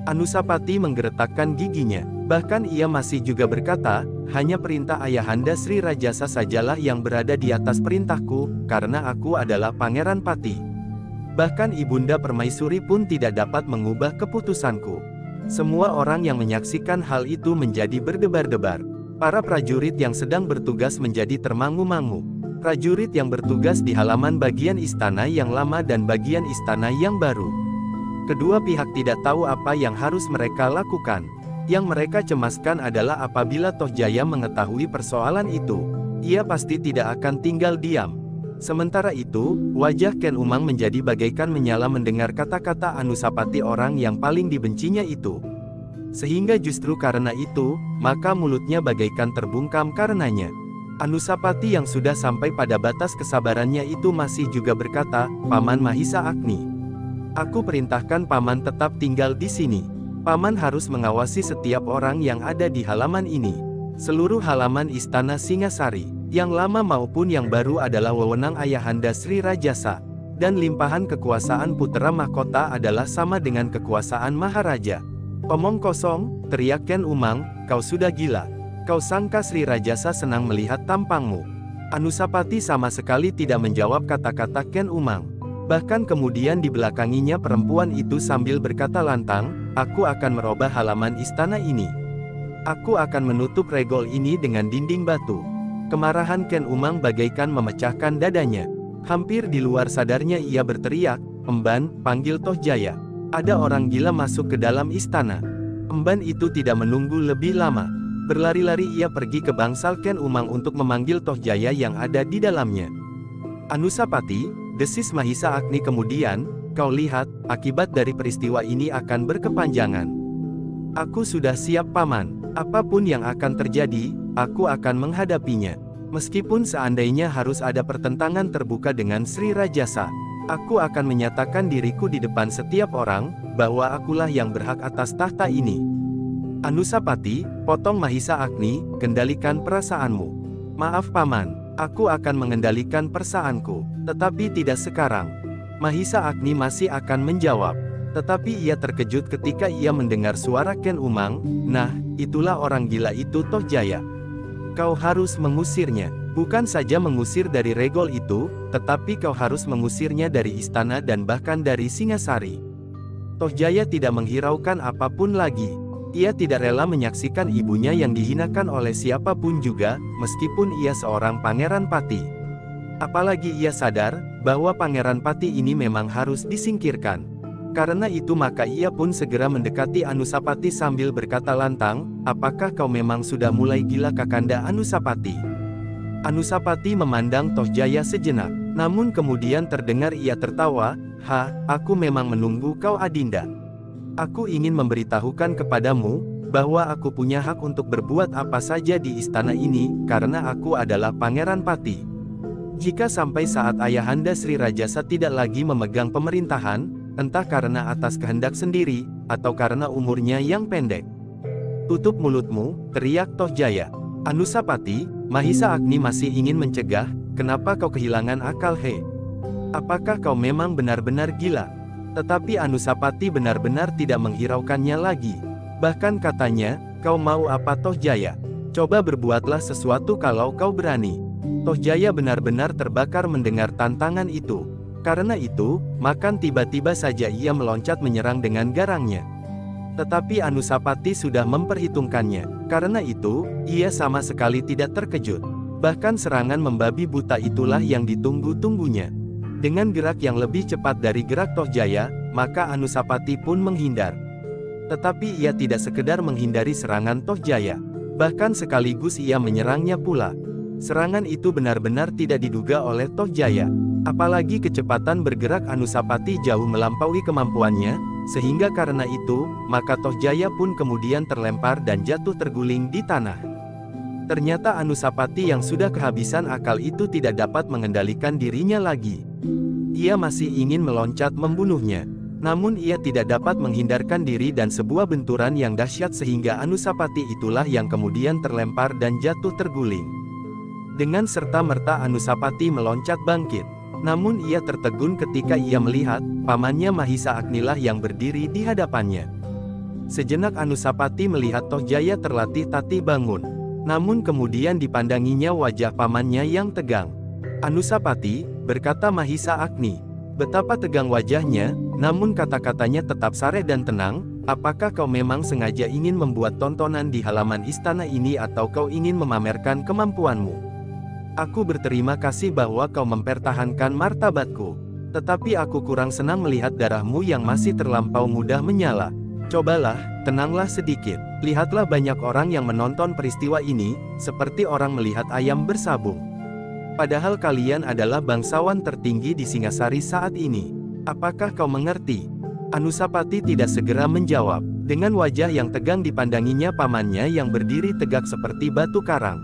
Anusapati menggeretakkan giginya. Bahkan ia masih juga berkata, hanya perintah Ayahanda Sri Rajasa sajalah yang berada di atas perintahku, karena aku adalah Pangeran Pati. Bahkan Ibunda Permaisuri pun tidak dapat mengubah keputusanku. Semua orang yang menyaksikan hal itu menjadi berdebar-debar. Para prajurit yang sedang bertugas menjadi termangu-mangu. Prajurit yang bertugas di halaman bagian istana yang lama dan bagian istana yang baru. Kedua pihak tidak tahu apa yang harus mereka lakukan. Yang mereka cemaskan adalah apabila Tohjaya mengetahui persoalan itu, ia pasti tidak akan tinggal diam. Sementara itu, wajah Ken Umang menjadi bagaikan menyala mendengar kata-kata Anusapati orang yang paling dibencinya itu. Sehingga justru karena itu, maka mulutnya bagaikan terbungkam karenanya. Anusapati yang sudah sampai pada batas kesabarannya itu masih juga berkata, Paman Mahisa Agni. Aku perintahkan Paman tetap tinggal di sini. Paman harus mengawasi setiap orang yang ada di halaman ini. Seluruh halaman istana Singasari, yang lama maupun yang baru adalah wewenang Ayahanda Sri Rajasa. Dan limpahan kekuasaan putra mahkota adalah sama dengan kekuasaan Maharaja. Omong kosong, teriak Ken Umang, kau sudah gila. Kau sangka Sri Rajasa senang melihat tampangmu? Anusapati sama sekali tidak menjawab kata-kata Ken Umang. Bahkan kemudian dibelakanginya perempuan itu sambil berkata lantang, aku akan merubah halaman istana ini. Aku akan menutup regol ini dengan dinding batu. Kemarahan Ken Umang bagaikan memecahkan dadanya. Hampir di luar sadarnya ia berteriak, Emban, panggil Toh Jaya. Ada orang gila masuk ke dalam istana. Emban itu tidak menunggu lebih lama. Berlari-lari ia pergi ke bangsal Ken Umang untuk memanggil Toh Jaya yang ada di dalamnya. Anusapati, desis Mahisa Agni kemudian, kau lihat, akibat dari peristiwa ini akan berkepanjangan. Aku sudah siap paman, apapun yang akan terjadi, aku akan menghadapinya. Meskipun seandainya harus ada pertentangan terbuka dengan Sri Rajasa, aku akan menyatakan diriku di depan setiap orang, bahwa akulah yang berhak atas tahta ini. Anusapati, potong Mahisa Agni, kendalikan perasaanmu. Maaf paman, aku akan mengendalikan perasaanku, tetapi tidak sekarang. Mahisa Agni masih akan menjawab. Tetapi ia terkejut ketika ia mendengar suara Ken Umang, nah, itulah orang gila itu Toh Jaya. Kau harus mengusirnya, bukan saja mengusir dari regol itu, tetapi kau harus mengusirnya dari istana dan bahkan dari Singasari. Toh Jaya tidak menghiraukan apapun lagi. Ia tidak rela menyaksikan ibunya yang dihinakan oleh siapapun juga, meskipun ia seorang pangeran pati. Apalagi ia sadar, bahwa pangeran pati ini memang harus disingkirkan. Karena itu maka ia pun segera mendekati Anusapati sambil berkata lantang, apakah kau memang sudah mulai gila Kakanda Anusapati? Anusapati memandang Toh Jaya sejenak, namun kemudian terdengar ia tertawa, aku memang menunggu kau Adinda. Aku ingin memberitahukan kepadamu, bahwa aku punya hak untuk berbuat apa saja di istana ini, karena aku adalah Pangeran Pati. Jika sampai saat Ayahanda Sri Rajasa tidak lagi memegang pemerintahan, entah karena atas kehendak sendiri, atau karena umurnya yang pendek. Tutup mulutmu, teriak Toh Jaya. Anusapati, Mahisa Agni masih ingin mencegah, kenapa kau kehilangan akal he? Apakah kau memang benar-benar gila? Tetapi Anusapati benar-benar tidak menghiraukannya lagi. Bahkan katanya, kau mau apa Toh Jaya? Coba berbuatlah sesuatu kalau kau berani. Toh Jaya benar-benar terbakar mendengar tantangan itu. Karena itu, maka tiba-tiba saja ia meloncat menyerang dengan garangnya. Tetapi Anusapati sudah memperhitungkannya. Karena itu, ia sama sekali tidak terkejut. Bahkan serangan membabi buta itulah yang ditunggu-tunggunya. Dengan gerak yang lebih cepat dari gerak Toh Jaya, maka Anusapati pun menghindar. Tetapi ia tidak sekedar menghindari serangan Toh Jaya. Bahkan sekaligus ia menyerangnya pula. Serangan itu benar-benar tidak diduga oleh Toh Jaya. Apalagi kecepatan bergerak Anusapati jauh melampaui kemampuannya, sehingga karena itu, maka Toh Jaya pun kemudian terlempar dan jatuh terguling di tanah. Ternyata Anusapati yang sudah kehabisan akal itu tidak dapat mengendalikan dirinya lagi. Ia masih ingin meloncat membunuhnya. Namun ia tidak dapat menghindarkan diri dan sebuah benturan yang dahsyat sehingga Anusapati itulah yang kemudian terlempar dan jatuh terguling. Dengan serta-merta Anusapati meloncat bangkit. Namun ia tertegun ketika ia melihat, pamannya Mahisa Agnilah yang berdiri di hadapannya. Sejenak Anusapati melihat Toh Jaya terlatih-tatih bangun. Namun kemudian dipandanginya wajah pamannya yang tegang. Anusapati, berkata Mahisa Agni. Betapa tegang wajahnya, namun kata-katanya tetap sare dan tenang, apakah kau memang sengaja ingin membuat tontonan di halaman istana ini atau kau ingin memamerkan kemampuanmu? Aku berterima kasih bahwa kau mempertahankan martabatku. Tetapi aku kurang senang melihat darahmu yang masih terlampau mudah menyala. Cobalah, tenanglah sedikit. Lihatlah banyak orang yang menonton peristiwa ini, seperti orang melihat ayam bersabung. Padahal kalian adalah bangsawan tertinggi di Singasari saat ini. Apakah kau mengerti? Anusapati tidak segera menjawab. Dengan wajah yang tegang dipandanginya pamannya yang berdiri tegak seperti batu karang.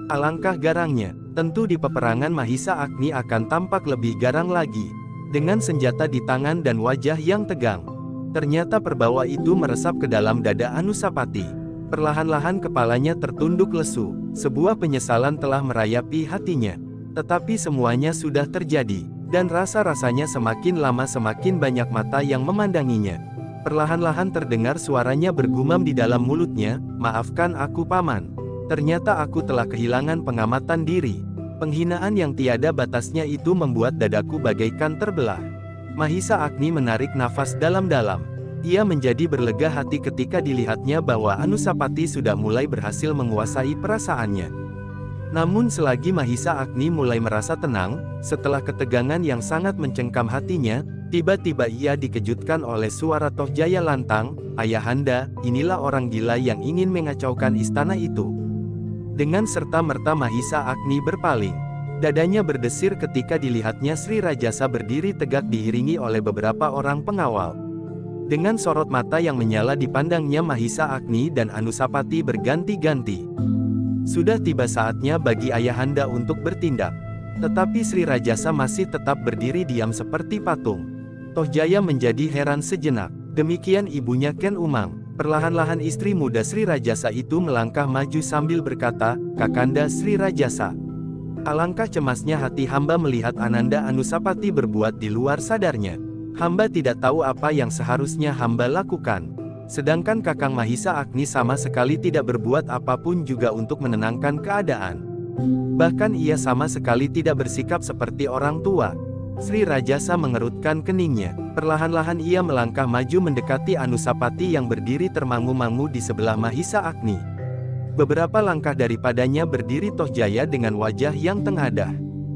Alangkah garangnya, tentu di peperangan Mahisa Agni akan tampak lebih garang lagi. Dengan senjata di tangan dan wajah yang tegang. Ternyata perbawa itu meresap ke dalam dada Anusapati. Perlahan-lahan kepalanya tertunduk lesu. Sebuah penyesalan telah merayapi hatinya. Tetapi semuanya sudah terjadi. Dan rasa-rasanya semakin lama semakin banyak mata yang memandanginya. Perlahan-lahan terdengar suaranya bergumam di dalam mulutnya, maafkan aku paman. Ternyata aku telah kehilangan pengamatan diri. Penghinaan yang tiada batasnya itu membuat dadaku bagaikan terbelah. Mahisa Agni menarik nafas dalam-dalam. Ia menjadi berlega hati ketika dilihatnya bahwa Anusapati sudah mulai berhasil menguasai perasaannya. Namun selagi Mahisa Agni mulai merasa tenang, setelah ketegangan yang sangat mencengkam hatinya, tiba-tiba ia dikejutkan oleh suara Tohjaya lantang, "Ayahanda, inilah orang gila yang ingin mengacaukan istana itu." Dengan serta-merta Mahisa Agni berpaling. Dadanya berdesir ketika dilihatnya Sri Rajasa berdiri tegak diiringi oleh beberapa orang pengawal. Dengan sorot mata yang menyala dipandangnya Mahisa Agni dan Anusapati berganti-ganti. Sudah tiba saatnya bagi ayahanda untuk bertindak. Tetapi Sri Rajasa masih tetap berdiri diam seperti patung. Tohjaya menjadi heran sejenak. Demikian ibunya Ken Umang. Perlahan-lahan istri muda Sri Rajasa itu melangkah maju sambil berkata, "Kakanda Sri Rajasa." Alangkah cemasnya hati hamba melihat Ananda Anusapati berbuat di luar sadarnya. Hamba tidak tahu apa yang seharusnya hamba lakukan. Sedangkan Kakang Mahisa Agni sama sekali tidak berbuat apapun juga untuk menenangkan keadaan. Bahkan ia sama sekali tidak bersikap seperti orang tua. Sri Rajasa mengerutkan keningnya. Perlahan-lahan ia melangkah maju mendekati Anusapati yang berdiri termangu-mangu di sebelah Mahisa Agni. Beberapa langkah daripadanya berdiri Tohjaya dengan wajah yang tengadah.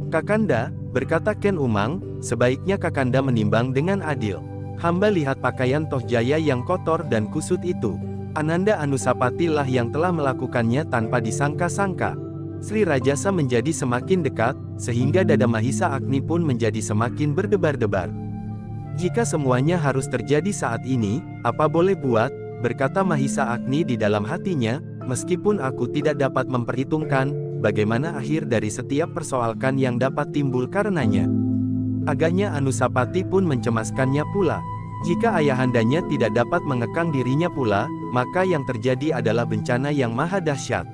"Kakanda," berkata Ken Umang, "sebaiknya Kakanda menimbang dengan adil. Hamba lihat pakaian Tohjaya yang kotor dan kusut itu. Ananda Anusapati lah yang telah melakukannya tanpa disangka-sangka." Sri Rajasa menjadi semakin dekat, sehingga dada Mahisa Agni pun menjadi semakin berdebar-debar. "Jika semuanya harus terjadi saat ini, apa boleh buat?" berkata Mahisa Agni di dalam hatinya, "meskipun aku tidak dapat memperhitungkan bagaimana akhir dari setiap persoalan yang dapat timbul karenanya." Agaknya Anusapati pun mencemaskannya pula. Jika ayahandanya tidak dapat mengekang dirinya pula, maka yang terjadi adalah bencana yang maha dahsyat.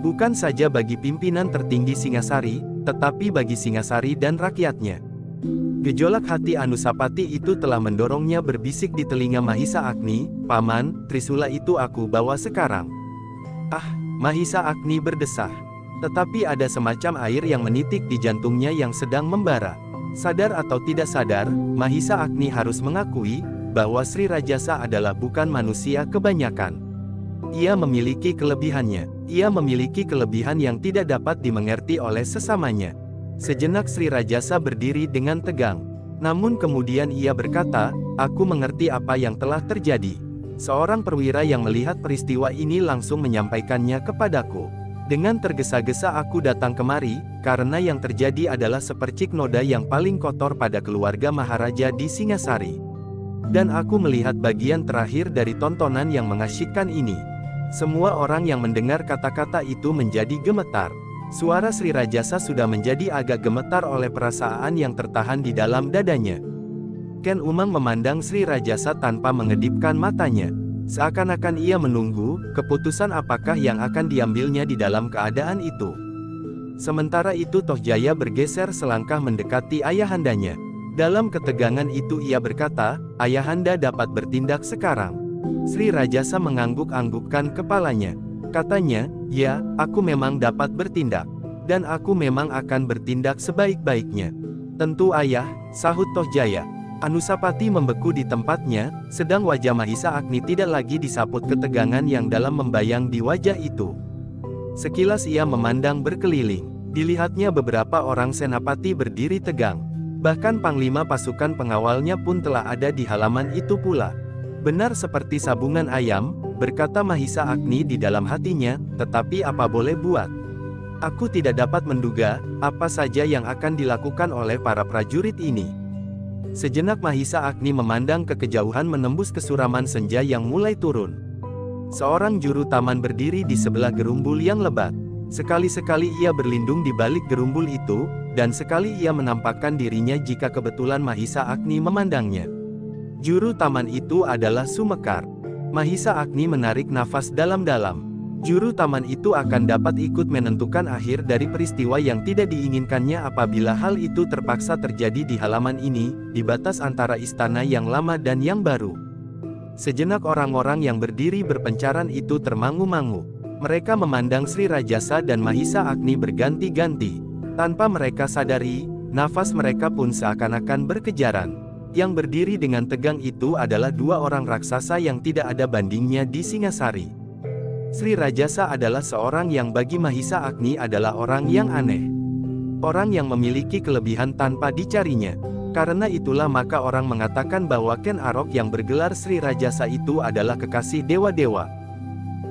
Bukan saja bagi pimpinan tertinggi Singasari, tetapi bagi Singasari dan rakyatnya. Gejolak hati Anusapati itu telah mendorongnya berbisik di telinga Mahisa Agni, "Paman, Trisula itu aku bawa sekarang." "Ah," Mahisa Agni berdesah. Tetapi ada semacam air yang menitik di jantungnya yang sedang membara. Sadar atau tidak sadar, Mahisa Agni harus mengakui bahwa Sri Rajasa adalah bukan manusia kebanyakan. Ia memiliki kelebihannya. Ia memiliki kelebihan yang tidak dapat dimengerti oleh sesamanya. Sejenak Sri Rajasa berdiri dengan tegang. Namun kemudian ia berkata, "Aku mengerti apa yang telah terjadi." Seorang perwira yang melihat peristiwa ini langsung menyampaikannya kepadaku. Dengan tergesa-gesa aku datang kemari, karena yang terjadi adalah sepercik noda yang paling kotor pada keluarga Maharaja di Singasari. Dan aku melihat bagian terakhir dari tontonan yang mengasyikkan ini. Semua orang yang mendengar kata-kata itu menjadi gemetar. Suara Sri Rajasa sudah menjadi agak gemetar oleh perasaan yang tertahan di dalam dadanya. Ken Umang memandang Sri Rajasa tanpa mengedipkan matanya. Seakan-akan ia menunggu keputusan apakah yang akan diambilnya di dalam keadaan itu. Sementara itu Tohjaya bergeser selangkah mendekati ayahandanya. Dalam ketegangan itu ia berkata, "Ayahanda dapat bertindak sekarang." Sri Rajasa mengangguk-anggukkan kepalanya. Katanya, "Ya, aku memang dapat bertindak. Dan aku memang akan bertindak sebaik-baiknya." "Tentu ayah," sahut Tohjaya. Anusapati membeku di tempatnya, sedang wajah Mahisa Agni tidak lagi disaput ketegangan yang dalam membayang di wajah itu. Sekilas ia memandang berkeliling. Dilihatnya beberapa orang senapati berdiri tegang. Bahkan panglima pasukan pengawalnya pun telah ada di halaman itu pula. "Benar seperti sabungan ayam," berkata Mahisa Agni di dalam hatinya, "tetapi apa boleh buat? Aku tidak dapat menduga apa saja yang akan dilakukan oleh para prajurit ini." Sejenak Mahisa Agni memandang ke kejauhan menembus kesuraman senja yang mulai turun. Seorang juru taman berdiri di sebelah gerumbul yang lebat. Sekali-sekali ia berlindung di balik gerumbul itu, dan sekali ia menampakkan dirinya jika kebetulan Mahisa Agni memandangnya. Juru taman itu adalah Sumekar. Mahisa Agni menarik nafas dalam-dalam. Juru taman itu akan dapat ikut menentukan akhir dari peristiwa yang tidak diinginkannya apabila hal itu terpaksa terjadi di halaman ini, di batas antara istana yang lama dan yang baru. Sejenak orang-orang yang berdiri berpencaran itu termangu-mangu. Mereka memandang Sri Rajasa dan Mahisa Agni berganti-ganti. Tanpa mereka sadari, nafas mereka pun seakan-akan berkejaran. Yang berdiri dengan tegang itu adalah dua orang raksasa yang tidak ada bandingnya di Singasari. Sri Rajasa adalah seorang yang bagi Mahisa Agni adalah orang yang aneh. Orang yang memiliki kelebihan tanpa dicarinya. Karena itulah maka orang mengatakan bahwa Ken Arok yang bergelar Sri Rajasa itu adalah kekasih dewa-dewa.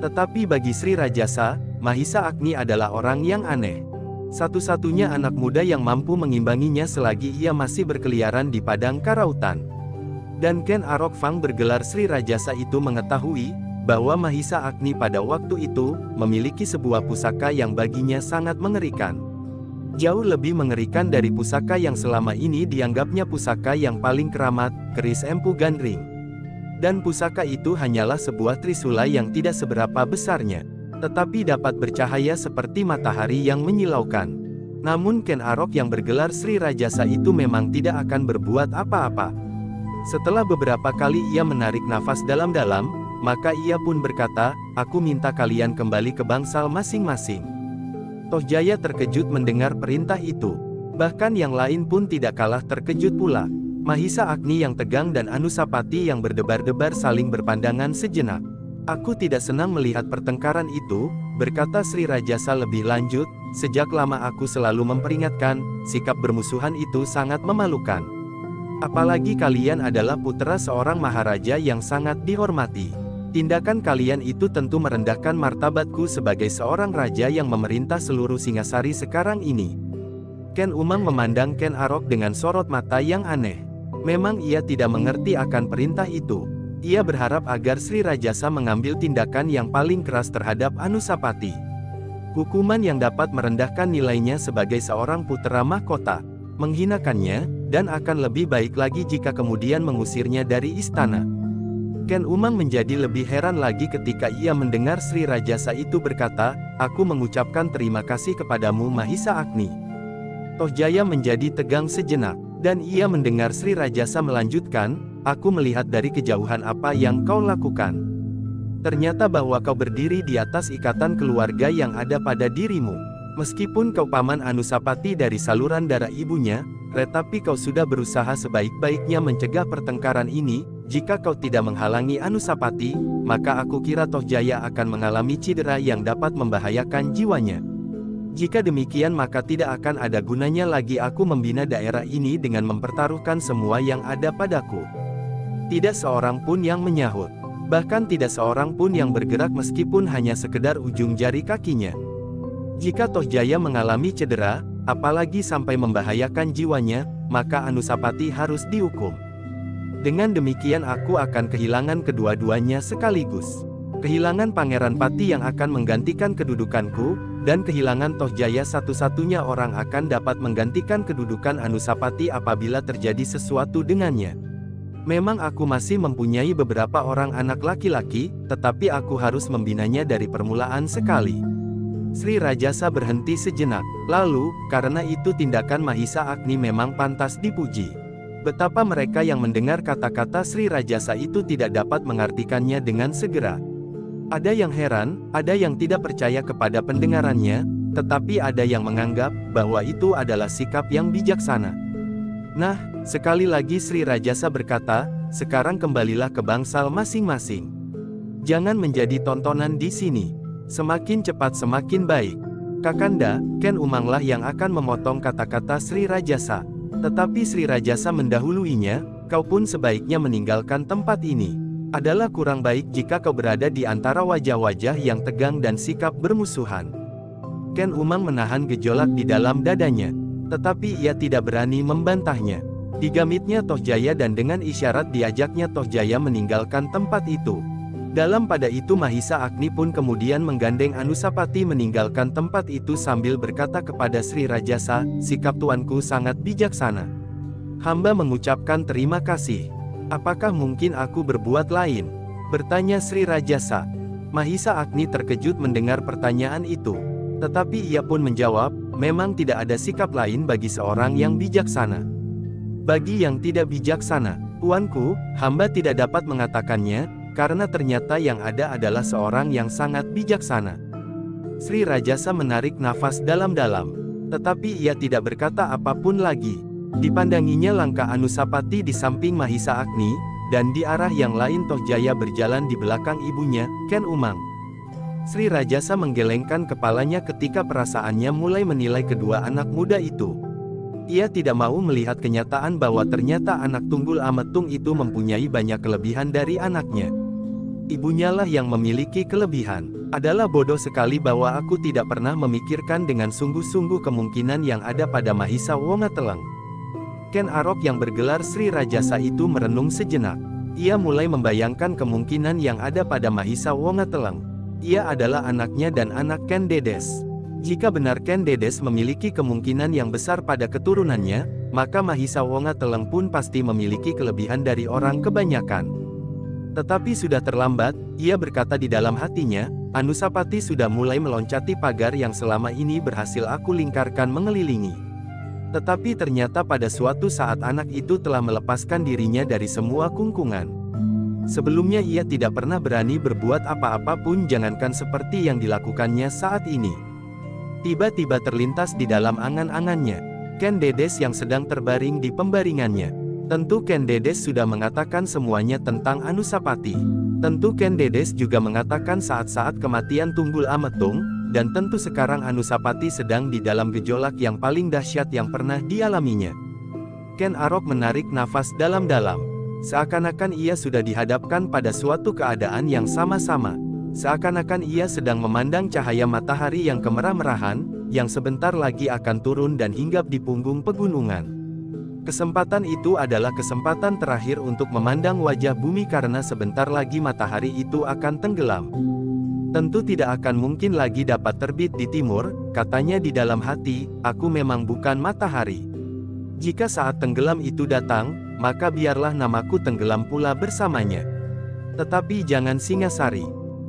Tetapi bagi Sri Rajasa, Mahisa Agni adalah orang yang aneh. Satu-satunya anak muda yang mampu mengimbanginya selagi ia masih berkeliaran di padang karautan. Dan Ken Arok Fang bergelar Sri Rajasa itu mengetahui bahwa Mahisa Agni pada waktu itu memiliki sebuah pusaka yang baginya sangat mengerikan. Jauh lebih mengerikan dari pusaka yang selama ini dianggapnya pusaka yang paling keramat, keris Empu Gandring. Dan pusaka itu hanyalah sebuah trisula yang tidak seberapa besarnya, tetapi dapat bercahaya seperti matahari yang menyilaukan. Namun Ken Arok yang bergelar Sri Rajasa itu memang tidak akan berbuat apa-apa. Setelah beberapa kali ia menarik nafas dalam-dalam, maka ia pun berkata, "Aku minta kalian kembali ke bangsal masing-masing." Tohjaya terkejut mendengar perintah itu. Bahkan yang lain pun tidak kalah terkejut pula. Mahisa Agni yang tegang dan Anusapati yang berdebar-debar saling berpandangan sejenak. "Aku tidak senang melihat pertengkaran itu," berkata Sri Rajasa lebih lanjut, "sejak lama aku selalu memperingatkan, sikap bermusuhan itu sangat memalukan. Apalagi kalian adalah putra seorang maharaja yang sangat dihormati. Tindakan kalian itu tentu merendahkan martabatku sebagai seorang raja yang memerintah seluruh Singasari sekarang ini." Ken Umang memandang Ken Arok dengan sorot mata yang aneh. Memang ia tidak mengerti akan perintah itu. Ia berharap agar Sri Rajasa mengambil tindakan yang paling keras terhadap Anusapati. Hukuman yang dapat merendahkan nilainya sebagai seorang putra mahkota, menghinakannya, dan akan lebih baik lagi jika kemudian mengusirnya dari istana. Ken Umang menjadi lebih heran lagi ketika ia mendengar Sri Rajasa itu berkata, "Aku mengucapkan terima kasih kepadamu Mahisa Agni." Tohjaya menjadi tegang sejenak. Dan ia mendengar Sri Rajasa melanjutkan, "Aku melihat dari kejauhan apa yang kau lakukan. Ternyata bahwa kau berdiri di atas ikatan keluarga yang ada pada dirimu. Meskipun kau paman Anusapati dari saluran darah ibunya, tetapi kau sudah berusaha sebaik-baiknya mencegah pertengkaran ini. Jika kau tidak menghalangi Anusapati, maka aku kira Tohjaya akan mengalami cedera yang dapat membahayakan jiwanya. Jika demikian maka tidak akan ada gunanya lagi aku membina daerah ini dengan mempertaruhkan semua yang ada padaku." Tidak seorang pun yang menyahut. Bahkan tidak seorang pun yang bergerak meskipun hanya sekedar ujung jari kakinya. Jika Tohjaya mengalami cedera, apalagi sampai membahayakan jiwanya, maka Anusapati harus dihukum. Dengan demikian aku akan kehilangan kedua-duanya sekaligus. Kehilangan Pangeran Pati yang akan menggantikan kedudukanku, dan kehilangan Tohjaya satu-satunya orang akan dapat menggantikan kedudukan Anusapati apabila terjadi sesuatu dengannya. Memang aku masih mempunyai beberapa orang anak laki-laki, tetapi aku harus membinanya dari permulaan sekali. Sri Rajasa berhenti sejenak. Lalu, karena itu tindakan Mahisa Agni memang pantas dipuji. Betapa mereka yang mendengar kata-kata Sri Rajasa itu tidak dapat mengartikannya dengan segera. Ada yang heran, ada yang tidak percaya kepada pendengarannya, tetapi ada yang menganggap bahwa itu adalah sikap yang bijaksana. Nah, sekali lagi Sri Rajasa berkata, "Sekarang kembalilah ke bangsal masing-masing. Jangan menjadi tontonan di sini. Semakin cepat semakin baik." "Kakanda, Ken Umanglah yang akan memotong kata-kata Sri Rajasa. Tetapi Sri Rajasa mendahuluinya, kau pun sebaiknya meninggalkan tempat ini. Adalah kurang baik jika kau berada di antara wajah-wajah yang tegang dan sikap bermusuhan." Ken Umang menahan gejolak di dalam dadanya. Tetapi ia tidak berani membantahnya. Digamitnya Tohjaya dan dengan isyarat diajaknya Tohjaya meninggalkan tempat itu. Dalam pada itu Mahisa Agni pun kemudian menggandeng Anusapati meninggalkan tempat itu sambil berkata kepada Sri Rajasa, "Sikap tuanku sangat bijaksana. Hamba mengucapkan terima kasih. Apakah mungkin aku berbuat lain?" bertanya Sri Rajasa. Mahisa Agni terkejut mendengar pertanyaan itu. Tetapi ia pun menjawab, "Memang tidak ada sikap lain bagi seorang yang bijaksana. Bagi yang tidak bijaksana, tuanku, hamba tidak dapat mengatakannya, karena ternyata yang ada adalah seorang yang sangat bijaksana." Sri Rajasa menarik nafas dalam-dalam. Tetapi ia tidak berkata apapun lagi. Dipandanginya langkah Anusapati di samping Mahisa Agni, dan di arah yang lain Tohjaya berjalan di belakang ibunya, Ken Umang. Sri Rajasa menggelengkan kepalanya ketika perasaannya mulai menilai kedua anak muda itu. Ia tidak mau melihat kenyataan bahwa ternyata anak tunggul Ametung itu mempunyai banyak kelebihan dari anaknya. Ibunyalah yang memiliki kelebihan. Adalah bodoh sekali bahwa aku tidak pernah memikirkan dengan sungguh-sungguh kemungkinan yang ada pada Mahisa Wongateleng. Ken Arok yang bergelar Sri Rajasa itu merenung sejenak. Ia mulai membayangkan kemungkinan yang ada pada Mahisa Wongateleng. Ia adalah anaknya dan anak Ken Dedes. Jika benar Ken Dedes memiliki kemungkinan yang besar pada keturunannya, maka Mahisa Wongateleng pun pasti memiliki kelebihan dari orang kebanyakan. Tetapi sudah terlambat, ia berkata di dalam hatinya, Anusapati sudah mulai meloncati pagar yang selama ini berhasil aku lingkarkan mengelilingi. Tetapi ternyata pada suatu saat anak itu telah melepaskan dirinya dari semua kungkungan. Sebelumnya ia tidak pernah berani berbuat apa-apa pun, jangankan seperti yang dilakukannya saat ini. Tiba-tiba terlintas di dalam angan-angannya, Ken Dedes yang sedang terbaring di pembaringannya. Tentu Ken Dedes sudah mengatakan semuanya tentang Anusapati. Tentu Ken Dedes juga mengatakan saat-saat kematian Tunggul Ametung, dan tentu sekarang Anusapati sedang di dalam gejolak yang paling dahsyat yang pernah dialaminya. Ken Arok menarik nafas dalam-dalam. Seakan-akan ia sudah dihadapkan pada suatu keadaan yang sama-sama. Seakan-akan ia sedang memandang cahaya matahari yang kemerah-merahan, yang sebentar lagi akan turun dan hinggap di punggung pegunungan. Kesempatan itu adalah kesempatan terakhir untuk memandang wajah bumi karena sebentar lagi matahari itu akan tenggelam. Tentu tidak akan mungkin lagi dapat terbit di timur, katanya di dalam hati, aku memang bukan matahari. Jika saat tenggelam itu datang, maka biarlah namaku tenggelam pula bersamanya. Tetapi jangan Singasari.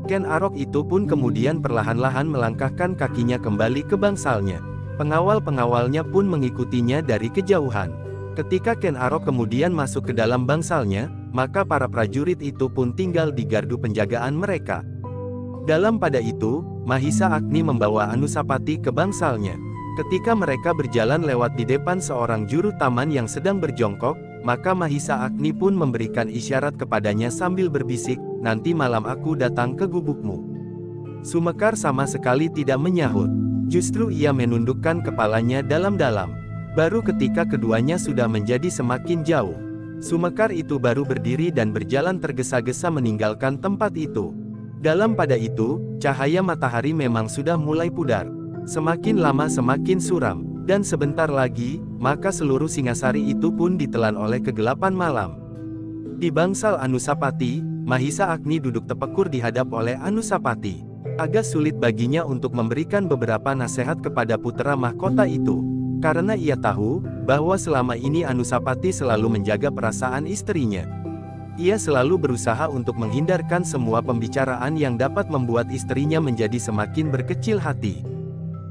Ken Arok itu pun kemudian perlahan-lahan melangkahkan kakinya kembali ke bangsalnya. Pengawal-pengawalnya pun mengikutinya dari kejauhan. Ketika Ken Arok kemudian masuk ke dalam bangsalnya, maka para prajurit itu pun tinggal di gardu penjagaan mereka. Dalam pada itu, Mahisa Agni membawa Anusapati ke bangsalnya. Ketika mereka berjalan lewat di depan seorang juru taman yang sedang berjongkok, maka Mahisa Agni pun memberikan isyarat kepadanya sambil berbisik, nanti malam aku datang ke gubukmu. Sumekar sama sekali tidak menyahut. Justru ia menundukkan kepalanya dalam-dalam. Baru ketika keduanya sudah menjadi semakin jauh, Sumekar itu baru berdiri dan berjalan tergesa-gesa meninggalkan tempat itu. Dalam pada itu, cahaya matahari memang sudah mulai pudar. Semakin lama semakin suram, dan sebentar lagi, maka seluruh Singasari itu pun ditelan oleh kegelapan malam. Di bangsal Anusapati, Mahisa Agni duduk tepekur dihadap oleh Anusapati. Agak sulit baginya untuk memberikan beberapa nasihat kepada putra mahkota itu. Karena ia tahu, bahwa selama ini Anusapati selalu menjaga perasaan istrinya. Ia selalu berusaha untuk menghindarkan semua pembicaraan yang dapat membuat istrinya menjadi semakin berkecil hati.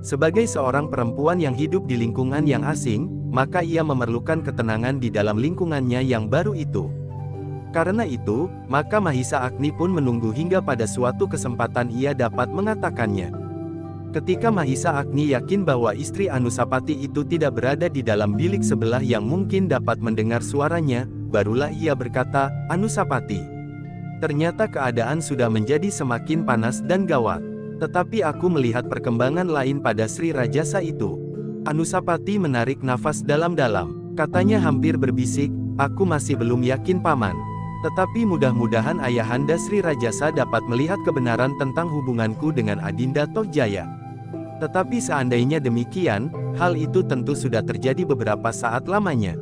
Sebagai seorang perempuan yang hidup di lingkungan yang asing, maka ia memerlukan ketenangan di dalam lingkungannya yang baru itu. Karena itu, maka Mahisa Agni pun menunggu hingga pada suatu kesempatan ia dapat mengatakannya. Ketika Mahisa Agni yakin bahwa istri Anusapati itu tidak berada di dalam bilik sebelah yang mungkin dapat mendengar suaranya, barulah ia berkata, Anusapati. Ternyata keadaan sudah menjadi semakin panas dan gawat. Tetapi aku melihat perkembangan lain pada Sri Rajasa itu. Anusapati menarik nafas dalam-dalam. Katanya hampir berbisik, aku masih belum yakin paman. Tetapi mudah-mudahan Ayahanda Sri Rajasa dapat melihat kebenaran tentang hubunganku dengan Adinda Tohjaya. Tetapi seandainya demikian, hal itu tentu sudah terjadi beberapa saat lamanya.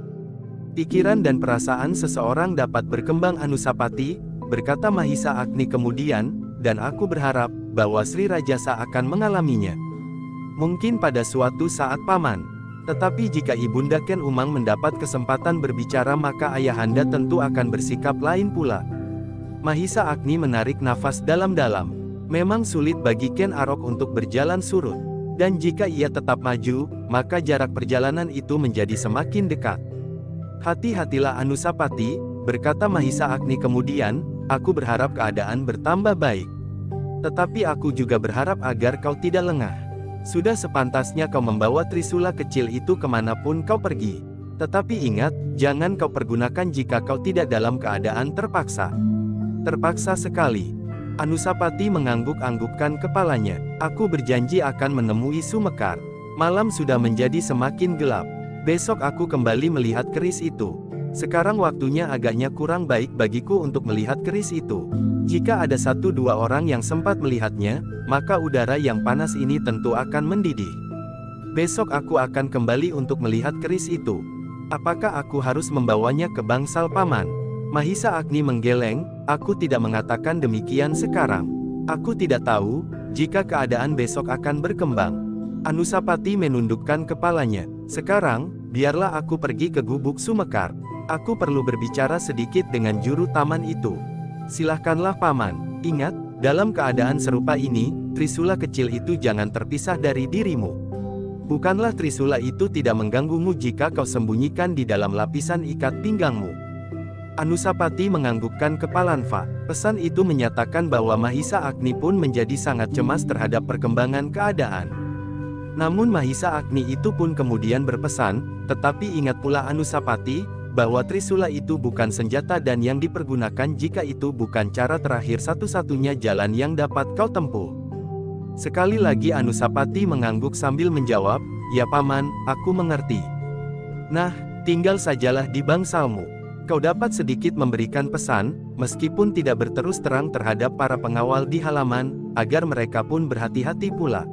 Pikiran dan perasaan seseorang dapat berkembang Anusapati, berkata Mahisa Agni kemudian, dan aku berharap, bahwa Sri Rajasa akan mengalaminya. Mungkin pada suatu saat paman. Tetapi jika Ibunda Ken Umang mendapat kesempatan berbicara maka Ayahanda tentu akan bersikap lain pula. Mahisa Agni menarik nafas dalam-dalam. Memang sulit bagi Ken Arok untuk berjalan surut. Dan jika ia tetap maju, maka jarak perjalanan itu menjadi semakin dekat. Hati-hatilah Anusapati, berkata Mahisa Agni kemudian, aku berharap keadaan bertambah baik. Tetapi aku juga berharap agar kau tidak lengah. Sudah sepantasnya kau membawa Trisula kecil itu kemanapun kau pergi. Tetapi ingat, jangan kau pergunakan jika kau tidak dalam keadaan terpaksa. Terpaksa sekali. Anusapati mengangguk-anggukkan kepalanya. Aku berjanji akan menemui Sumekar. Malam sudah menjadi semakin gelap. Besok aku kembali melihat keris itu. Sekarang waktunya agaknya kurang baik bagiku untuk melihat keris itu. Jika ada 1-2 orang yang sempat melihatnya, maka udara yang panas ini tentu akan mendidih. Besok aku akan kembali untuk melihat keris itu. Apakah aku harus membawanya ke bangsal paman? Mahisa Agni menggeleng, aku tidak mengatakan demikian sekarang. Aku tidak tahu, jika keadaan besok akan berkembang. Anusapati menundukkan kepalanya. Sekarang, biarlah aku pergi ke gubuk Sumekar. Aku perlu berbicara sedikit dengan juru taman itu. Silahkanlah paman. Ingat, dalam keadaan serupa ini, Trisula kecil itu jangan terpisah dari dirimu. Bukanlah Trisula itu tidak mengganggumu jika kau sembunyikan di dalam lapisan ikat pinggangmu. Anusapati menganggukkan kepala. Pesan itu menyatakan bahwa Mahisa Agni pun menjadi sangat cemas terhadap perkembangan keadaan. Namun Mahisa Agni itu pun kemudian berpesan, tetapi ingat pula Anusapati, bahwa Trisula itu bukan senjata dan yang dipergunakan jika itu bukan cara terakhir satu-satunya jalan yang dapat kau tempuh. Sekali lagi Anusapati mengangguk sambil menjawab, ya paman, aku mengerti. Nah, tinggal sajalah di bangsalmu. Kau dapat sedikit memberikan pesan, meskipun tidak berterus terang terhadap para pengawal di halaman, agar mereka pun berhati-hati pula.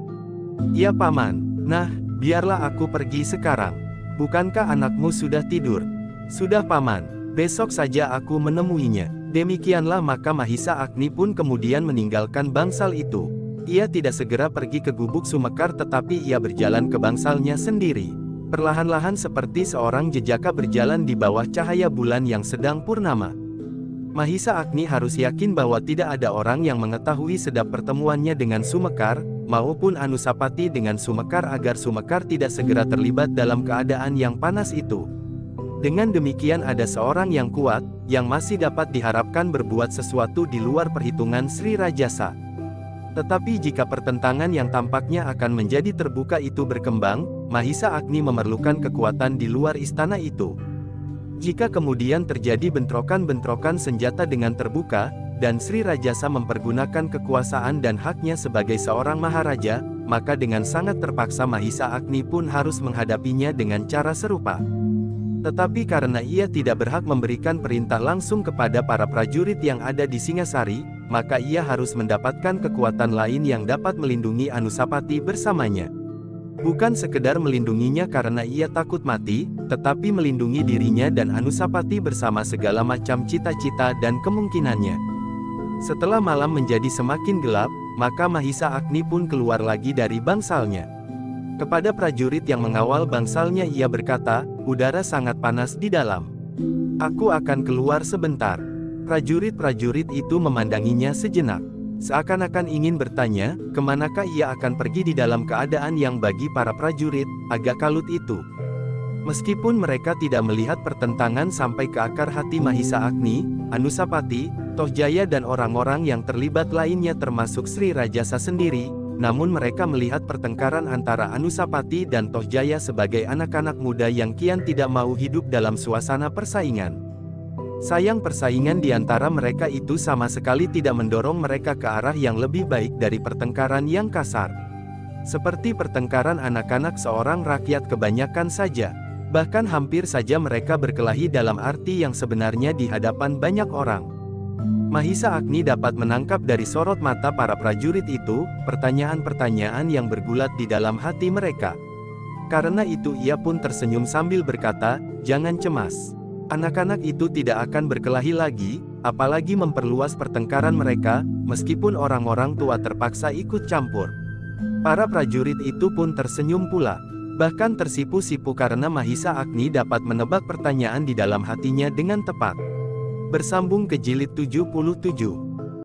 Ya paman. Nah, biarlah aku pergi sekarang. Bukankah anakmu sudah tidur? Sudah paman, besok saja aku menemuinya. Demikianlah maka Mahisa Agni pun kemudian meninggalkan bangsal itu. Ia tidak segera pergi ke gubuk Sumekar tetapi ia berjalan ke bangsalnya sendiri. Perlahan-lahan seperti seorang jejaka berjalan di bawah cahaya bulan yang sedang purnama. Mahisa Agni harus yakin bahwa tidak ada orang yang mengetahui sedap pertemuannya dengan Sumekar, maupun Anusapati dengan Sumekar agar Sumekar tidak segera terlibat dalam keadaan yang panas itu. Dengan demikian ada seorang yang kuat, yang masih dapat diharapkan berbuat sesuatu di luar perhitungan Sri Rajasa. Tetapi jika pertentangan yang tampaknya akan menjadi terbuka itu berkembang, Mahisa Agni memerlukan kekuatan di luar istana itu. Jika kemudian terjadi bentrokan-bentrokan senjata dengan terbuka, dan Sri Rajasa mempergunakan kekuasaan dan haknya sebagai seorang maharaja, maka dengan sangat terpaksa Mahisa Agni pun harus menghadapinya dengan cara serupa. Tetapi karena ia tidak berhak memberikan perintah langsung kepada para prajurit yang ada di Singasari, maka ia harus mendapatkan kekuatan lain yang dapat melindungi Anusapati bersamanya. Bukan sekedar melindunginya karena ia takut mati, tetapi melindungi dirinya dan Anusapati bersama segala macam cita-cita dan kemungkinannya. Setelah malam menjadi semakin gelap, maka Mahisa Agni pun keluar lagi dari bangsalnya. Kepada prajurit yang mengawal bangsalnya ia berkata, udara sangat panas di dalam. Aku akan keluar sebentar. Prajurit-prajurit itu memandanginya sejenak. Seakan-akan ingin bertanya, kemanakah ia akan pergi di dalam keadaan yang bagi para prajurit, agak kalut itu. Meskipun mereka tidak melihat pertentangan sampai ke akar hati Mahisa Agni, Anusapati, Tohjaya dan orang-orang yang terlibat lainnya termasuk Sri Rajasa sendiri, namun mereka melihat pertengkaran antara Anusapati dan Tohjaya sebagai anak-anak muda yang kian tidak mau hidup dalam suasana persaingan. Sayang persaingan di antara mereka itu sama sekali tidak mendorong mereka ke arah yang lebih baik dari pertengkaran yang kasar. Seperti pertengkaran anak-anak seorang rakyat kebanyakan saja. Bahkan hampir saja mereka berkelahi dalam arti yang sebenarnya di hadapan banyak orang. Mahisa Agni dapat menangkap dari sorot mata para prajurit itu, pertanyaan-pertanyaan yang bergulat di dalam hati mereka. Karena itu ia pun tersenyum sambil berkata, jangan cemas. Anak-anak itu tidak akan berkelahi lagi, apalagi memperluas pertengkaran mereka, meskipun orang-orang tua terpaksa ikut campur. Para prajurit itu pun tersenyum pula. Bahkan tersipu-sipu karena Mahisa Agni dapat menebak pertanyaan di dalam hatinya dengan tepat. Bersambung ke jilid 77.